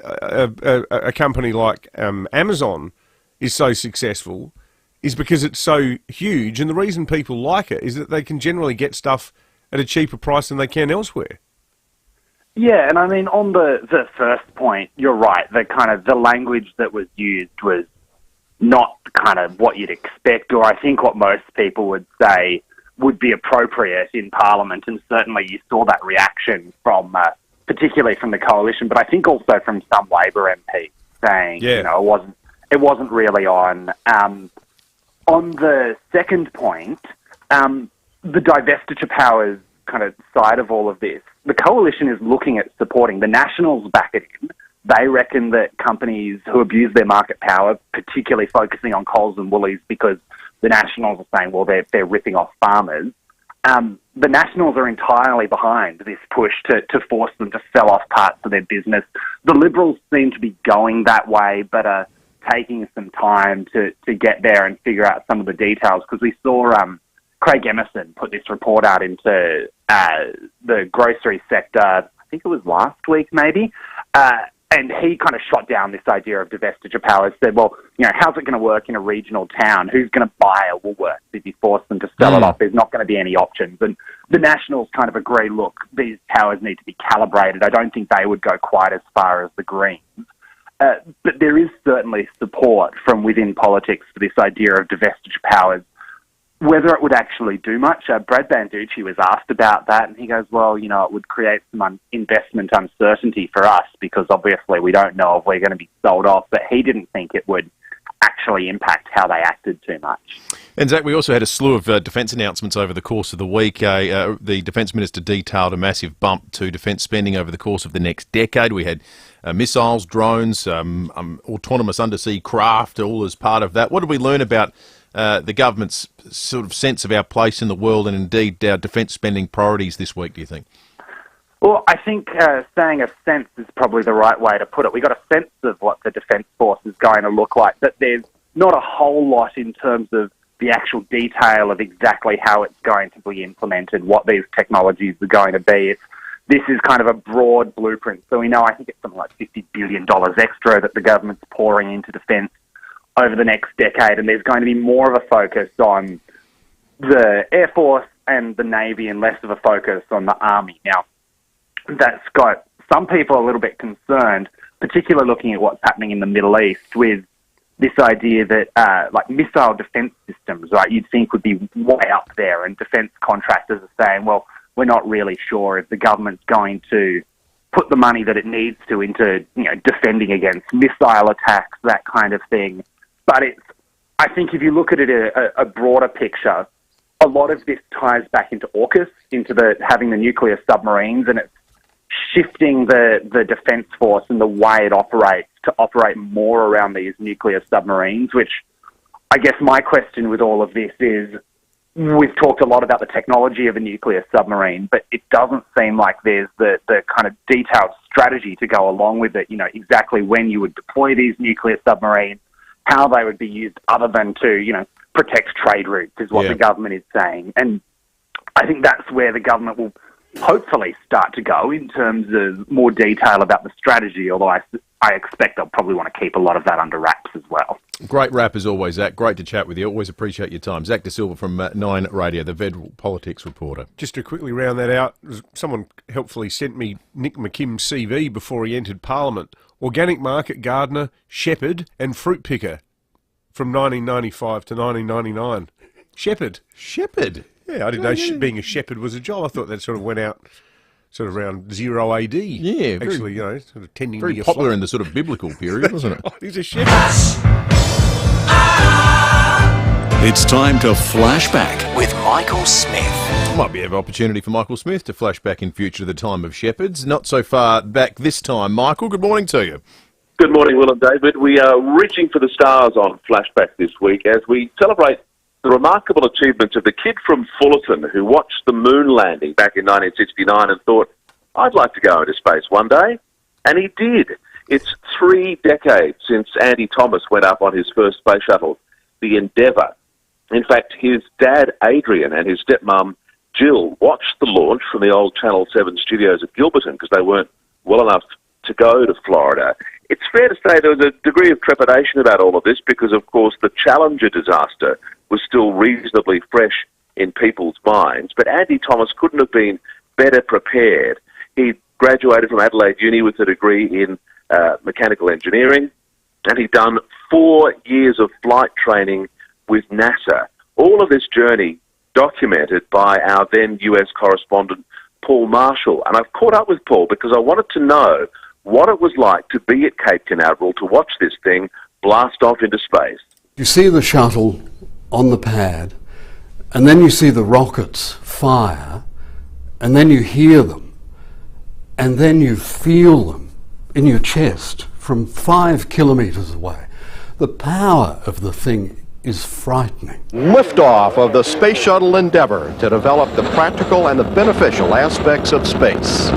a company like Amazon is so successful is because it's so huge, and the reason people like it is that they can generally get stuff at a cheaper price than they can elsewhere. Yeah, and I mean, on the first point, you're right. The language that was used was not kind of what you'd expect, or I think what most people would say would be appropriate in Parliament, and certainly you saw that reaction from, particularly from the Coalition, but I think also from some Labor MPs saying, it wasn't really on. On the second point, the divestiture powers kind of side of all of this, the Coalition is looking at supporting. The Nationals back it in. They reckon that companies who abuse their market power, particularly focusing on Coles and Woolies, because the Nationals are saying, well, they're ripping off farmers. The Nationals are entirely behind this push to force them to sell off parts of their business. The Liberals seem to be going that way, but are taking some time to get there and figure out some of the details, because we saw Craig Emerson put this report out into the grocery sector, I think it was last week maybe, and he kind of shot down this idea of divestiture powers, said, well, how's it going to work in a regional town? Who's going to buy a Woolworths if you force them to sell it off? There's not going to be any options. And the Nationals kind of agree, look, these powers need to be calibrated. I don't think they would go quite as far as the Greens. But there is certainly support from within politics for this idea of divestiture powers. Whether it would actually do much, Brad Banducci was asked about that, and he goes, well, it would create some investment uncertainty for us, because obviously we don't know if we're going to be sold off, but he didn't think it would actually impact how they acted too much. And Zach, we also had a slew of defence announcements over the course of the week. The Defence Minister detailed a massive bump to defence spending over the course of the next decade. We had missiles, drones, autonomous undersea craft, all as part of that. What did we learn about the government's sort of sense of our place in the world, and indeed our defence spending priorities this week, do you think? Well, I think saying a sense is probably the right way to put it. We got a sense of what the Defence Force is going to look like, but there's not a whole lot in terms of the actual detail of exactly how it's going to be implemented, what these technologies are going to be. This is kind of a broad blueprint. So we know, I think it's something like $50 billion extra that the government's pouring into defence over the next decade, and there's going to be more of a focus on the Air Force and the Navy and less of a focus on the Army. Now, that's got some people a little bit concerned, particularly looking at what's happening in the Middle East with this idea that like missile defence systems, right, you'd think would be way up there, and defence contractors are saying, well, we're not really sure if the government's going to put the money that it needs to into, defending against missile attacks, that kind of thing. But I think if you look at it a broader picture, a lot of this ties back into AUKUS, into having the nuclear submarines, and it's shifting the Defence Force and the way it operates to operate more around these nuclear submarines, which I guess my question with all of this is, we've talked a lot about the technology of a nuclear submarine, but it doesn't seem like there's the kind of detailed strategy to go along with it, exactly when you would deploy these nuclear submarines, how they would be used other than to, protect trade routes is what the government is saying. And I think that's where the government will hopefully start to go in terms of more detail about the strategy, although I expect they'll probably want to keep a lot of that under wraps as well. Great wrap as always, Zach. Great to chat with you. Always appreciate your time. Zach De Silva from 9 Radio, the federal politics reporter. Just to quickly round that out, someone helpfully sent me Nick McKim's CV before he entered Parliament. Organic market gardener, shepherd and fruit picker from 1995 to 1999. Shepherd. Yeah, I didn't know being a shepherd was a job. I thought that sort of went out sort of around 0 AD. Yeah. Actually, sort of tending very to your popular flock. in the sort of biblical period, wasn't it? He's a shepherd. It's time to flashback with Michael Smith. Might be an opportunity for Michael Smith to flash back in future to the time of Shepherds. Not so far back this time. Michael, good morning to you. Good morning, Will and David. We are reaching for the stars on Flashback this week as we celebrate the remarkable achievements of the kid from Fullerton who watched the moon landing back in 1969 and thought, I'd like to go into space one day. And he did. It's 3 decades since Andy Thomas went up on his first space shuttle, the Endeavour. In fact, his dad, Adrian, and his stepmom, Jill, watched the launch from the old Channel 7 studios at Gilberton because they weren't well enough to go to Florida. It's fair to say there was a degree of trepidation about all of this because, of course, the Challenger disaster was still reasonably fresh in people's minds. But Andy Thomas couldn't have been better prepared. He graduated from Adelaide Uni with a degree in mechanical engineering, and he'd done 4 years of flight training with NASA. All of this journey documented by our then US correspondent, Paul Marshall. And I've caught up with Paul because I wanted to know what it was like to be at Cape Canaveral to watch this thing blast off into space. You see the shuttle on the pad, and then you see the rockets fire, and then you hear them, and then you feel them in your chest from 5 kilometres away. The power of the thing is frightening. Liftoff of the Space Shuttle Endeavour to develop the practical and the beneficial aspects of space.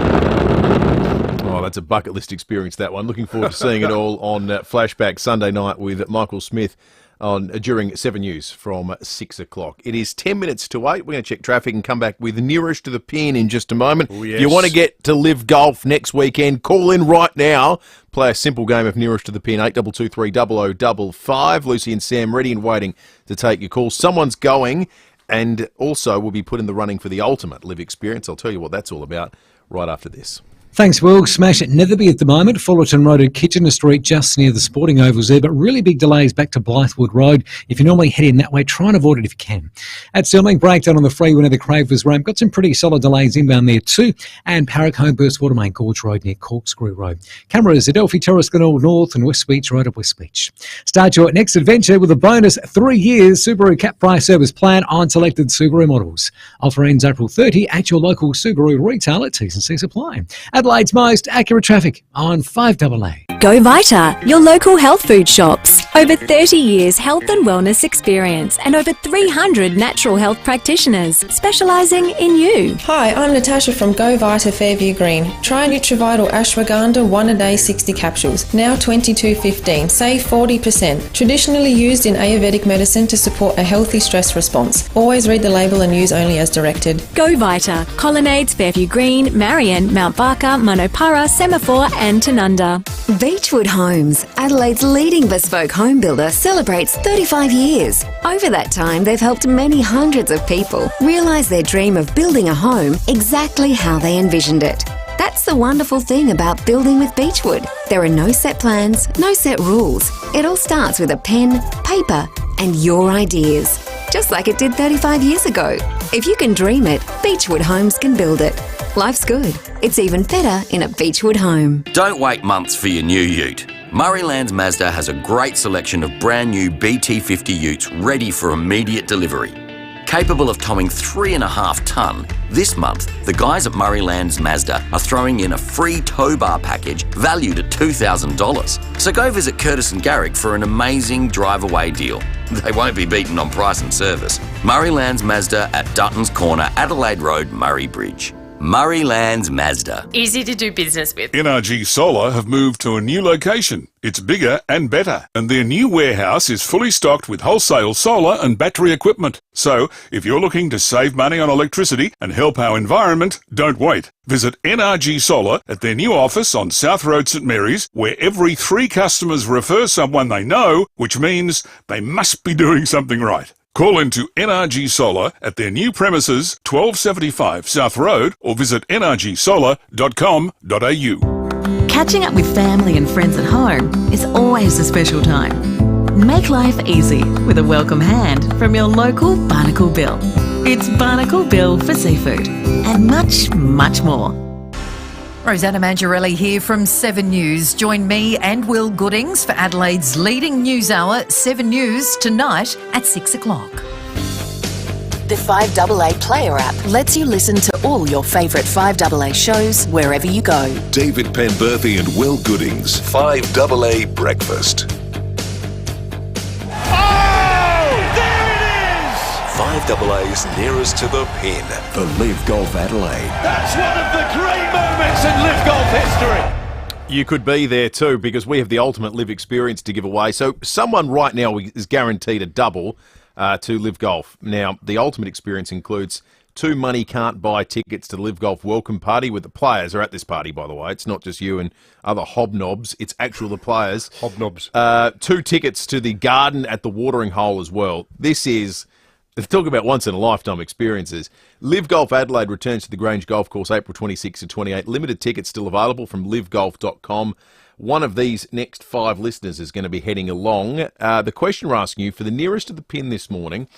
Oh, that's a bucket list experience, that one. Looking forward to seeing it all on Flashback Sunday night with Michael Smith during 7 News from 6 o'clock. It is 10 minutes to 8. We're going to check traffic and come back with Nearest to the Pin in just a moment. Oh, yes. If you want to get to Live Golf next weekend, call in right now. Play a simple game of Nearest to the Pin, 8223 0055. Lucy and Sam ready and waiting to take your call. Someone's going and also will be put in the running for the ultimate Live experience. I'll tell you what that's all about right after this. Thanks, Will. Smash at Netherby at the moment. Fullerton Road at Kitchener Street, just near the sporting ovals there, but really big delays back to Blythewood Road. If you normally head in that way, try and avoid it if you can. At Stirling, breakdown on the freeway near the Cravers ramp. Got some pretty solid delays inbound there too. And Parrick Home Burst Water Main Gorge Road near Corkscrew Road. Cameras at Adelphi Terrace, Glenelg North and West Beach Road at West Beach. Start your next adventure with a bonus 3 years Subaru cap price service plan on selected Subaru models. Offer ends April 30 at your local Subaru retailer. T&Cs apply. Adelaide's most accurate traffic on 5AA. Go Vita, your local health food shops. Over 30 years health and wellness experience and over 300 natural health practitioners specialising in you. Hi, I'm Natasha from Go Vita Fairview Green. Try Nutrivital Ashwagandha 1 a day 60 capsules, now $22.15, save 40%. Traditionally used in Ayurvedic medicine to support a healthy stress response. Always read the label and use only as directed. Go Vita, Colonnades, Fairview Green, Marion, Mount Barker, Monopara, Semaphore and Tanunda. Beechwood Homes, Adelaide's leading bespoke home builder, celebrates 35 years. Over that time, they've helped many hundreds of people realise their dream of building a home exactly how they envisioned it. That's the wonderful thing about building with Beechwood. There are no set plans, no set rules. It all starts with a pen, paper, and your ideas. Just like it did 35 years ago. If you can dream it, Beechwood Homes can build it. Life's good. It's even better in a Beechwood home. Don't wait months for your new ute. Murraylands Mazda has a great selection of brand new BT50 utes ready for immediate delivery. Capable of towing 3.5 tonne, this month the guys at Murraylands Mazda are throwing in a free tow bar package valued at $2,000. So go visit Curtis and Garrick for an amazing drive-away deal. They won't be beaten on price and service. Murraylands Mazda at Dutton's Corner, Adelaide Road, Murray Bridge. Murraylands Mazda. Easy to do business with. NRG Solar have moved to a new location. It's bigger and better, and their new warehouse is fully stocked with wholesale solar and battery equipment. So, if you're looking to save money on electricity and help our environment, don't wait. Visit NRG Solar at their new office on South Road St Mary's, where every 3 customers refer someone they know, which means they must be doing something right. Call into NRG Solar at their new premises, 1275 South Road, or visit nrgsolar.com.au. Catching up with family and friends at home is always a special time. Make life easy with a welcome hand from your local Barnacle Bill. It's Barnacle Bill for seafood and much, much more. Rosanna Mangiarelli here from 7 News. Join me and Will Goodings for Adelaide's leading news hour, 7 News, tonight at 6 o'clock. The 5AA Player app lets you listen to all your favourite 5AA shows wherever you go. David Penberthy and Will Goodings, 5AA Breakfast. 5AA's nearest to the pin for Live Golf Adelaide. That's one of the great moments in Live Golf history. You could be there too, because we have the ultimate Live experience to give away. So someone right now is guaranteed a double to Live Golf. Now, the ultimate experience includes 2 money can't buy tickets to the Live Golf welcome party, with the players are at this party, by the way. It's not just you and other hobnobs. It's actual the players. Hobnobs. 2 tickets to the garden at the watering hole as well. This is... Talk about once-in-a-lifetime experiences. Live Golf Adelaide returns to the Grange Golf Course April 26 to 28. Limited tickets still available from livegolf.com. One of these next 5 listeners is going to be heading along. The question we're asking you for the nearest to the pin this morning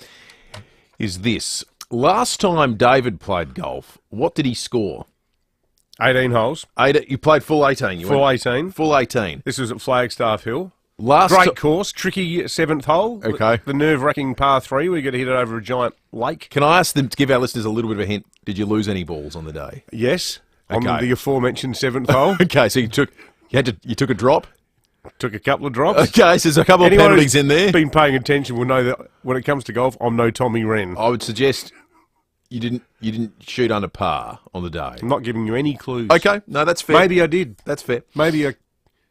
is this. Last time David played golf, what did he score? 18 holes. You played full 18. Full 18. Full 18. This was at Flagstaff Hill. Great course, tricky 7th hole. Okay. The nerve-wracking par 3, we got to hit it over a giant lake. Can I ask them to give our listeners a little bit of a hint? Did you lose any balls on the day? Yes. Okay. On the aforementioned 7th hole. Okay, so you took a drop? Took a couple of drops. Okay, so there's a couple of penalties in there. Been paying attention will know that when it comes to golf, I'm no Tommy Wren. I would suggest you didn't shoot under par on the day. I'm not giving you any clues. Okay, no, that's fair. Maybe I did. That's fair. Maybe I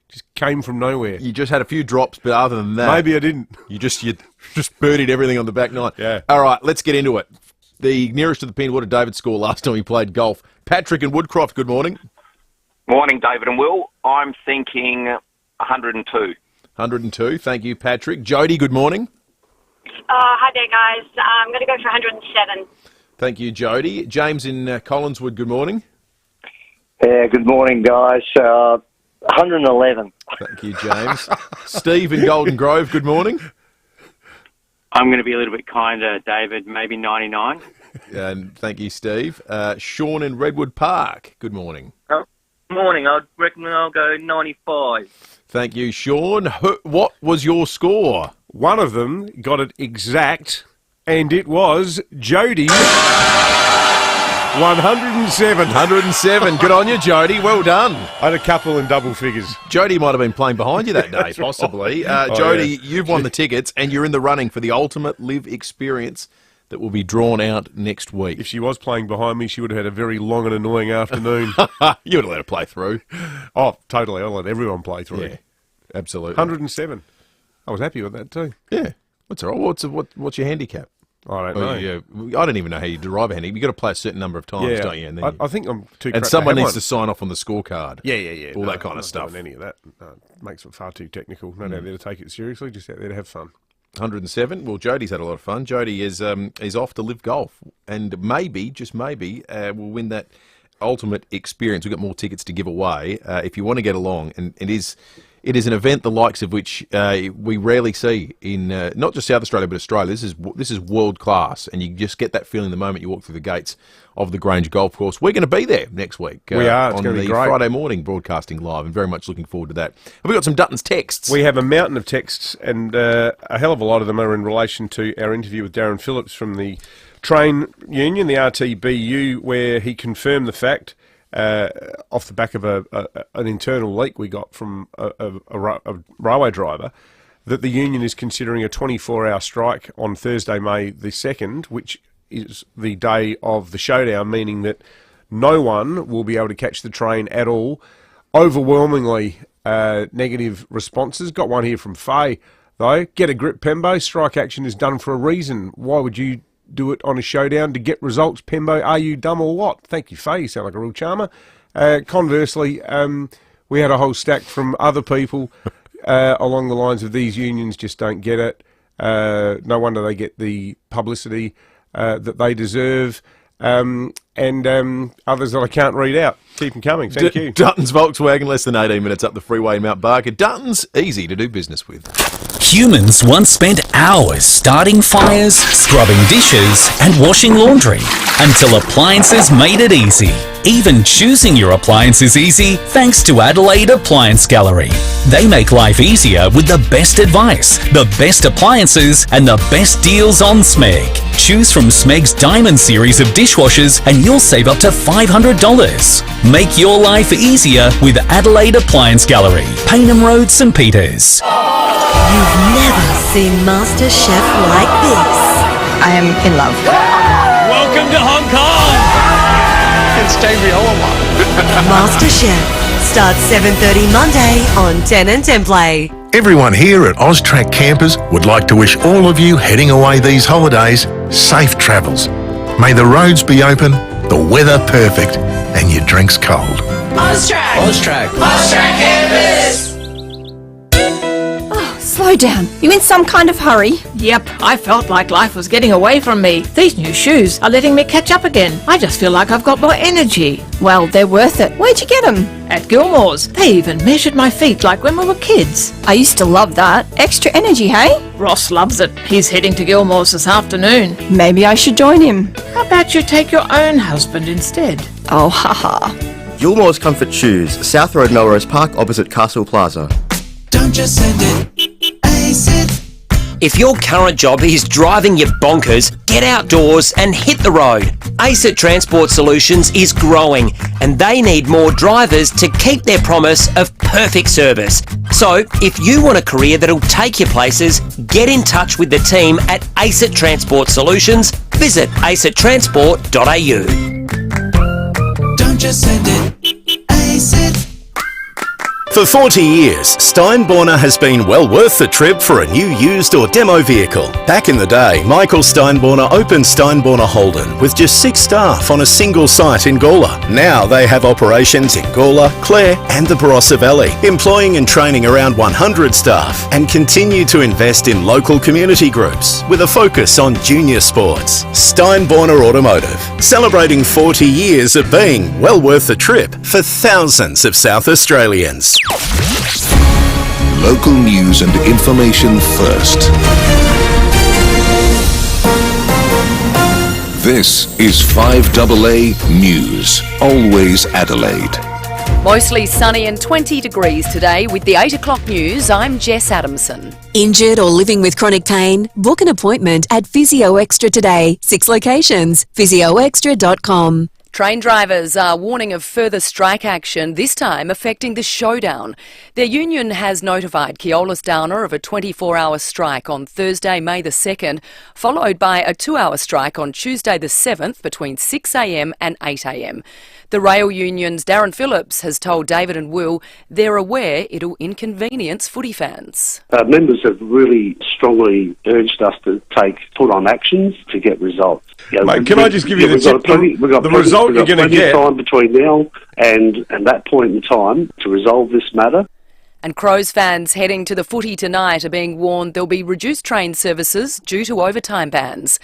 just came from nowhere. You just had a few drops, but other than that... Maybe I didn't. You just birdied everything on the back nine. Yeah. All right, let's get into it. The nearest to the pin, what did David score last time he played golf? Patrick and Woodcroft, good morning. Morning, David and Will. I'm thinking 102. 102, thank you, Patrick. Jody, good morning. Hi there, guys. I'm going to go for 107. Thank you, Jody. James in Collinswood, good morning. Yeah, good morning, guys. 111. Thank you, James. Steve in Golden Grove, good morning. I'm going to be a little bit kinder, David, maybe 99. And thank you, Steve. Sean in Redwood Park, good morning. Morning, I reckon I'll go 95. Thank you, Sean. What was your score? One of them got it exact, and it was Jody. 107. 107. Good on you, Jody. Well done. I had a couple in double figures. Jody might have been playing behind you that day, possibly. Jody, you've won the tickets, and you're in the running for the ultimate Live experience that will be drawn out next week. If she was playing behind me, she would have had a very long and annoying afternoon. You would have let her play through. Oh, totally. I'll let everyone play through. Yeah, absolutely. 107. I was happy with that too. Yeah. What's all right? What's your handicap? I don't know. Yeah, I don't even know how you derive a handicap. You've got to play a certain number of times, don't you? And then I think I'm too. And someone needs to sign off on the scorecard. Yeah. All that kind of stuff. Any of that makes it far too technical. Not out there to take it seriously, just out there to have fun. 107. Well, Jody's had a lot of fun. Jody is off to Live Golf, and maybe, just maybe, we'll win that ultimate experience. We've got more tickets to give away. If you want to get along, and it is an event the likes of which we rarely see in not just South Australia but Australia. This is world class, and you just get that feeling the moment you walk through the gates of the Grange Golf Course. We're going to be there next week. We are. It's on going to the be great. Friday morning, broadcasting live, and very much looking forward to that. Have we got some Dutton's texts? We have a mountain of texts, and a hell of a lot of them are in relation to our interview with Darren Phillips from the Train Union, the RTBU, where he confirmed the fact, off the back of an internal leak we got from a railway driver, that the union is considering a 24-hour strike on Thursday, May the 2nd, which is the day of the showdown, meaning that no one will be able to catch the train at all. Overwhelmingly negative responses. Got one here from Faye, though. Get a grip, Pembo. Strike action is done for a reason. Why would you do it on a showdown to get results, Pembo? Are you dumb or what? Thank you, Faye. You sound like a real charmer. Conversely, we had a whole stack from other people along the lines of these unions just don't get it. No wonder they get the publicity that they deserve. And others that I can't read out. Keep them coming. Thank you. Dutton's Volkswagen, less than 18 minutes up the freeway in Mount Barker. Dutton's easy to do business with. Humans once spent hours starting fires, scrubbing dishes, and washing laundry until appliances made it easy. Even choosing your appliance is easy thanks to Adelaide Appliance Gallery. They make life easier with the best advice, the best appliances and the best deals on Smeg. Choose from Smeg's Diamond series of dishwashers and you'll save up to $500. Make your life easier with Adelaide Appliance Gallery, Payneham Road, St Peters. You've never seen Master Chef like this. I am in love. Welcome to Hong Kong! It's Davey Oliver. Master Chef starts 7:30 Monday on 10 and 10 Play. Everyone here at Austrac Campers would like to wish all of you heading away these holidays safe travels. May the roads be open, the weather perfect, and your drinks cold. Austrac! Austrac! Austrac Campers! Slow down. You in some kind of hurry? Yep, I felt like life was getting away from me. These new shoes are letting me catch up again. I just feel like I've got more energy. Well, they're worth it. Where'd you get them? At Gilmore's. They even measured my feet like when we were kids. I used to love that. Extra energy, hey? Ross loves it. He's heading to Gilmore's this afternoon. Maybe I should join him. How about you take your own husband instead? Oh, haha. Gilmore's Comfort Shoes, South Road, Melrose Park, opposite Castle Plaza. Don't just send it, ace it. If your current job is driving you bonkers, get outdoors and hit the road. ACET Transport Solutions is growing and they need more drivers to keep their promise of perfect service. So, if you want a career that'll take you places, get in touch with the team at ACET Transport Solutions. Visit acettransport.au. Don't just send it, ace it. For 40 years, Steinborner has been well worth the trip for a new used or demo vehicle. Back in the day, Michael Steinborner opened Steinborner Holden with just 6 staff on a single site in Gawler. Now they have operations in Gawler, Clare and the Barossa Valley, employing and training around 100 staff and continue to invest in local community groups with a focus on junior sports. Steinborner Automotive, celebrating 40 years of being well worth the trip for thousands of South Australians. Local news and information first. This is 5AA News, always Adelaide. Mostly sunny and 20 degrees today with the 8 o'clock news. I'm Jess Adamson. Injured or living with chronic pain? Book an appointment at Physio Extra today. 6 locations. physioextra.com. Train drivers are warning of further strike action, this time affecting the showdown. Their union has notified Keolis Downer of a 24-hour strike on Thursday, May the 2nd, followed by a 2-hour strike on Tuesday the 7th between 6 a.m. and 8 a.m. The rail union's Darren Phillips has told David and Will they're aware it'll inconvenience footy fans. Members have really strongly urged us to take full-on actions to get results. Mate, can I just give you the result you're going to get? Time between now and that point in time to resolve this matter. And Crows fans heading to the footy tonight are being warned there'll be reduced train services due to overtime bans.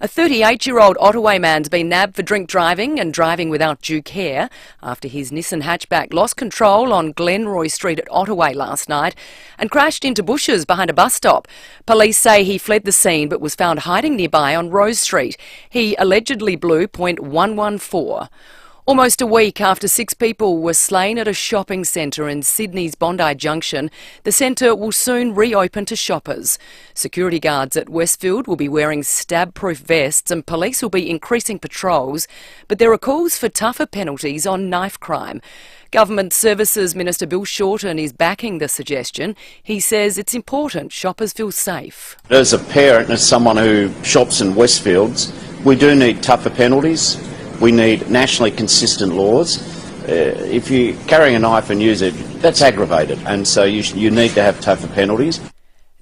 A 38-year-old Ottaway man's been nabbed for drink driving and driving without due care after his Nissan hatchback lost control on Glenroy Street at Ottaway last night and crashed into bushes behind a bus stop. Police say he fled the scene but was found hiding nearby on Rose Street. He allegedly blew .114. Almost a week after 6 people were slain at a shopping centre in Sydney's Bondi Junction, the centre will soon reopen to shoppers. Security guards at Westfield will be wearing stab-proof vests and police will be increasing patrols, but there are calls for tougher penalties on knife crime. Government Services Minister Bill Shorten is backing the suggestion. He says it's important shoppers feel safe. As a parent and as someone who shops in Westfields, we do need tougher penalties. We need nationally consistent laws. If you're carrying a knife and use it, that's aggravated, and so you need to have tougher penalties.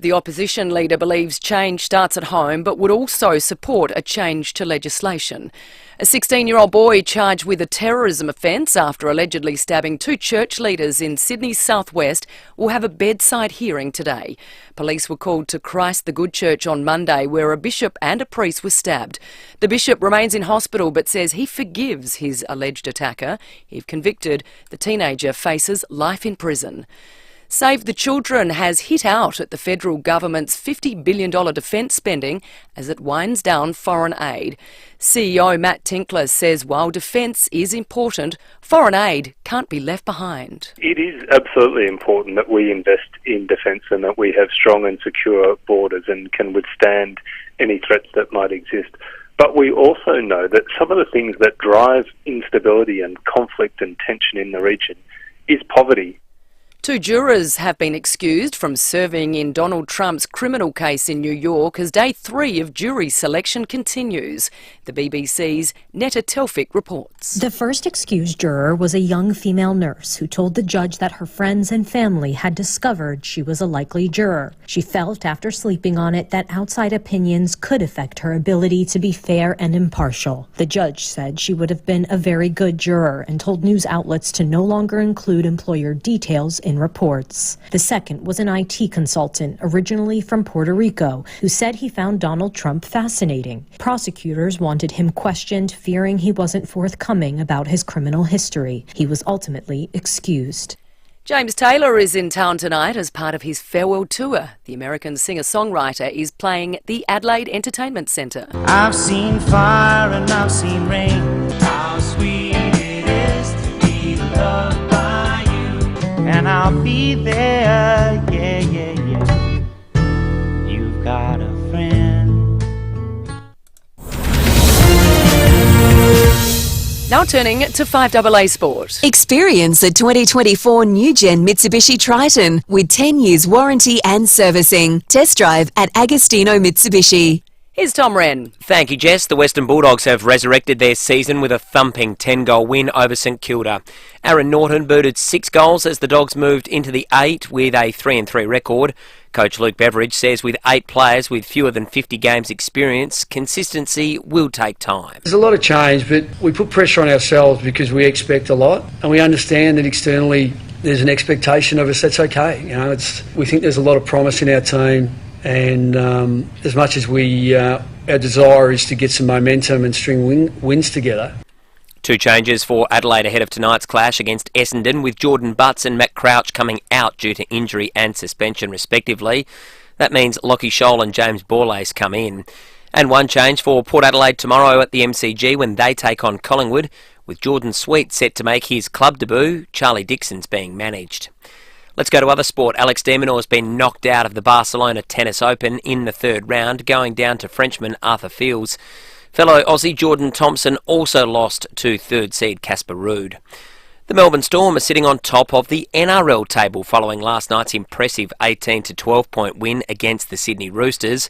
The opposition leader believes change starts at home but would also support a change to legislation. A 16-year-old boy charged with a terrorism offence after allegedly stabbing 2 church leaders in Sydney's southwest will have a bedside hearing today. Police were called to Christ the Good Church on Monday where a bishop and a priest were stabbed. The bishop remains in hospital but says he forgives his alleged attacker. If convicted, the teenager faces life in prison. Save the Children has hit out at the federal government's $50 billion defence spending as it winds down foreign aid. CEO Matt Tinkler says while defence is important, foreign aid can't be left behind. It is absolutely important that we invest in defence and that we have strong and secure borders and can withstand any threats that might exist. But we also know that some of the things that drive instability and conflict and tension in the region is poverty. 2 jurors have been excused from serving in Donald Trump's criminal case in New York as day 3 of jury selection continues. The BBC's Netta Telfik reports. The first excused juror was a young female nurse who told the judge that her friends and family had discovered she was a likely juror. She felt after sleeping on it that outside opinions could affect her ability to be fair and impartial. The judge said she would have been a very good juror and told news outlets to no longer include employer details in reports. The second was an IT consultant, originally from Puerto Rico, who said he found Donald Trump fascinating. Prosecutors wanted him questioned, fearing he wasn't forthcoming about his criminal history. He was ultimately excused. James Taylor is in town tonight as part of his farewell tour. The American singer-songwriter is playing the Adelaide Entertainment Centre. I've seen fire and I've seen rain. How sweet it is to be loved by you. And I'll be there, yeah, yeah, yeah. You've got a friend. Now turning to 5AA Sport. Experience the 2024 new-gen Mitsubishi Triton with 10 years warranty and servicing. Test drive at Agostino Mitsubishi. Here's Tom Wren. Thank you, Jess. The Western Bulldogs have resurrected their season with a thumping 10-goal win over St Kilda. Aaron Norton booted 6 goals as the Dogs moved into the 8 with a 3-3 record. Coach Luke Beveridge says with 8 players with fewer than 50 games experience, consistency will take time. There's a lot of change, but we put pressure on ourselves because we expect a lot and we understand that externally there's an expectation of us. That's okay. You know, we think there's a lot of promise in our team. And as much as our desire is to get some momentum and string wins together. 2 changes for Adelaide ahead of tonight's clash against Essendon, with Jordan Butts and Matt Crouch coming out due to injury and suspension respectively. That means Lockie Scholl and James Borlase come in. And 1 change for Port Adelaide tomorrow at the MCG when they take on Collingwood, with Jordan Sweet set to make his club debut. Charlie Dixon's being managed. Let's go to other sport. Alex de Minaur has been knocked out of the Barcelona Tennis Open in the 3rd round, going down to Frenchman Arthur Fields. Fellow Aussie Jordan Thompson also lost to 3rd seed Casper Ruud. The Melbourne Storm are sitting on top of the NRL table following last night's impressive 18-12 point win against the Sydney Roosters.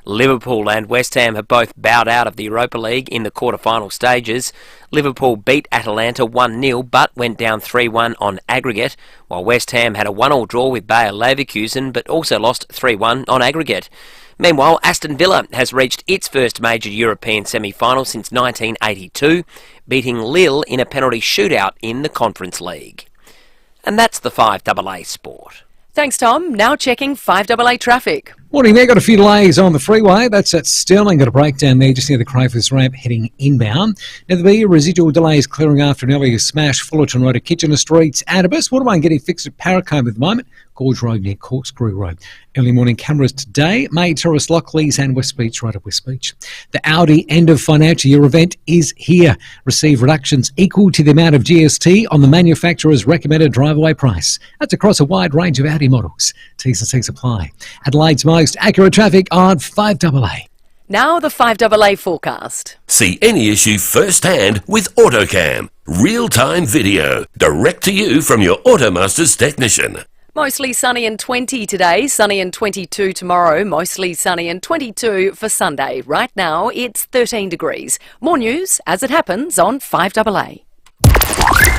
Liverpool and West Ham have both bowed out of the Europa League in the quarter-final stages. Liverpool beat Atalanta 1-0 but went down 3-1 on aggregate, while West Ham had a 1-1 draw with Bayer Leverkusen but also lost 3-1 on aggregate. Meanwhile, Aston Villa has reached its first major European semi-final since 1982, beating Lille in a penalty shootout in the Conference League. And that's the 5AA Sport. Thanks, Tom. Now checking 5AA traffic. Morning there, got a few delays on the freeway. That's at Stirling, got a breakdown there just near the Crayford's ramp heading inbound. Now there'll be residual delays clearing after an earlier smash, Fullerton Road to Kitchener Streets, Adabus. Waterway getting fixed at Paracombe at the moment. Gorge Road near Corkscrew Road. Early morning cameras today, May Terrace, Lockleys and West Beach Road at West Beach. The Audi end of financial year event is here. Receive reductions equal to the amount of GST on the manufacturer's recommended drive-away price. That's across a wide range of Audi models. T's and C's apply. Adelaide's most accurate traffic on 5AA. Now the 5AA forecast. See any issue firsthand with AutoCam. Real-time video, direct to you from your Automaster's technician. Mostly sunny and 20 today, sunny and 22 tomorrow, mostly sunny and 22 for Sunday. Right now, it's 13 degrees. More news as it happens on 5AA.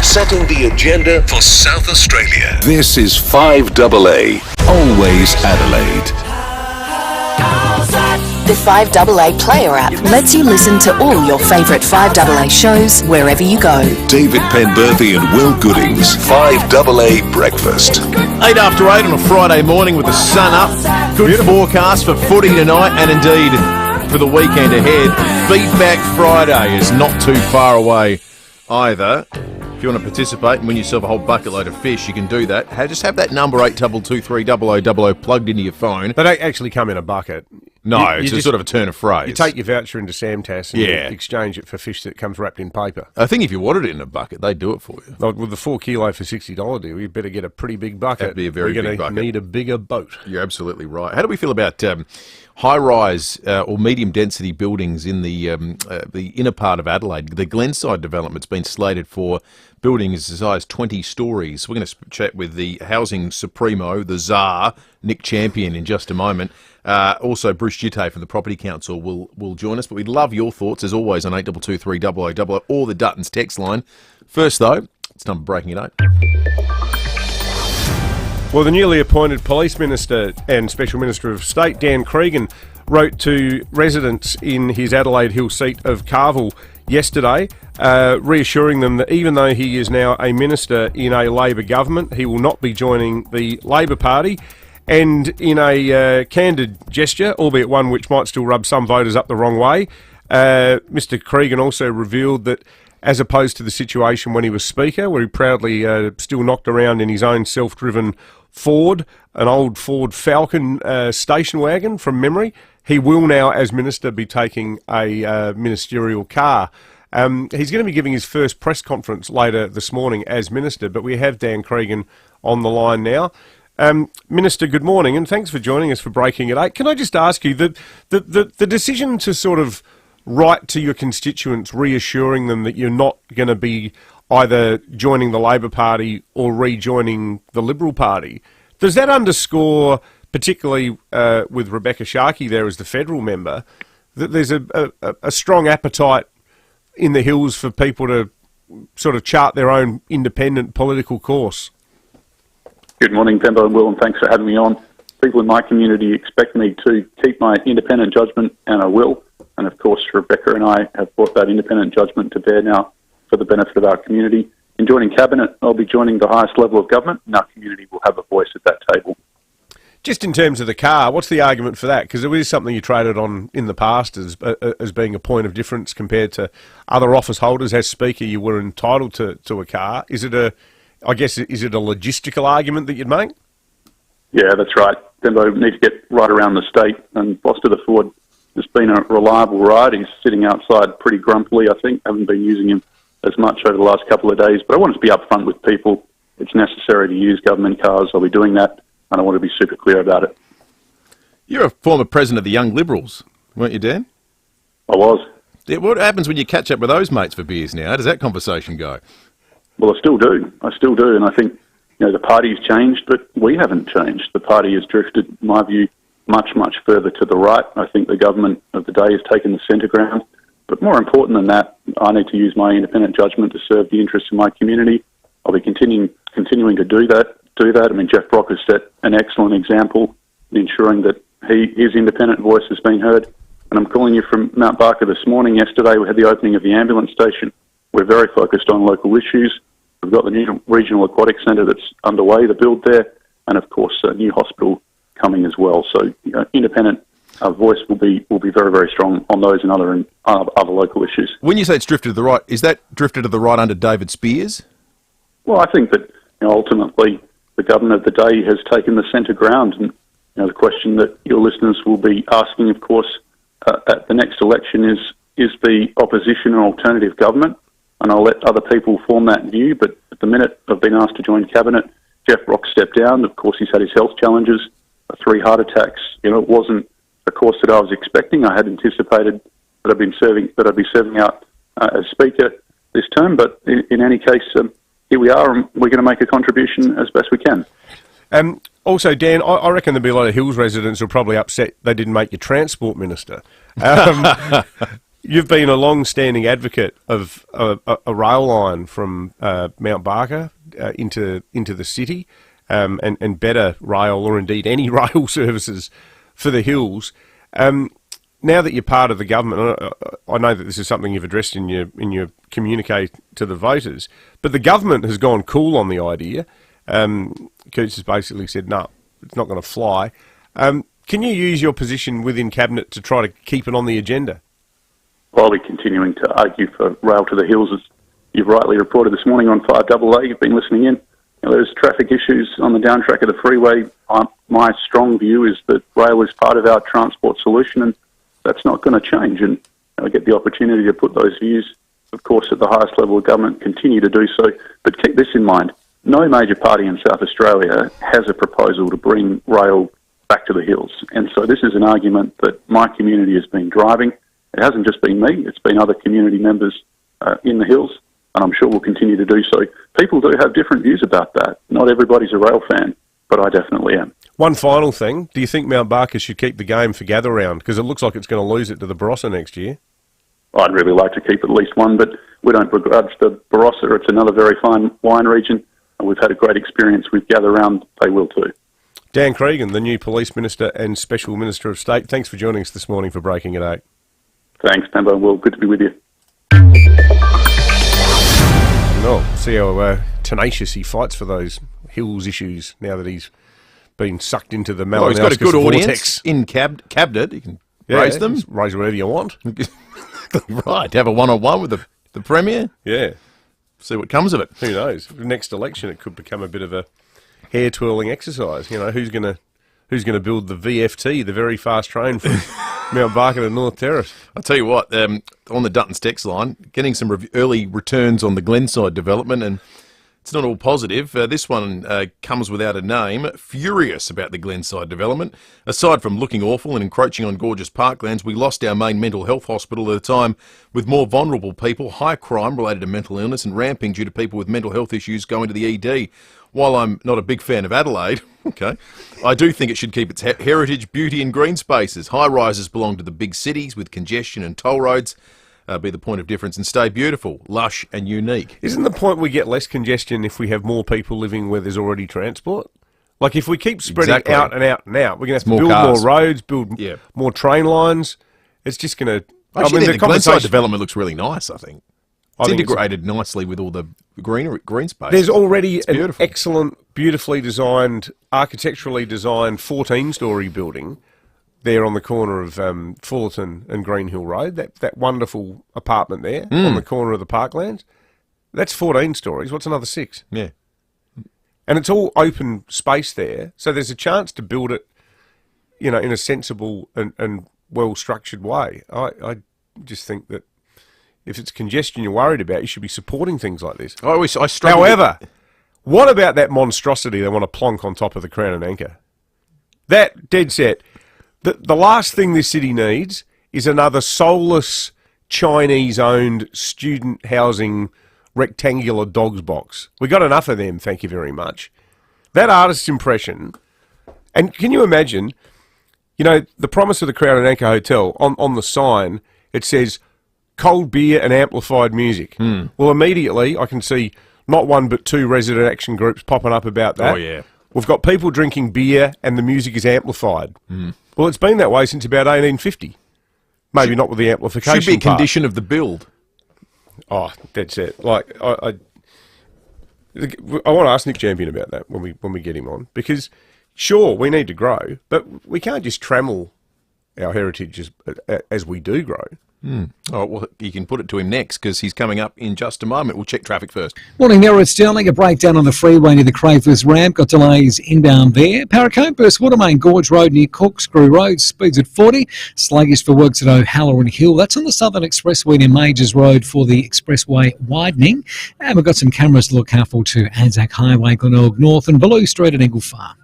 Setting the agenda for South Australia. This is 5AA, always Adelaide. The 5AA Player app lets you listen to all your favourite 5AA shows wherever you go. David Penberthy and Will Goodings, 5AA Breakfast. 8 after 8 on a Friday morning with the sun up. Good forecast for footy tonight and indeed for the weekend ahead. Beat Back Friday is not too far away either. If you want to participate and win yourself a whole bucket load of fish, you can do that. Just have that number 8223 plugged into your phone. They don't actually come in a bucket. No, it's just sort of a turn of phrase. You take your voucher into Samtas and you exchange it for fish that comes wrapped in paper. I think if you wanted it in a bucket, they'd do it for you. Like with the 4 kilo for $60 deal, you better get a pretty big bucket. That'd be a very big bucket. We're going to need a bigger boat. You're absolutely right. How do we feel about high-rise or medium-density buildings in the inner part of Adelaide? The Glenside development's been slated for buildings as high as 20 stories. We're going to chat with the housing supremo, the czar, Nick Champion, in just a moment. Also, Bruce Gitte from the Property Council will join us. But we'd love your thoughts, as always, on 8223 or the Dutton's text line. First, though, it's time for Breaking It 8. Well, the newly appointed Police Minister and Special Minister of State, Dan Cregan, wrote to residents in his Adelaide Hill seat of Carville yesterday, reassuring them that even though he is now a minister in a Labor government, he will not be joining the Labor Party. And in a candid gesture, albeit one which might still rub some voters up the wrong way, Mr Cregan also revealed that as opposed to the situation when he was Speaker, where he proudly still knocked around in his own self-driven Ford, an old Ford Falcon station wagon from memory, he will now, as Minister, be taking a ministerial car. He's going to be giving his first press conference later this morning as Minister, but we have Dan Cregan on the line now. Minister, good morning, and thanks for joining us for Breaking It 8. Can I just ask you, the decision to sort of write to your constituents reassuring them that you're not going to be either joining the Labor Party or rejoining the Liberal Party, does that underscore, particularly with Rebecca Sharkey there as the federal member, that there's a strong appetite in the Hills for people to sort of chart their own independent political course? Good morning, Pembo and Will, and thanks for having me on. People in my community expect me to keep my independent judgment, and I will. And of course, Rebecca and I have brought that independent judgment to bear now for the benefit of our community. In joining Cabinet, I'll be joining the highest level of government, and our community will have a voice at that table. Just in terms of the car, what's the argument for that? Because it was something you traded on in the past as being a point of difference compared to other office holders. As Speaker, you were entitled to a car. Is it a logistical argument that you'd make? Yeah, that's right. Pembo, we need to get right around the state, and Foster the Ford has been a reliable ride. He's sitting outside pretty grumpily, I think. Haven't been using him as much over the last couple of days, but I want to be upfront with people. It's necessary to use government cars. I'll be doing that, and I want to be super clear about it. You're a former president of the Young Liberals, weren't you, Dan? I was. Yeah, what happens when you catch up with those mates for beers now? How does that conversation go? Well, I still do, and I think the party's changed, but we haven't changed. The party has drifted, in my view, much, much further to the right. I think the government of the day has taken the centre ground. But more important than that, I need to use my independent judgment to serve the interests of my community. I'll be continuing to do that. I mean, Jeff Brock has set an excellent example in ensuring that his independent voice has been heard. And I'm calling you from Mount Barker this morning. Yesterday, we had the opening of the ambulance station. We're very focused on local issues. We've got the new regional aquatic centre that's underway, the build there, and of course a new hospital coming as well. So independent voice will be very, very strong on those and other local issues. When you say it's drifted to the right, is that drifted to the right under David Spears? Well, I think that ultimately the government of the day has taken the centre ground, and the question that your listeners will be asking, of course, at the next election is the opposition an alternative government? And I'll let other people form that view, but at the minute I've been asked to join Cabinet, Jeff Brock stepped down. Of course, he's had his health challenges, 3 heart attacks. It wasn't a course that I was expecting. I had anticipated that I'd be serving out as Speaker this term, but in any case, here we are, and we're going to make a contribution as best we can. Also, Dan, I reckon there'll be a lot of Hills residents who are probably upset they didn't make you Transport Minister. You've been a long-standing advocate of a rail line from Mount Barker into the city, and better rail, or indeed any rail services for the Hills. Now that you're part of the government, I know that this is something you've addressed in your communique to the voters, but the government has gone cool on the idea. Coots has basically said, no, it's not going to fly. Can you use your position within Cabinet to try to keep it on the agenda? I'll be continuing to argue for rail to the Hills as you've rightly reported this morning on 5AA, you've been listening in. There's traffic issues on the down track of the freeway. My strong view is that rail is part of our transport solution, and that's not going to change. And I get the opportunity to put those views, of course, at the highest level of government, continue to do so. But keep this in mind. No major party in South Australia has a proposal to bring rail back to the hills. And so this is an argument that my community has been driving. It hasn't just been me. It's been other community members in the hills, and I'm sure we'll continue to do so. People do have different views about that. Not everybody's a rail fan, but I definitely am. One final thing. Do you think Mount Barker should keep the game for Gather Round? Because it looks like it's going to lose it to the Barossa next year. I'd really like to keep at least one, but we don't begrudge the Barossa. It's another very fine wine region, and we've had a great experience with Gather Round. They will too. Dan Cregan, the new Police Minister and Special Minister of State, thanks for joining us this morning for Breaking at 8. Thanks, Pambo. Well, good to be with you. No, see how tenacious he fights for those Hills issues now that he's been sucked into the Malinowski he's got a good vortex. audience in cabinet. You can raise them. Raise whatever you want. Right, have a one-on-one with the Premier. Yeah. See what comes of it. Who knows? Next election, it could become a bit of a hair-twirling exercise. Who's going to build the VFT, the very fast train from Mount Barker to North Terrace? I'll tell you what, on the Dutton's text line, getting some early returns on the Glenside development, and it's not all positive. This one comes without a name. Furious about the Glenside development. Aside from looking awful and encroaching on gorgeous parklands, we lost our main mental health hospital at a time with more vulnerable people, high crime related to mental illness, and ramping due to people with mental health issues going to the ED. While I'm not a big fan of Adelaide, I do think it should keep its heritage, beauty and green spaces. High-rises belong to the big cities with congestion and toll roads. Be the point of difference and stay beautiful, lush and unique. Isn't the point we get less congestion if we have more people living where there's already transport? Like if we keep spreading out and out and out, we're going to have to build more roads, build more train lines. It's just going to... the Glenside development looks really nice, I think. It's integrated nicely with all the green space. There's already an excellent, beautifully designed, architecturally designed 14-storey building there on the corner of Fullerton and Greenhill Road, that wonderful apartment there on the corner of the Parklands. That's 14 stories. What's another 6? Yeah. And it's all open space there, so there's a chance to build it, in a sensible and well-structured way. I just think that if it's congestion you're worried about, you should be supporting things like this. However, what about that monstrosity they want to plonk on top of the Crown and Anchor? That, dead set. The last thing this city needs is another soulless, Chinese-owned student housing rectangular dogs box. We got enough of them, thank you very much. That artist's impression, and can you imagine, the promise of the Crown and Anchor Hotel, on the sign, it says, cold beer and amplified music. Well, immediately I can see not one but 2 resident action groups popping up about that. Oh, yeah. We've got people drinking beer and the music is amplified. Well, it's been that way since about 1850. Maybe not with the amplification Should be a part. condition of the build. Oh, that's it. Like, I want to ask Nick Champion about that when we get him on. Because, sure, we need to grow, but we can't just trammel our heritage as we do grow. Oh, well, you can put it to him next because he's coming up in just a moment. We'll check traffic first. Morning there at Stirling. A breakdown on the freeway near the Crayforth ramp. Got delays inbound there. Paracote burst Watermain Gorge Road near Corkscrew Road. Speeds at 40. Sluggish for works at O'Halloran Hill. That's on the Southern Expressway near Majors Road for the expressway widening. And we've got some cameras to look careful to Anzac Highway, Glenelg North and Bellew Street at Eagle Farm.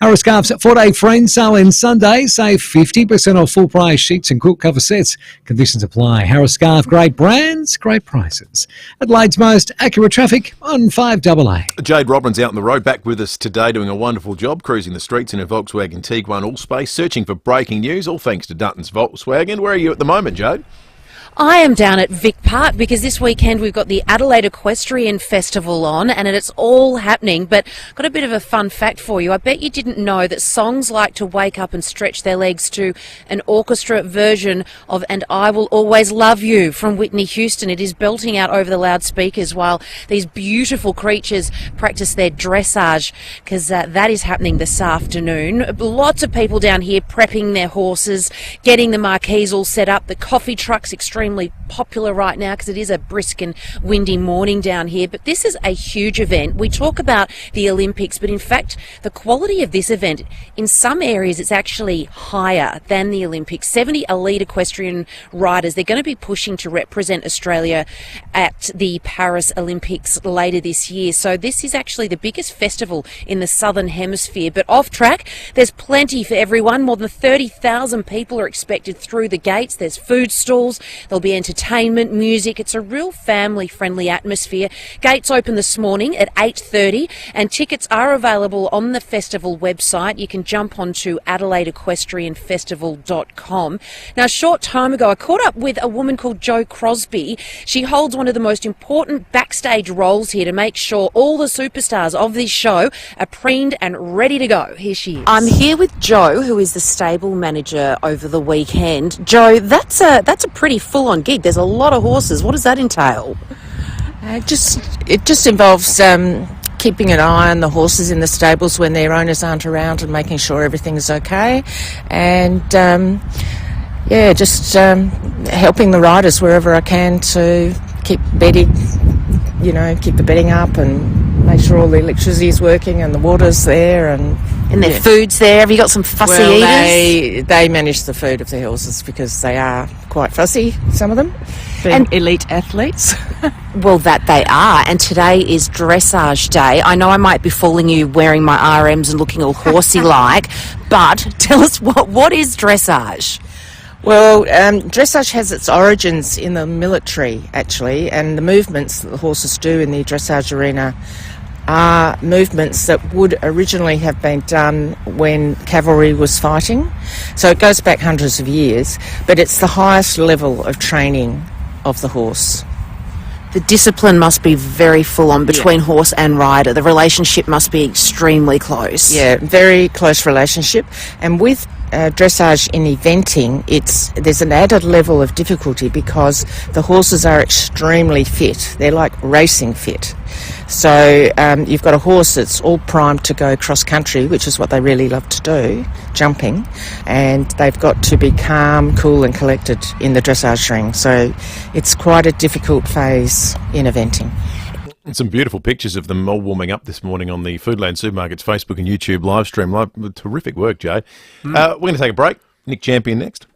Harris Scarf's 4-day friend sale in Sunday. Save 50% off full price sheets and quilt cover sets. Conditions apply. Harris Scarf, great brands, great prices. Adelaide's most accurate traffic on 5AA. Jade Robin's out on the road, back with us today, doing a wonderful job cruising the streets in a Volkswagen Tiguan All-Space, searching for breaking news, all thanks to Dutton's Volkswagen. Where are you at the moment, Jade? I am down at Vic Park because this weekend we've got the Adelaide Equestrian Festival on and it's all happening, but got a bit of a fun fact for you. I bet you didn't know that songs like to wake up and stretch their legs to an orchestra version of And I Will Always Love You from Whitney Houston. It is belting out over the loudspeakers while these beautiful creatures practice their dressage because that is happening this afternoon. Lots of people down here prepping their horses, getting the marquees all set up, the coffee trucks extremely extremely popular right now because it is a brisk and windy morning down here, but this is a huge event. We talk about the Olympics, but in fact the quality of this event, in some areas it's actually higher than the Olympics. 70 elite equestrian riders, they're going to be pushing to represent Australia at the Paris Olympics later this year. So this is actually the biggest festival in the Southern Hemisphere. But off track, there's plenty for everyone. More than 30,000 people are expected through the gates. There's food stalls, there'll be entertainment, music. It's a real family-friendly atmosphere. Gates open this morning at 8:30 and tickets are available on the festival website. You can jump onto AdelaideEquestrianFestival.com. Now, a short time ago, I caught up with a woman called Jo Crosby. She holds one of the most important backstage roles here to make sure all the superstars of this show are preened and ready to go. Here she is. I'm here with Jo, who is the stable manager over the weekend. Jo, that's a pretty full-on gig. There's a lot of horses. What does that entail? It just involves keeping an eye on the horses in the stables when their owners aren't around and making sure everything's okay, and just helping the riders wherever I can to keep bedding, keep the bedding up and make sure all the electricity is working and the water's there and their food's there. Have you got some fussy eaters? They manage the food of the horses because they are quite fussy, some of them, being elite athletes. Well, that they are, and today is dressage day. I know I might be fooling you wearing my RMs and looking all horsey-like, but tell us what is dressage? Well, dressage has its origins in the military, actually, and the movements that the horses do in the dressage arena are movements that would originally have been done when cavalry was fighting. So it goes back hundreds of years, but it's the highest level of training of the horse. The discipline must be very full on between horse and rider. The relationship must be extremely close. Yeah, very close relationship. And with dressage in eventing, there's an added level of difficulty because the horses are extremely fit. They're like racing fit. So you've got a horse that's all primed to go cross country, which is what they really love to do, jumping, and they've got to be calm, cool and collected in the dressage ring. So it's quite a difficult phase in eventing. And some beautiful pictures of them all warming up this morning on the Foodland Supermarkets Facebook and YouTube live stream. Terrific work, Jay. We're going to take a break. Nick Champion next.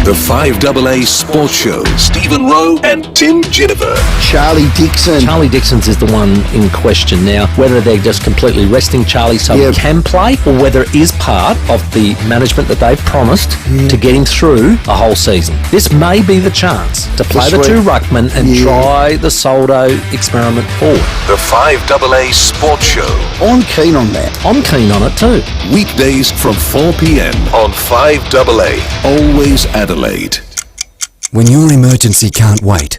The FIVEAA Sports Show. Stephen Rowe and Tim Jennifer. Charlie Dixon. Charlie Dixon's is the one in question now. Whether they're just completely resting Charlie so he can play, or whether it is part of the management that they've promised to get him through a whole season. This may be the chance to play the two ruckmen and try the Soldo experiment forward. The FIVEAA Sports Show. I'm keen on that. I'm keen on it too. Weekdays from 4 p.m. on FIVEAA. Always Adelaide. When your emergency can't wait,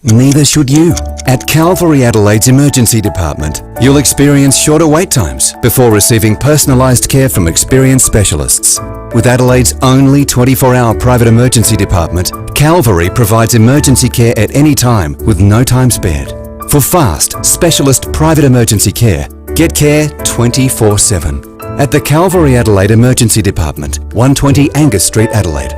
neither should you. At Calvary Adelaide's Emergency Department, you'll experience shorter wait times before receiving personalised care from experienced specialists. With Adelaide's only 24-hour private emergency department, Calvary provides emergency care at any time with no time spared. For fast, specialist private emergency care, get care 24/7. At the Calvary Adelaide Emergency Department, 120 Angus Street, Adelaide.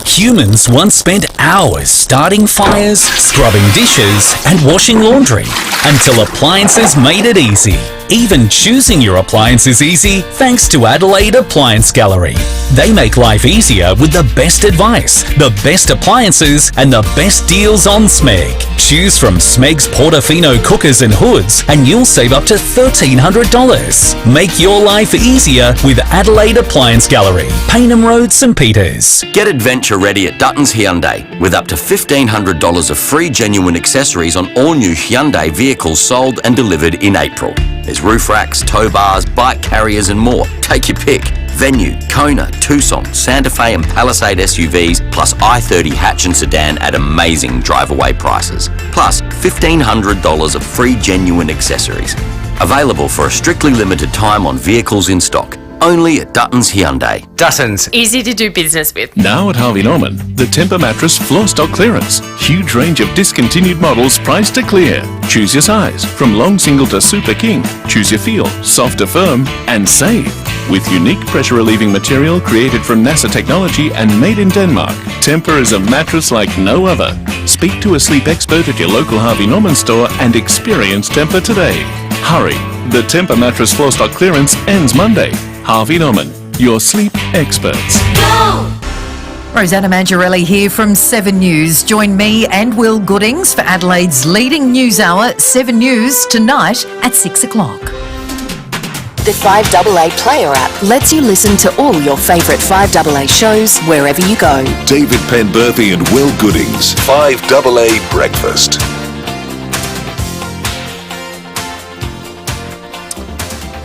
Humans once spent hours starting fires, scrubbing dishes, and washing laundry, until appliances made it easy. Even choosing your appliance is easy thanks to Adelaide Appliance Gallery. They make life easier with the best advice, the best appliances, and the best deals on Smeg. Choose from Smeg's Portofino cookers and hoods, and you'll save up to $1,300. Make your life easier with Adelaide Appliance Gallery, Payneham Road, St Peters. Get adventure ready at Dutton's Hyundai with up to $1,500 of free genuine accessories on all new Hyundai vehicles sold and delivered in April. There's roof racks, tow bars, bike carriers and more. Take your pick. Venue, Kona, Tucson, Santa Fe and Palisade SUVs, plus i30 hatch and sedan at amazing drive-away prices. Plus $1,500 of free genuine accessories. Available for a strictly limited time on vehicles in stock. only at Dutton's Hyundai. Dutton's. Easy to do business with. Now at Harvey Norman, the Temper mattress floor stock clearance. Huge range of discontinued models priced to clear. Choose your size, from long single to super king. Choose your feel, soft to firm, and save. With unique pressure relieving material created from NASA technology and made in Denmark, Temper is a mattress like no other. Speak to a sleep expert at your local Harvey Norman store and experience Temper today. Hurry, the Temper mattress floor stock clearance ends Monday. Harvey Norman, your sleep experts. Go! Rosanna Mangiarelli here from 7 News. Join me and Will Goodings for Adelaide's leading news hour, 7 News, tonight at 6 o'clock. The 5AA Player app lets you listen to all your favourite 5AA shows wherever you go. David Penberthy and Will Goodings, 5AA Breakfast.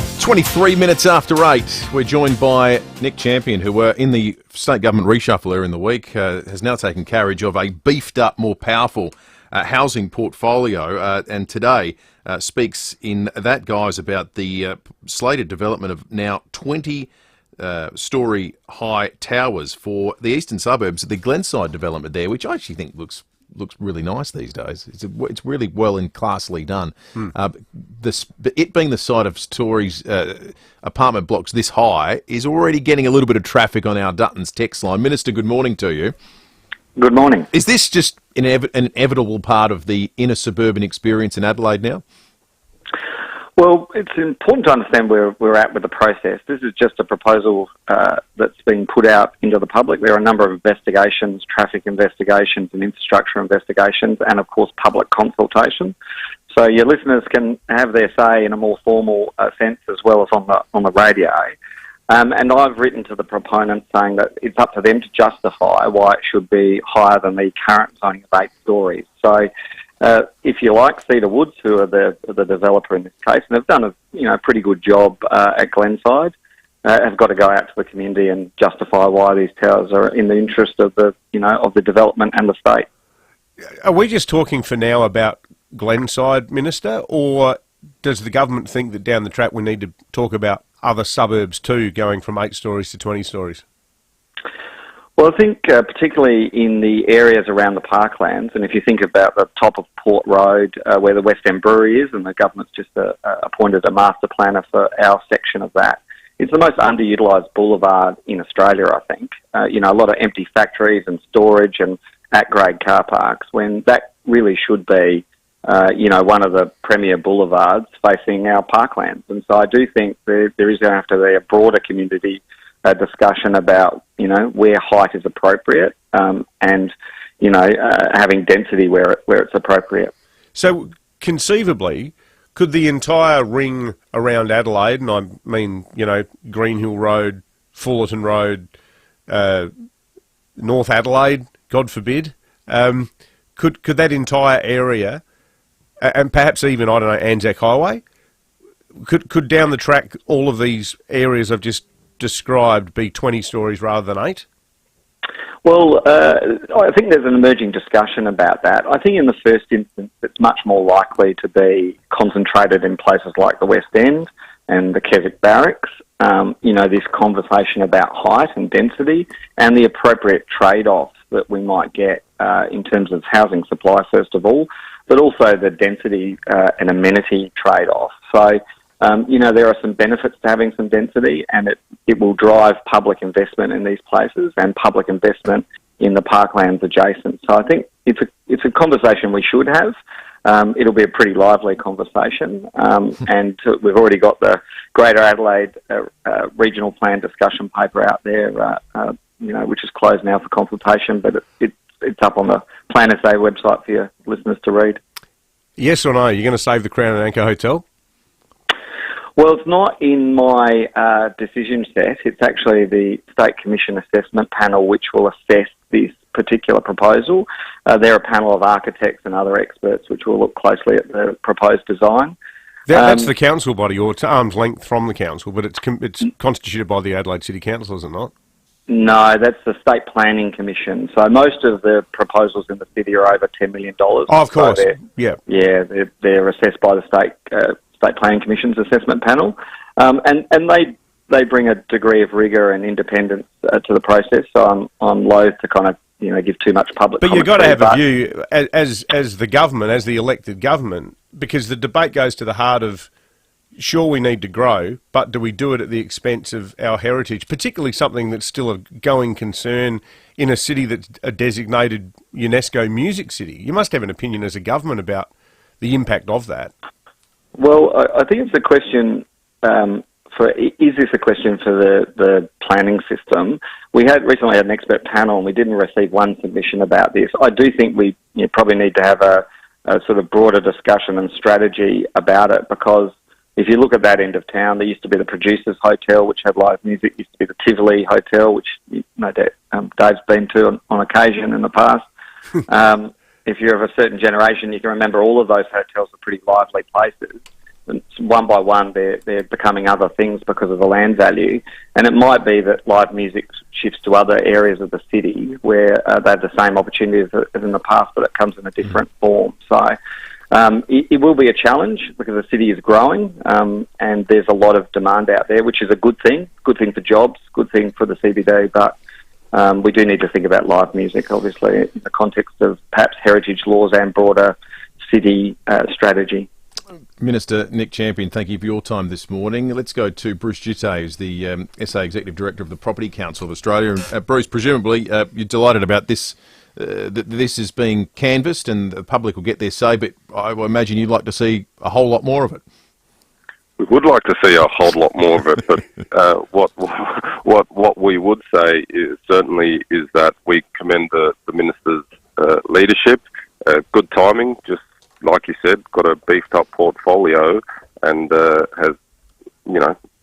It's 23 minutes after 8. We're joined by Nick Champion, who were in the state government reshuffle earlier in the week, has now taken carriage of a beefed up, more powerful housing portfolio, and today speaks in that guise about the slated development of now 20 story high towers for the eastern suburbs, the Glenside development there, which I actually think looks really nice these days. It's really well and classily done. It being the site of stories, apartment blocks this high is already getting a little bit of traffic on our Dutton's text line. Minister, good morning to you. Good morning. Is this just an inevitable part of the inner suburban experience in Adelaide now? Well, it's important to understand where we're at with the process. This is just a proposal that's been put out into the public. There are a number of investigations, traffic investigations and infrastructure investigations, and of course public consultation. So your listeners can have their say in a more formal sense as well as on the radio. And I've written to the proponents saying that it's up to them to justify why it should be higher than the current zoning of 8 stories. So if you like, Cedar Woods, who are the developer in this case, and have done a pretty good job at Glenside, have got to go out to the community and justify why these towers are in the interest of the development and the state. Are we just talking for now about Glenside, Minister, or does the government think that down the track we need to talk about other suburbs too, going from 8 stories to 20 stories? Well, I think particularly in the areas around the parklands, and if you think about the top of Port Road, where the West End Brewery is, and the government's just appointed a master planner for our section of that, it's the most underutilised boulevard in Australia, I think. A lot of empty factories and storage and at-grade car parks, when that really should be one of the premier boulevards facing our parklands. And so I do think there is going to have to be a broader community discussion about, where height is appropriate and, having density where it's appropriate. So conceivably, could the entire ring around Adelaide, and I mean, Green Hill Road, Fullerton Road, North Adelaide, God forbid, could that entire area, and perhaps even, Anzac Highway, could down the track all of these areas I've just described be 20 stories rather than 8? Well, I think there's an emerging discussion about that. I think in the first instance it's much more likely to be concentrated in places like the West End and the Keswick Barracks. This conversation about height and density and the appropriate trade-offs that we might get in terms of housing supply, first of all, but also the density and amenity trade-off. So, there are some benefits to having some density, and it will drive public investment in these places and public investment in the parklands adjacent. So I think it's a conversation we should have. It'll be a pretty lively conversation, and we've already got the Greater Adelaide Regional Plan discussion paper out there, which is closed now for consultation, but it's up on the Planners Day website for your listeners to read. Yes or no? You're going to save the Crown and Anchor Hotel? Well, it's not in my decision set. It's actually the State Commission Assessment Panel which will assess this particular proposal. They're a panel of architects and other experts which will look closely at the proposed design. That's the council body, or it's arm's length from the council, but it's constituted by the Adelaide City Council, is it not? No, that's the State Planning Commission. So most of the proposals in the city are over $10 million. Oh, of course, so yeah. Yeah, they're assessed by the State Planning Commission's assessment panel. And they they bring a degree of rigour and independence to the process. So I'm loath to kind of give too much public. But you've got to have a view as the government, as the elected government, because the debate goes to the heart of, sure, we need to grow, but do we do it at the expense of our heritage, particularly something that's still a going concern in a city that's a designated UNESCO music city? You must have an opinion as a government about the impact of that. Well, I think it's a question is this a question for the planning system? We recently had an expert panel and we didn't receive one submission about this. I do think we probably need to have a sort of broader discussion and strategy about it, because if you look at that end of town, there used to be the Producers Hotel, which had live music. Used to be the Tivoli Hotel, which Dave's been to on occasion in the past. If you're of a certain generation, you can remember all of those hotels are pretty lively places. And one by one, they're becoming other things because of the land value. And it might be that live music shifts to other areas of the city where they have the same opportunities as in the past, but it comes in a different form. So it will be a challenge because the city is growing and there's a lot of demand out there, which is a good thing for jobs, good thing for the CBD, but we do need to think about live music, obviously, in the context of perhaps heritage laws and broader city strategy. Minister Nick Champion, thank you for your time this morning. Let's go to Bruce Jitte, who's the SA Executive Director of the Property Council of Australia. Bruce, presumably you're delighted about this, that this is being canvassed and the public will get their say, but I imagine you'd like to see a whole lot more of it. We would like to see a whole lot more of it, but what we would say is certainly is that we commend the Minister's leadership, good timing, just like you said, got a beefed up portfolio and has,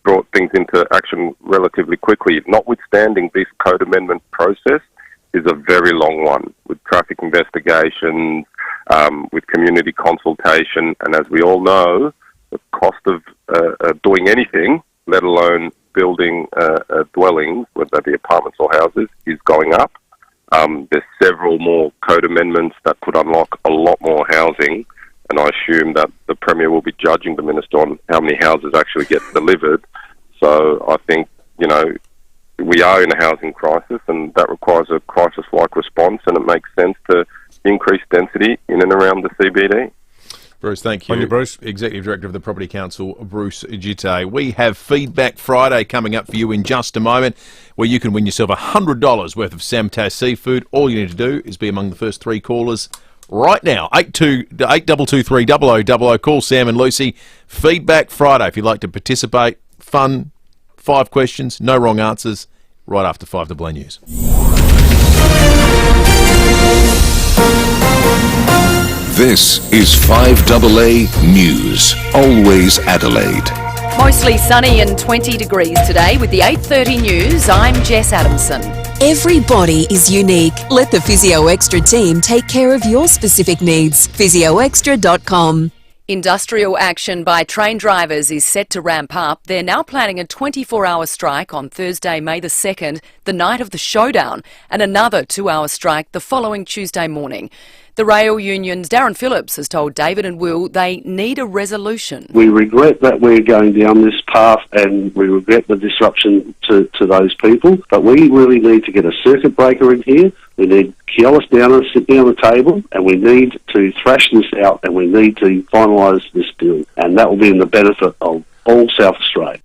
brought things into action relatively quickly. Notwithstanding, this code amendment process is a very long one with traffic investigations, with community consultation, and as we all know, the cost of doing anything, let alone building dwellings, whether they be apartments or houses, is going up. There's several more code amendments that could unlock a lot more housing, and I assume that the Premier will be judging the Minister on how many houses actually get delivered. So I think, we are in a housing crisis, and that requires a crisis-like response, and it makes sense to increase density in and around the CBD. Bruce, thank you. Bruce, Executive Director of the Property Council, Bruce Jitte. We have Feedback Friday coming up for you in just a moment, where you can win yourself $100 worth of Samtas seafood. All you need to do is be among the first three callers right now. 8223 0000. Call Sam and Lucy. Feedback Friday. If you'd like to participate, fun, 5 questions, no wrong answers, right after 5AA News. This is 5AA News, always Adelaide. Mostly sunny and 20 degrees today with the 8:30 news. I'm Jess Adamson. Every body is unique. Let the Physio Extra team take care of your specific needs. PhysioExtra.com. Industrial action by train drivers is set to ramp up. They're now planning a 24-hour strike on Thursday, May the 2nd, the night of the showdown, and another 2-hour strike the following Tuesday morning. The rail union's Darren Phillips has told David and Will they need a resolution. We regret that we're going down this path and we regret the disruption to those people, but we really need to get a circuit breaker in here. We need Keolis down and sit down the table, and we need to thrash this out, and we need to finalise this deal, and that will be in the benefit of all South Australia.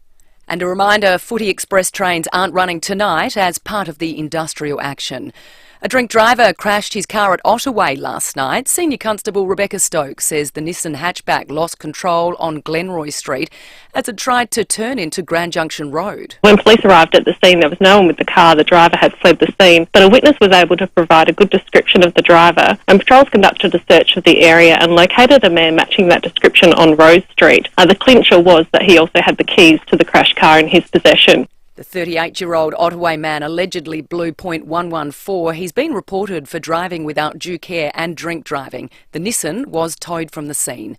And a reminder, Footy Express trains aren't running tonight as part of the industrial action. A drink driver crashed his car at Ottaway last night. Senior Constable Rebecca Stokes says the Nissan hatchback lost control on Glenroy Street as it tried to turn into Grand Junction Road. When police arrived at the scene, there was no one with the car. The driver had fled the scene, but a witness was able to provide a good description of the driver, and patrols conducted a search of the area and located a man matching that description on Rose Street. The clincher was that he also had the keys to the crashed car in his possession. The 38-year-old Ottaway man allegedly blew .114. He's been reported for driving without due care and drink driving. The Nissan was towed from the scene.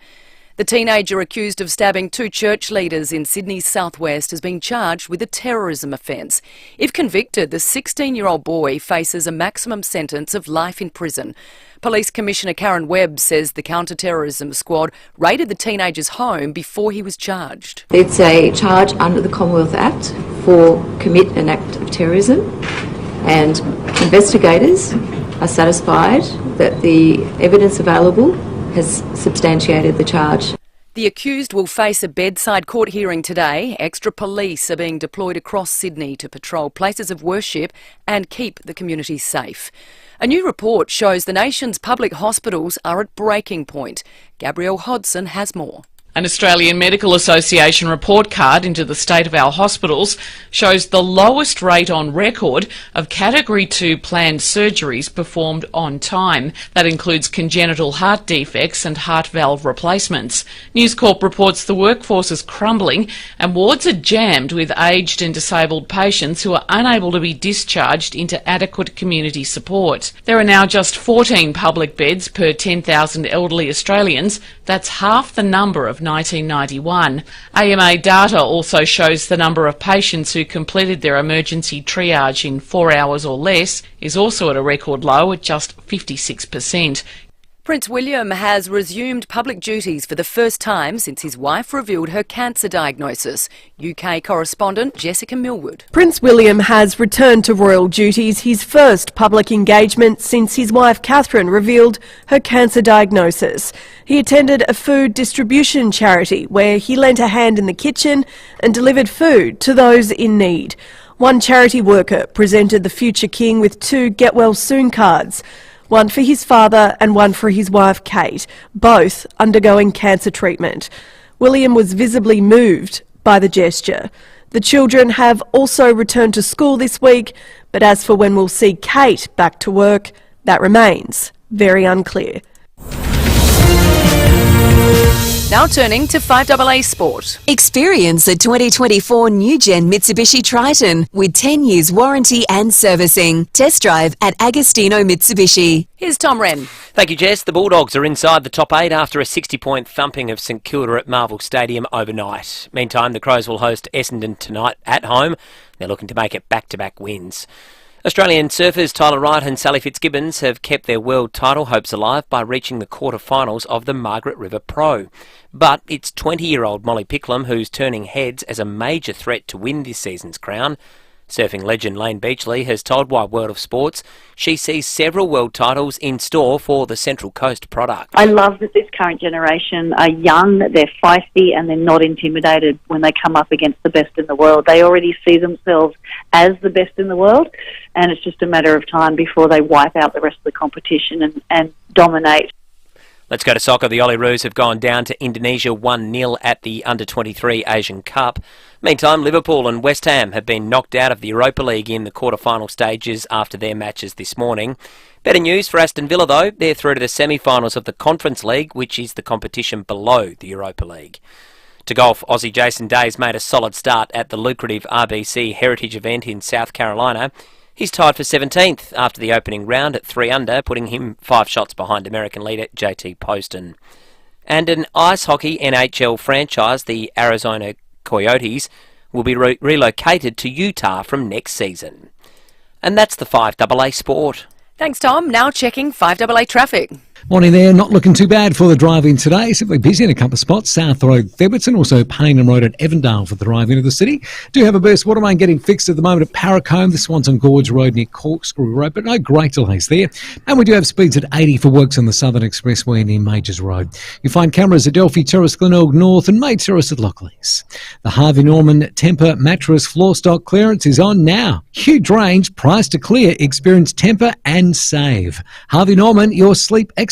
The teenager accused of stabbing 2 church leaders in Sydney's southwest has been charged with a terrorism offence. If convicted, the 16-year-old boy faces a maximum sentence of life in prison. Police Commissioner Karen Webb says the counter-terrorism squad raided the teenager's home before he was charged. It's a charge under the Commonwealth Act commit an act of terrorism, and investigators are satisfied that the evidence available has substantiated the charge. The accused will face a bedside court hearing today. Extra police are being deployed across Sydney to patrol places of worship and keep the community safe. A new report shows the nation's public hospitals are at breaking point. Gabrielle Hodson has more. An Australian Medical Association report card into the state of our hospitals shows the lowest rate on record of Category 2 planned surgeries performed on time. That includes congenital heart defects and heart valve replacements. News Corp reports the workforce is crumbling and wards are jammed with aged and disabled patients who are unable to be discharged into adequate community support. There are now just 14 public beds per 10,000 elderly Australians. That's half the number of 1991. AMA data also shows the number of patients who completed their emergency triage in 4 hours or less is also at a record low at just 56%. Prince William has resumed public duties for the first time since his wife revealed her cancer diagnosis. UK correspondent Jessica Millwood. Prince William has returned to royal duties, his first public engagement since his wife Catherine revealed her cancer diagnosis. He attended a food distribution charity where he lent a hand in the kitchen and delivered food to those in need. One charity worker presented the future king with 2 Get Well Soon cards. One for his father and one for his wife Kate, both undergoing cancer treatment. William was visibly moved by the gesture. The children have also returned to school this week, but as for when we'll see Kate back to work, that remains very unclear. Now turning to 5AA Sport. Experience the 2024 new-gen Mitsubishi Triton with 10 years warranty and servicing. Test drive at Agostino Mitsubishi. Here's Tom Wren. Thank you, Jess. The Bulldogs are inside the top 8 after a 60-point thumping of St Kilda at Marvel Stadium overnight. Meantime, the Crows will host Essendon tonight at home. They're looking to make it back-to-back wins. Australian surfers Tyler Wright and Sally Fitzgibbons have kept their world title hopes alive by reaching the quarter-finals of the Margaret River Pro. But it's 20-year-old Molly Picklum who's turning heads as a major threat to win this season's crown. Surfing legend Lane Beachley has told Wide World of Sports she sees several world titles in store for the Central Coast product. I love that this current generation are young, they're feisty, and they're not intimidated when they come up against the best in the world. They already see themselves as the best in the world, and it's just a matter of time before they wipe out the rest of the competition and dominate. Let's go to soccer. The Olyroos have gone down to Indonesia 1-0 at the Under-23 Asian Cup. Meantime, Liverpool and West Ham have been knocked out of the Europa League in the quarter-final stages after their matches this morning. Better news for Aston Villa, though. They're through to the semi-finals of the Conference League, which is the competition below the Europa League. To golf, Aussie Jason Day's made a solid start at the lucrative RBC Heritage event in South Carolina. He's tied for 17th after the opening round at 3 under, putting him 5 shots behind American leader JT Poston. And an ice hockey NHL franchise, the Arizona Coyotes, will be relocated to Utah from next season. And that's the 5AA Sport. Thanks, Tom. Now checking 5AA traffic. Morning there, not looking too bad for the drive-in today. Simply busy in a couple of spots. South Road, Theberton, also Paynham Road at Evandale for the drive into the city. Do have a burst water main getting fixed at the moment at Parracombe. This one's on Gorge Road near Corkscrew Road, but no great delays there. And we do have speeds at 80 for works on the Southern Expressway near Majors Road. You find cameras at Delphi Terrace, Glenelg North and May Terrace at Lockleys. The Harvey Norman Tempur mattress floor stock clearance is on now. Huge range, price to clear. Experience Tempur and save. Harvey Norman, your sleep experts.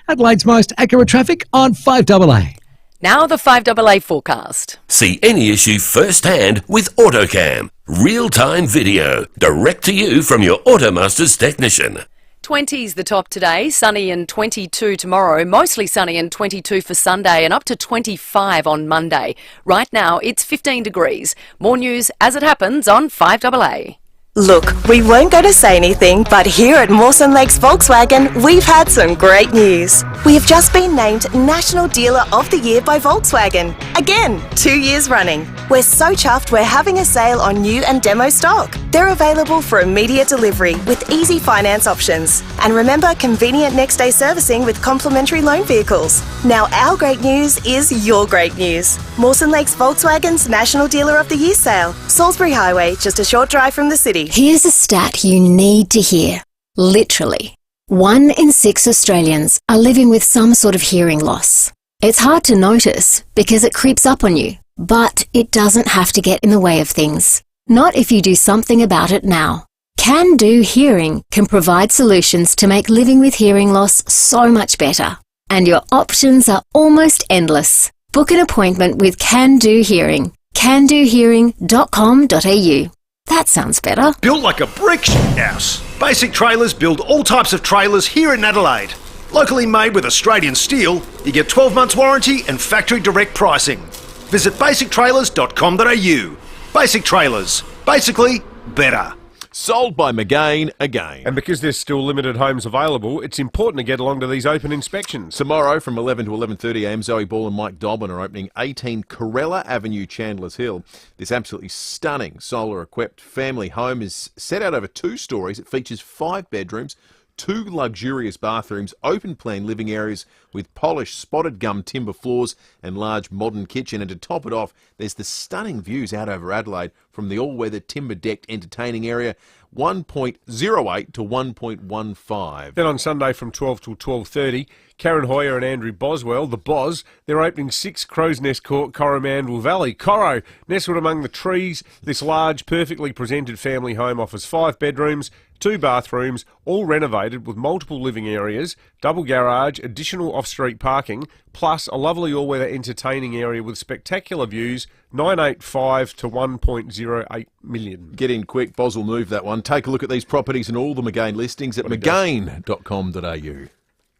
Adelaide's most accurate traffic on 5AA. Now the 5AA forecast. See any issue firsthand with AutoCam. Real-time video, direct to you from your Automaster's technician. 20's the top today, sunny and 22 tomorrow, mostly sunny and 22 for Sunday and up to 25 on Monday. Right now it's 15 degrees. More news as it happens on 5AA. Look, we weren't going to say anything, but here at Mawson Lakes Volkswagen, we've had some great news. We have just been named National Dealer of the Year by Volkswagen. Again, 2 years running. We're so chuffed we're having a sale on new and demo stock. They're available for immediate delivery with easy finance options. And remember, convenient next day servicing with complimentary loan vehicles. Now our great news is your great news. Mawson Lakes Volkswagen's National Dealer of the Year sale. Salisbury Highway, just a short drive from the city. Here's a stat you need to hear. Literally, 1 in 6 Australians are living with some sort of hearing loss. It's hard to notice because it creeps up on you, but it doesn't have to get in the way of things. Not if you do something about it now. Can Do Hearing can provide solutions to make living with hearing loss so much better. And your options are almost endless. Book an appointment with Can Do Hearing. candohearing.com.au. That sounds better. Built like a brick house. Basic Trailers build all types of trailers here in Adelaide. Locally made with Australian steel, you get 12 months warranty and factory direct pricing. Visit basictrailers.com.au. Basic Trailers. Basically, better. Sold by McGain again. And because there's still limited homes available, it's important to get along to these open inspections. Tomorrow from 11 to 11:30am, Zoe Ball and Mike Dobbin are opening 18 Corella Avenue, Chandler's Hill. This absolutely stunning solar-equipped family home is set out over 2 stories. It features 5 bedrooms, 2 luxurious bathrooms, open-plan living areas with polished spotted gum timber floors and large modern kitchen. And to top it off, there's the stunning views out over Adelaide from the all-weather timber-decked entertaining area, 1.08 to 1.15. Then on Sunday from 12 till 12:30, Karen Hoyer and Andrew Boswell, the Boz, they're opening 6 Crow's Nest Court, Coromandel Valley. Coro, nestled among the trees, this large, perfectly presented family home offers 5 bedrooms, 2 bathrooms, all renovated with multiple living areas, double garage, additional off-street parking, plus a lovely all-weather entertaining area with spectacular views, 985 to 1.08 million. Get in quick, Boz will move that one. Take a look at these properties and all the McGain listings at mcgain.com.au.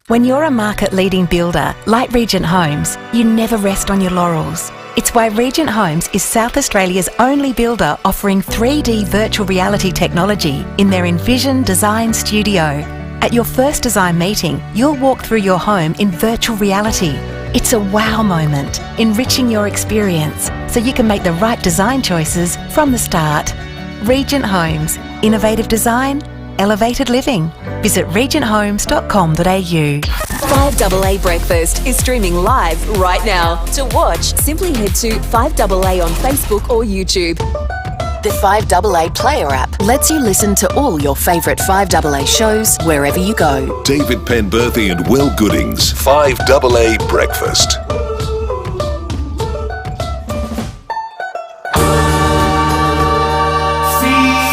When you're a market-leading builder like Regent Homes, you never rest on your laurels. It's why Regent Homes is South Australia's only builder offering 3D virtual reality technology in their Envision Design Studio. At your first design meeting, you'll walk through your home in virtual reality. It's a wow moment, enriching your experience so you can make the right design choices from the start. Regent Homes. Innovative design, elevated living. Visit regenthomes.com.au. 5AA Breakfast is streaming live right now. To watch, simply head to 5AA on Facebook or YouTube. The 5AA Player app lets you listen to all your favourite 5AA shows wherever you go. David Penberthy and Will Goodings, 5AA Breakfast.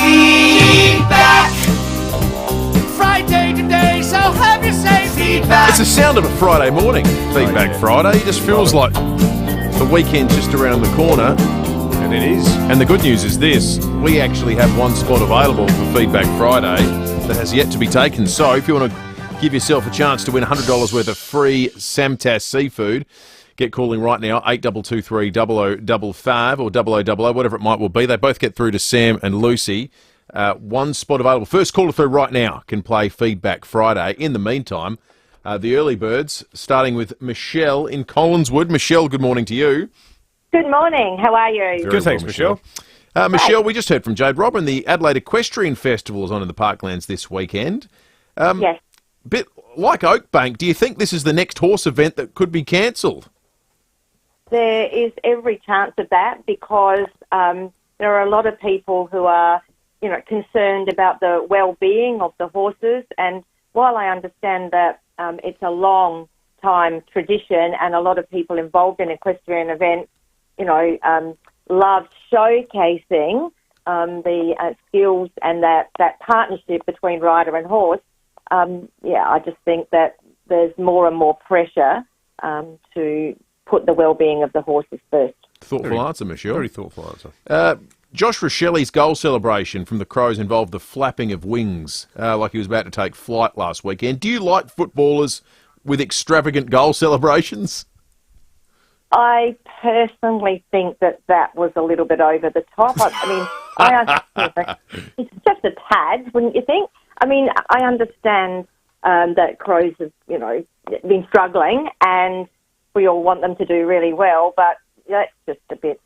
Feedback. Friday today, so have you say feedback. It's the sound of a Friday morning, Feedback Friday. It just feels like the weekend's just around the corner. And it is. And the good news is this, we actually have one spot available for Feedback Friday that has yet to be taken. So if you want to give yourself a chance to win $100 worth of free Samtas seafood, get calling right now, 8223 0055 or 0000, whatever it might well be. They both get through to Sam and Lucy. One spot available. First caller through right now can play Feedback Friday. In the meantime, the early birds, starting with Michelle in Collinswood. Michelle, good morning to you. Good morning. How are you? Good, thanks, Michelle. Michelle, we just heard from Jade Robin. The Adelaide Equestrian Festival is on in the Parklands this weekend. Yes. Bit like Oakbank, do you think this is the next horse event that could be cancelled? There is every chance of that because there are a lot of people who are, concerned about the well-being of the horses. And while I understand that it's a long time tradition and a lot of people involved in equestrian events, love showcasing the skills and that partnership between rider and horse. I just think that there's more and more pressure to put the well-being of the horses first. Thoughtful answer, Michelle. Very thoughtful answer. Josh Rochelli's goal celebration from the Crows involved the flapping of wings, like he was about to take flight last weekend. Do you like footballers with extravagant goal celebrations? I personally think that was a little bit over the top. It's just a tad, wouldn't you think? I understand that Crows have, been struggling and we all want them to do really well, but, that's just a bit,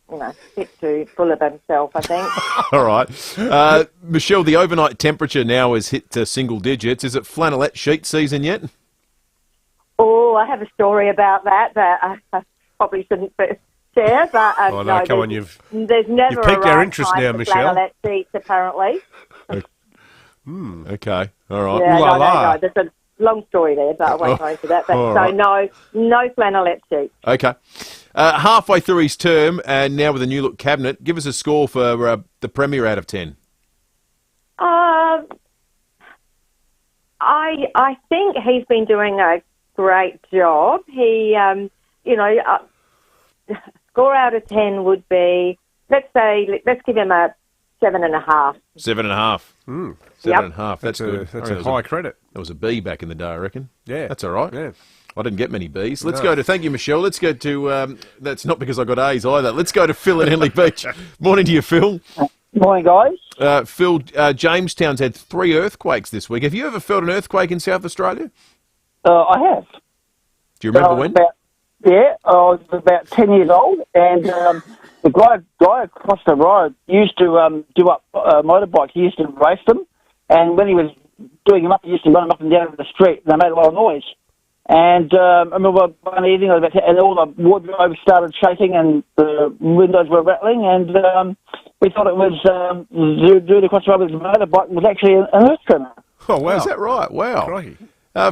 bit too full of himself, I think. All right. Michelle, the overnight temperature now has hit single digits. Is it flannelette sheet season yet? Oh, I have a story about that I probably shouldn't share, but Oh, no, come on, there's never piqued a our right interest time now, for Michelle. flannelette sheets, apparently. Okay. All right. Yeah, Ooh la no, la. there's a long story there, but I won't go into that. But all so right. no flannelette sheets. Okay. Halfway through his term, and now with a new look cabinet, give us a score for the Premier out of 10. I think he's been doing a great job. He, score out of 10 would be, let's give him a 7.5. 7.5. 7.5. That's good. That's a high credit. That was a B back in the day, I reckon. Yeah. That's all right. Yeah. I didn't get many Bs. Let's go to, thank you, Michelle. Let's go to, that's not because I got A's either. Let's go to Phil in Henley Beach. Morning to you, Phil. Morning, guys. Phil, Jamestown's had 3 earthquakes this week. Have you ever felt an earthquake in South Australia? I have. Do you remember when? I was about 10 years old, and the guy across the road used to do up motorbikes. He used to race them, and when he was doing them up, he used to run them up and down the street, and they made a lot of noise. And I remember one evening, and all the wardrobes started shaking, and the windows were rattling, and we thought it was dude across the road with his motorbike was actually an earth tremor. Oh, wow. Is that right? Wow.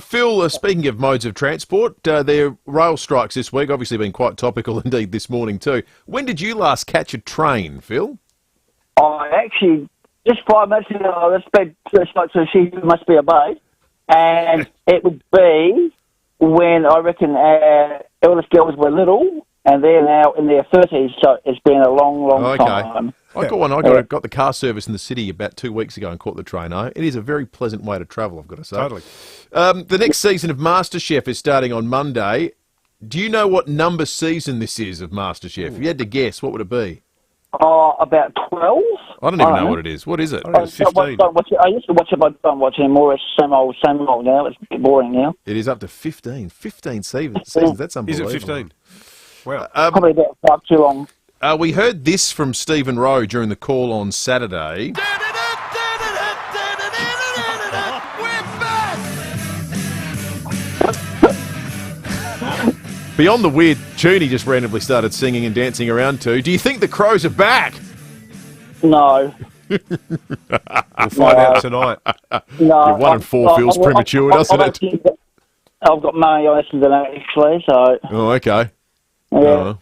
Phil, speaking of modes of transport, there are rail strikes this week, obviously been quite topical indeed this morning too. When did you last catch a train, Phil? I actually, just 5 minutes ago, I sped to she must be a bay, and it would be when I reckon our eldest girls were little, and they're now in their 30s, so it's been a long time. I got the car service in the city about 2 weeks ago and caught the train. It is a very pleasant way to travel, I've got to say. Totally. The next season of MasterChef is starting on Monday. Do you know what number season this is of MasterChef? If you had to guess, what would it be? About 12. I don't even know what it is. What is it? I used to watch it, but I don't watch it anymore. It's same old now. It's a bit boring now. It is up to 15. 15 seasons. That's unbelievable. Is it 15? Wow. Probably about 5 too long. We heard this from Stephen Rowe during the call on Saturday. Beyond the weird tune he just randomly started singing and dancing around to, do you think the Crows are back? No. We'll find out tonight. No. You're 1-4 feels premature, doesn't it? I've got money on this tonight, actually, so... Oh, okay. Yeah.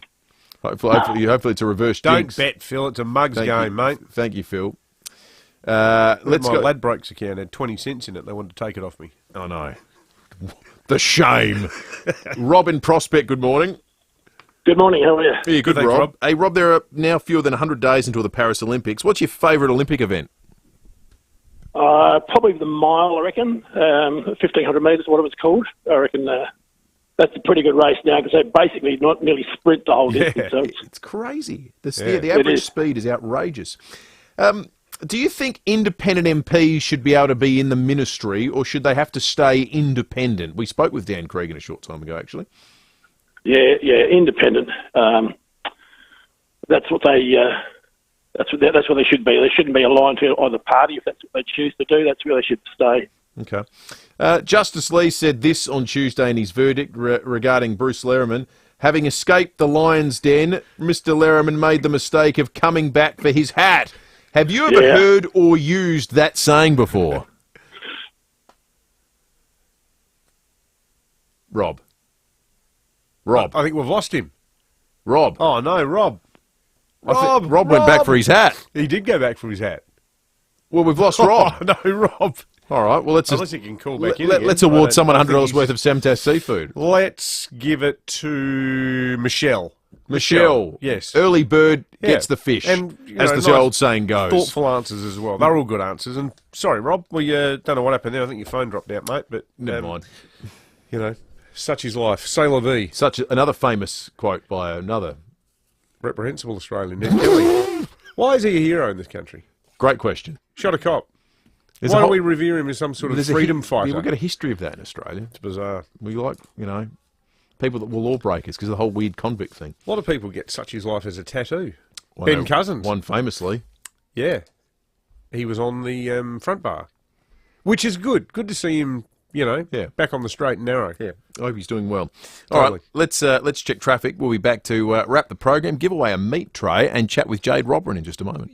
Hopefully it's a reverse jinx. Don't bet, Phil. It's a mugs game, mate. Thank you, Phil. Let's go. My Ladbrokes account had 20 cents in it. They wanted to take it off me. Oh, no. The shame. Rob in Prospect, good morning. Good morning, how are you? Yeah, good, Thanks, Rob. Hey, Rob, there are now fewer than 100 days until the Paris Olympics. What's your favourite Olympic event? Probably the mile, I reckon. 1,500 metres, whatever it's called. I reckon that's a pretty good race now because they basically not nearly sprint the whole distance. So it's crazy. The average speed is outrageous. Do you think independent MPs should be able to be in the ministry, or should they have to stay independent? We spoke with Dan Cregan a short time ago, actually. Yeah, independent. That's what they. That's what they should be. They shouldn't be aligned to either party if that's what they choose to do. That's where they should stay. Okay. Justice Lee said this on Tuesday in his verdict regarding Bruce Lehrman. Having escaped the lion's den, Mr. Lehrman made the mistake of coming back for his hat. Have you ever heard or used that saying before? Rob. I think we've lost him. Rob. Oh, no, Rob. Rob went back for his hat. He did go back for his hat. Well, we've lost Rob. Oh, no, Rob. All right, well, unless he can call back in again. Let's award someone $100 worth of Samtas seafood. Let's give it to Michelle. Michelle. Yes. Early bird gets the fish, and, as the old saying goes. Thoughtful answers as well. They're all good answers. And sorry, Rob, we don't know what happened there. I think your phone dropped out, mate. But never mind. You know, such is life. C'est la vie. Another famous quote by another reprehensible Australian, Ned Kelly. Why is he a hero in this country? Great question. Shot a cop. Why do we revere him as some sort of freedom fighter? We've got a history of that in Australia. It's bizarre. We like, people that were lawbreakers because of the whole weird convict thing. A lot of people get such his life as a tattoo. Well, Ben Cousins. One famously. Yeah. He was on the front bar, which is good. Good to see him, back on the straight and narrow. Yeah, I hope he's doing well. Totally. All right, let's check traffic. We'll be back to wrap the program, give away a meat tray, and chat with Jade Robrin in just a moment.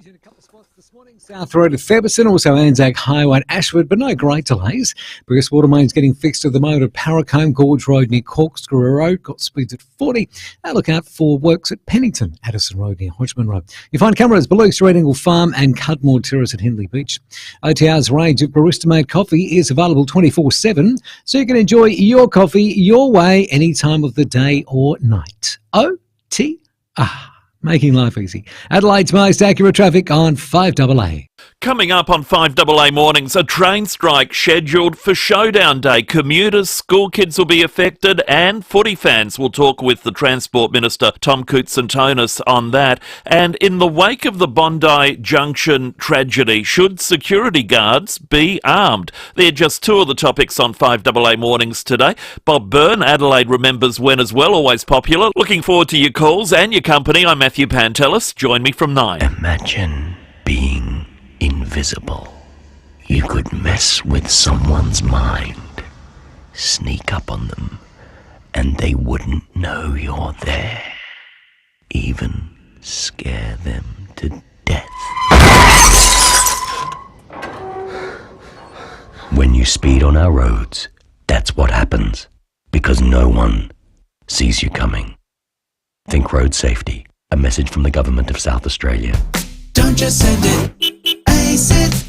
South Road at Feberson, also Anzac Highway at Ashford, but no great delays because water mains getting fixed at the moment at Parracombe Gorge Road near Corkscrew Road, got speeds at 40. Now look out for works at Pennington, Addison Road near Hodgman Road. You find cameras below Red Angle Farm and Cudmore Terrace at Hindley Beach. OTR's range of barista-made coffee is available 24/7, so you can enjoy your coffee your way any time of the day or night. OTR. Making life easy. Adelaide's most accurate traffic on 5AA. Coming up on 5AA mornings, a train strike scheduled for Showdown Day. Commuters, school kids will be affected, and footy fans will talk with the Transport Minister, Tom Koutsantonis, on that. And in the wake of the Bondi Junction tragedy, should security guards be armed? They're just two of the topics on 5AA mornings today. Bob Byrne, Adelaide Remembers When as well, always popular. Looking forward to your calls and your company. I'm Matthew Pantelis. Join me from 9. Imagine being invisible. You could mess with someone's mind, sneak up on them, and they wouldn't know you're there. Even scare them to death. When you speed on our roads, that's what happens, because no one sees you coming. Think road safety. A message from the Government of South Australia. Don't just send it, ace it.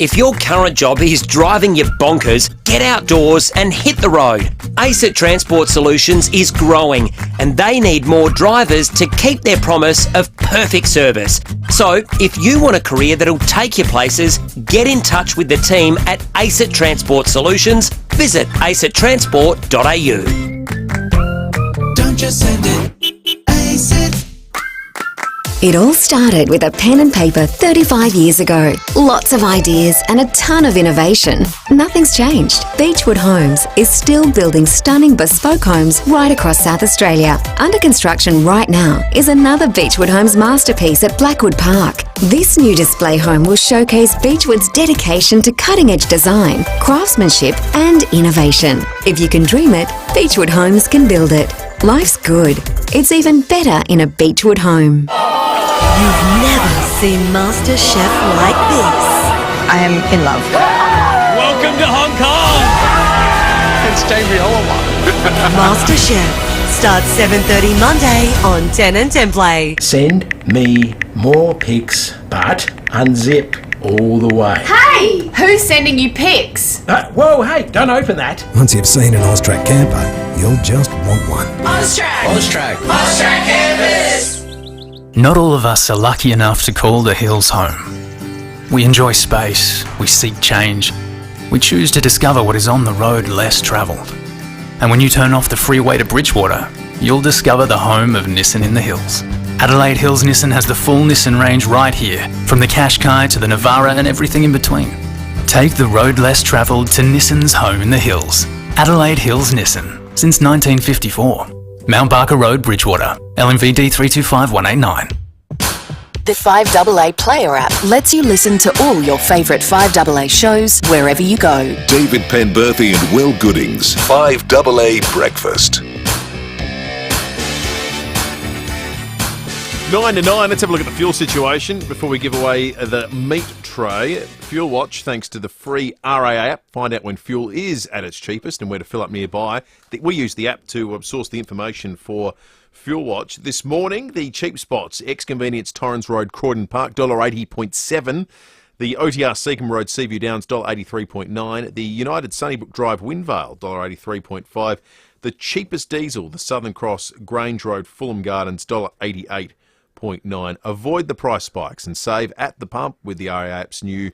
If your current job is driving you bonkers, get outdoors and hit the road. ACET Transport Solutions is growing and they need more drivers to keep their promise of perfect service. So, if you want a career that'll take you places, get in touch with the team at ACET Transport Solutions. Visit acettransport.au. Don't just send it, ace it. It all started with a pen and paper 35 years ago. Lots of ideas and a ton of innovation. Nothing's changed. Beechwood Homes is still building stunning bespoke homes right across South Australia. Under construction right now is another Beechwood Homes masterpiece at Blackwood Park. This new display home will showcase Beechwood's dedication to cutting-edge design, craftsmanship and innovation. If you can dream it, Beechwood Homes can build it. Life's good. It's even better in a Beechwood home. You've never seen Master Chef like this. I am in love. Welcome to Hong Kong! It's Jamie Oliver. Master Chef starts 7:30 Monday on 10 and 10 Play. Send me more pics, but unzip all the way. Hey! Who's sending you pics? Whoa, hey, don't open that. Once you've seen an Austrac camper, you'll just want one. Austrac! Austrac. Austrac campers! Not all of us are lucky enough to call the hills home. We enjoy space, we seek change, we choose to discover what is on the road less travelled. And when you turn off the freeway to Bridgewater, you'll discover the home of Nissan in the Hills. Adelaide Hills Nissan has the full Nissan range right here, from the Qashqai to the Navara and everything in between. Take the road less travelled to Nissan's home in the hills. Adelaide Hills Nissan, since 1954. Mount Barker Road, Bridgewater, LMVD 325189. The 5AA Player app lets you listen to all your favourite 5AA shows wherever you go. David Penberthy and Will Goodings, 5AA Breakfast. 9 to 9, let's have a look at the fuel situation before we give away the meat tray. Fuel Watch, thanks to the free FIVEAA app. Find out when fuel is at its cheapest and where to fill up nearby. We use the app to source the information for Fuel Watch. This morning, the cheap spots, ex-convenience Torrens Road, Croydon Park, $1.80.7. The OTR Seacombe Road, Seaview Downs, $1.83.9. The United Sunnybrook Drive, Windvale, $1.83.5. The cheapest diesel, the Southern Cross, Grange Road, Fulham Gardens, $1.88. 0.9. Avoid the price spikes and save at the pump with the RA app's new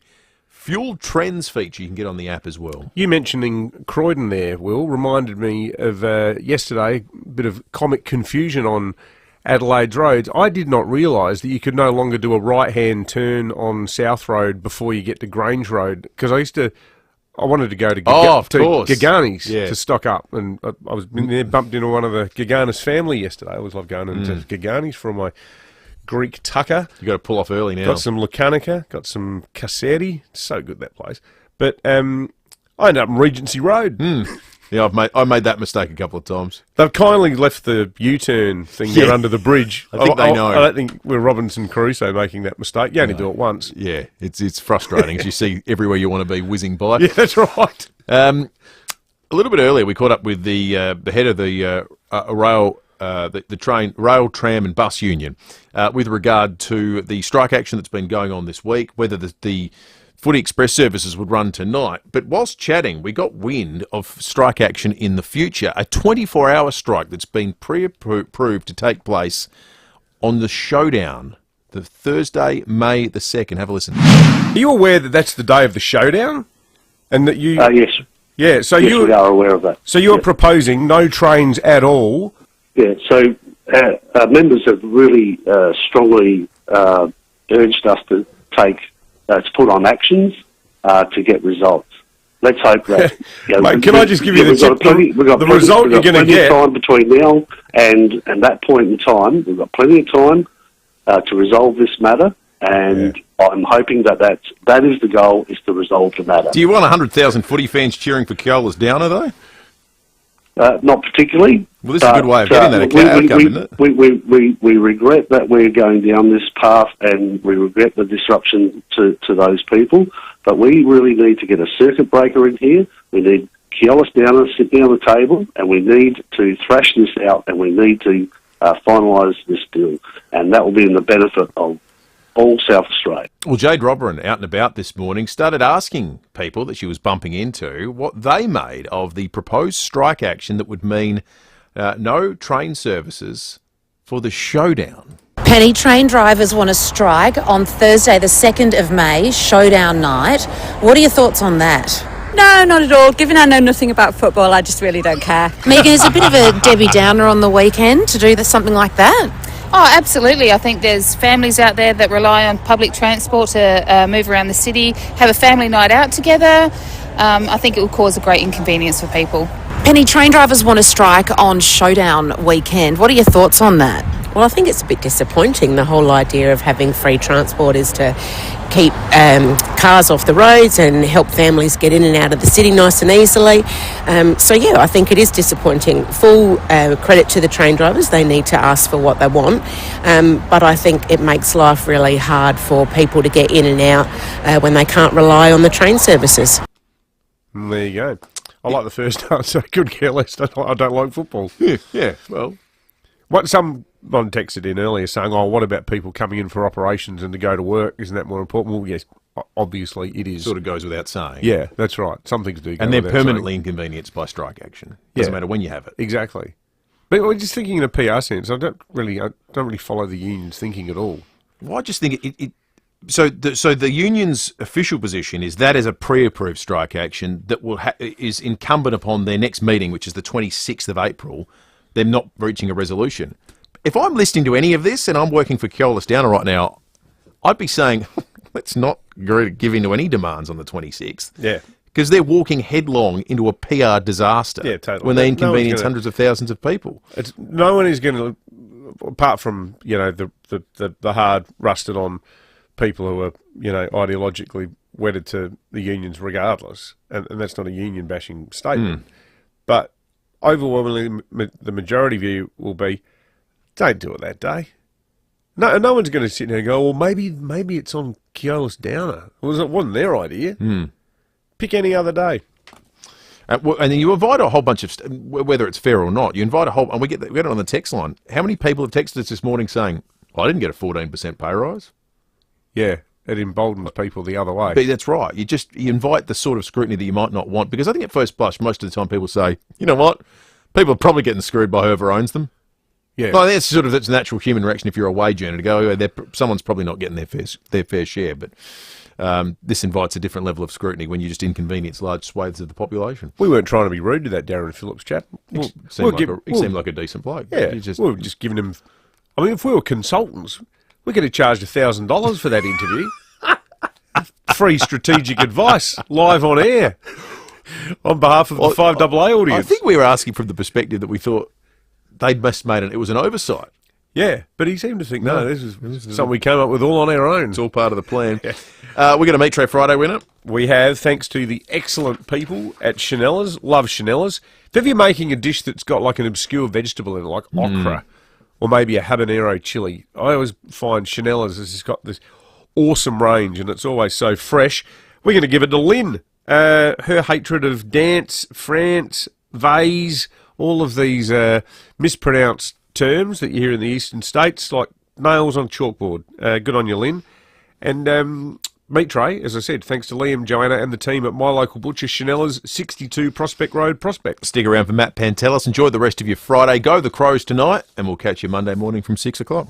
Fuel Trends feature you can get on the app as well. You mentioning Croydon there, Will, reminded me of yesterday, a bit of comic confusion on Adelaide's roads. I did not realise that you could no longer do a right-hand turn on South Road before you get to Grange Road, because I wanted to go to, of course. Gagani's Yeah. to stock up, and I was in there, bumped into one of the Gaganis family yesterday. I always love going into Gagani's for my Greek tucker. You got to pull off early now. Got some Lucanica, got some Casseri. So good, that place. But I ended up in Regency Road. Yeah, I made that mistake a couple of times. They've kindly left the U-turn thing there under the bridge. I think they know. I don't think we're Robinson Crusoe making that mistake. You only do it once. Yeah, it's frustrating as you see everywhere you want to be whizzing by. Yeah, that's right. A little bit earlier, we caught up with the head of the rail, tram and bus union with regard to the strike action that's been going on this week, whether the Footy Express services would run tonight. But whilst chatting, we got wind of strike action in the future, a 24-hour strike that's been pre-approved to take place on the Showdown, the Thursday, May the 2nd. Have a listen. Are you aware that that's the day of the Showdown? And that you... Yes. Yeah, so yes, we are aware of that. So you're proposing no trains at all? Yeah, so our members have really strongly urged us to put on actions to get results. Let's hope that... Mate, can I just give you the tip? The result you're going to get... time between now and that point in time. We've got plenty of time to resolve this matter, and I'm hoping that is the goal, is to resolve the matter. Do you want 100,000 footy fans cheering for Keola's Downer, though? Not particularly. Well, this is a good way of getting that outcome, isn't it? We regret that we're going down this path, and we regret the disruption to those people. But we really need to get a circuit breaker in here. We need Keolis Downer sitting on the table, and we need to thrash this out, and we need to finalise this deal. And that will be in the benefit of all South Australia. Well, Jade Robberin, out and about this morning, started asking people that she was bumping into what they made of the proposed strike action that would mean no train services for the Showdown. Penny, train drivers want to strike on Thursday the 2nd of May, Showdown night. What are your thoughts on that? No, not at all. Given I know nothing about football, I just really don't care. Megan, is a bit of a Debbie Downer on the weekend to do something like that? Oh, absolutely. I think there's families out there that rely on public transport to move around the city, have a family night out together. I think it will cause a great inconvenience for people. Penny, train drivers want to strike on Showdown weekend. What are your thoughts on that? Well, I think it's a bit disappointing. The whole idea of having free transport is to keep cars off the roads and help families get in and out of the city nice and easily. So, I think it is disappointing. Full credit to the train drivers. They need to ask for what they want. But I think it makes life really hard for people to get in and out when they can't rely on the train services. There you go. I like the first answer. Could care less. I don't like football. Yeah. Well, someone texted in earlier saying, what about people coming in for operations and to go to work? Isn't that more important? Well, yes, obviously it is. Sort of goes without saying. Yeah, that's right. Some things do go and they're without permanently saying. Inconvenienced by strike action. Doesn't matter when you have it. Exactly. But we're just thinking in a PR sense. I don't really follow the union's thinking at all. Well, I just think So the union's official position is that as a pre-approved strike action that is incumbent upon their next meeting, which is the 26th of April, them not reaching a resolution. If I'm listening to any of this and I'm working for Keolis Downer right now, I'd be saying, let's not give in to any demands on the 26th. Yeah. Because they're walking headlong into a PR disaster. Yeah, totally. When they inconvenience hundreds of thousands of people. No one is going to, apart from the hard rusted on people who are ideologically wedded to the unions regardless, and that's not a union bashing statement. But overwhelmingly, the majority view will be, don't do it that day. No one's going to sit there and go, well, maybe it's on Keolis Downer. It wasn't their idea. Pick any other day. And then you invite a whole bunch of, whether it's fair or not, you invite a whole, and we get it on the text line. How many people have texted us this morning saying, I didn't get a 14% pay rise? Yeah, it emboldens people the other way. But that's right. You invite the sort of scrutiny that you might not want, because I think at first blush, most of the time people say, you know what, people are probably getting screwed by whoever owns them. Yeah. Well, that's a natural human reaction if you're a wage earner to go, someone's probably not getting their fair share. But this invites a different level of scrutiny when you just inconvenience large swathes of the population. We weren't trying to be rude to that Darren Phillips chap. He seemed like a decent bloke. Yeah, we were just giving him... I mean, if we were consultants, we could have charged $1,000 for that interview. free strategic advice live on air on behalf of the 5AA audience. I think we were asking from the perspective that we thought they'd must made it was an oversight. Yeah, but he seemed to think, no, this is something we came up with all on our own. It's all part of the plan. We're going to Meat Tray Friday winner. We have, thanks to the excellent people at Chanella's. Love Chanella's. If you're making a dish that's got like an obscure vegetable in it, like okra, or maybe a habanero chili, I always find Chanella's has got this awesome range, and it's always so fresh. We're going to give it to Lynn. Her hatred of dance, France, vase, all of these mispronounced terms that you hear in the eastern states, like nails on chalkboard. Good on you, Lynn. And Meat Tray, as I said, thanks to Liam, Joanna and the team at My Local Butcher, Chanella's, 62 Prospect Road, Prospect. Stick around for Matt Pantelis. Enjoy the rest of your Friday. Go the Crows tonight, and we'll catch you Monday morning from 6 o'clock.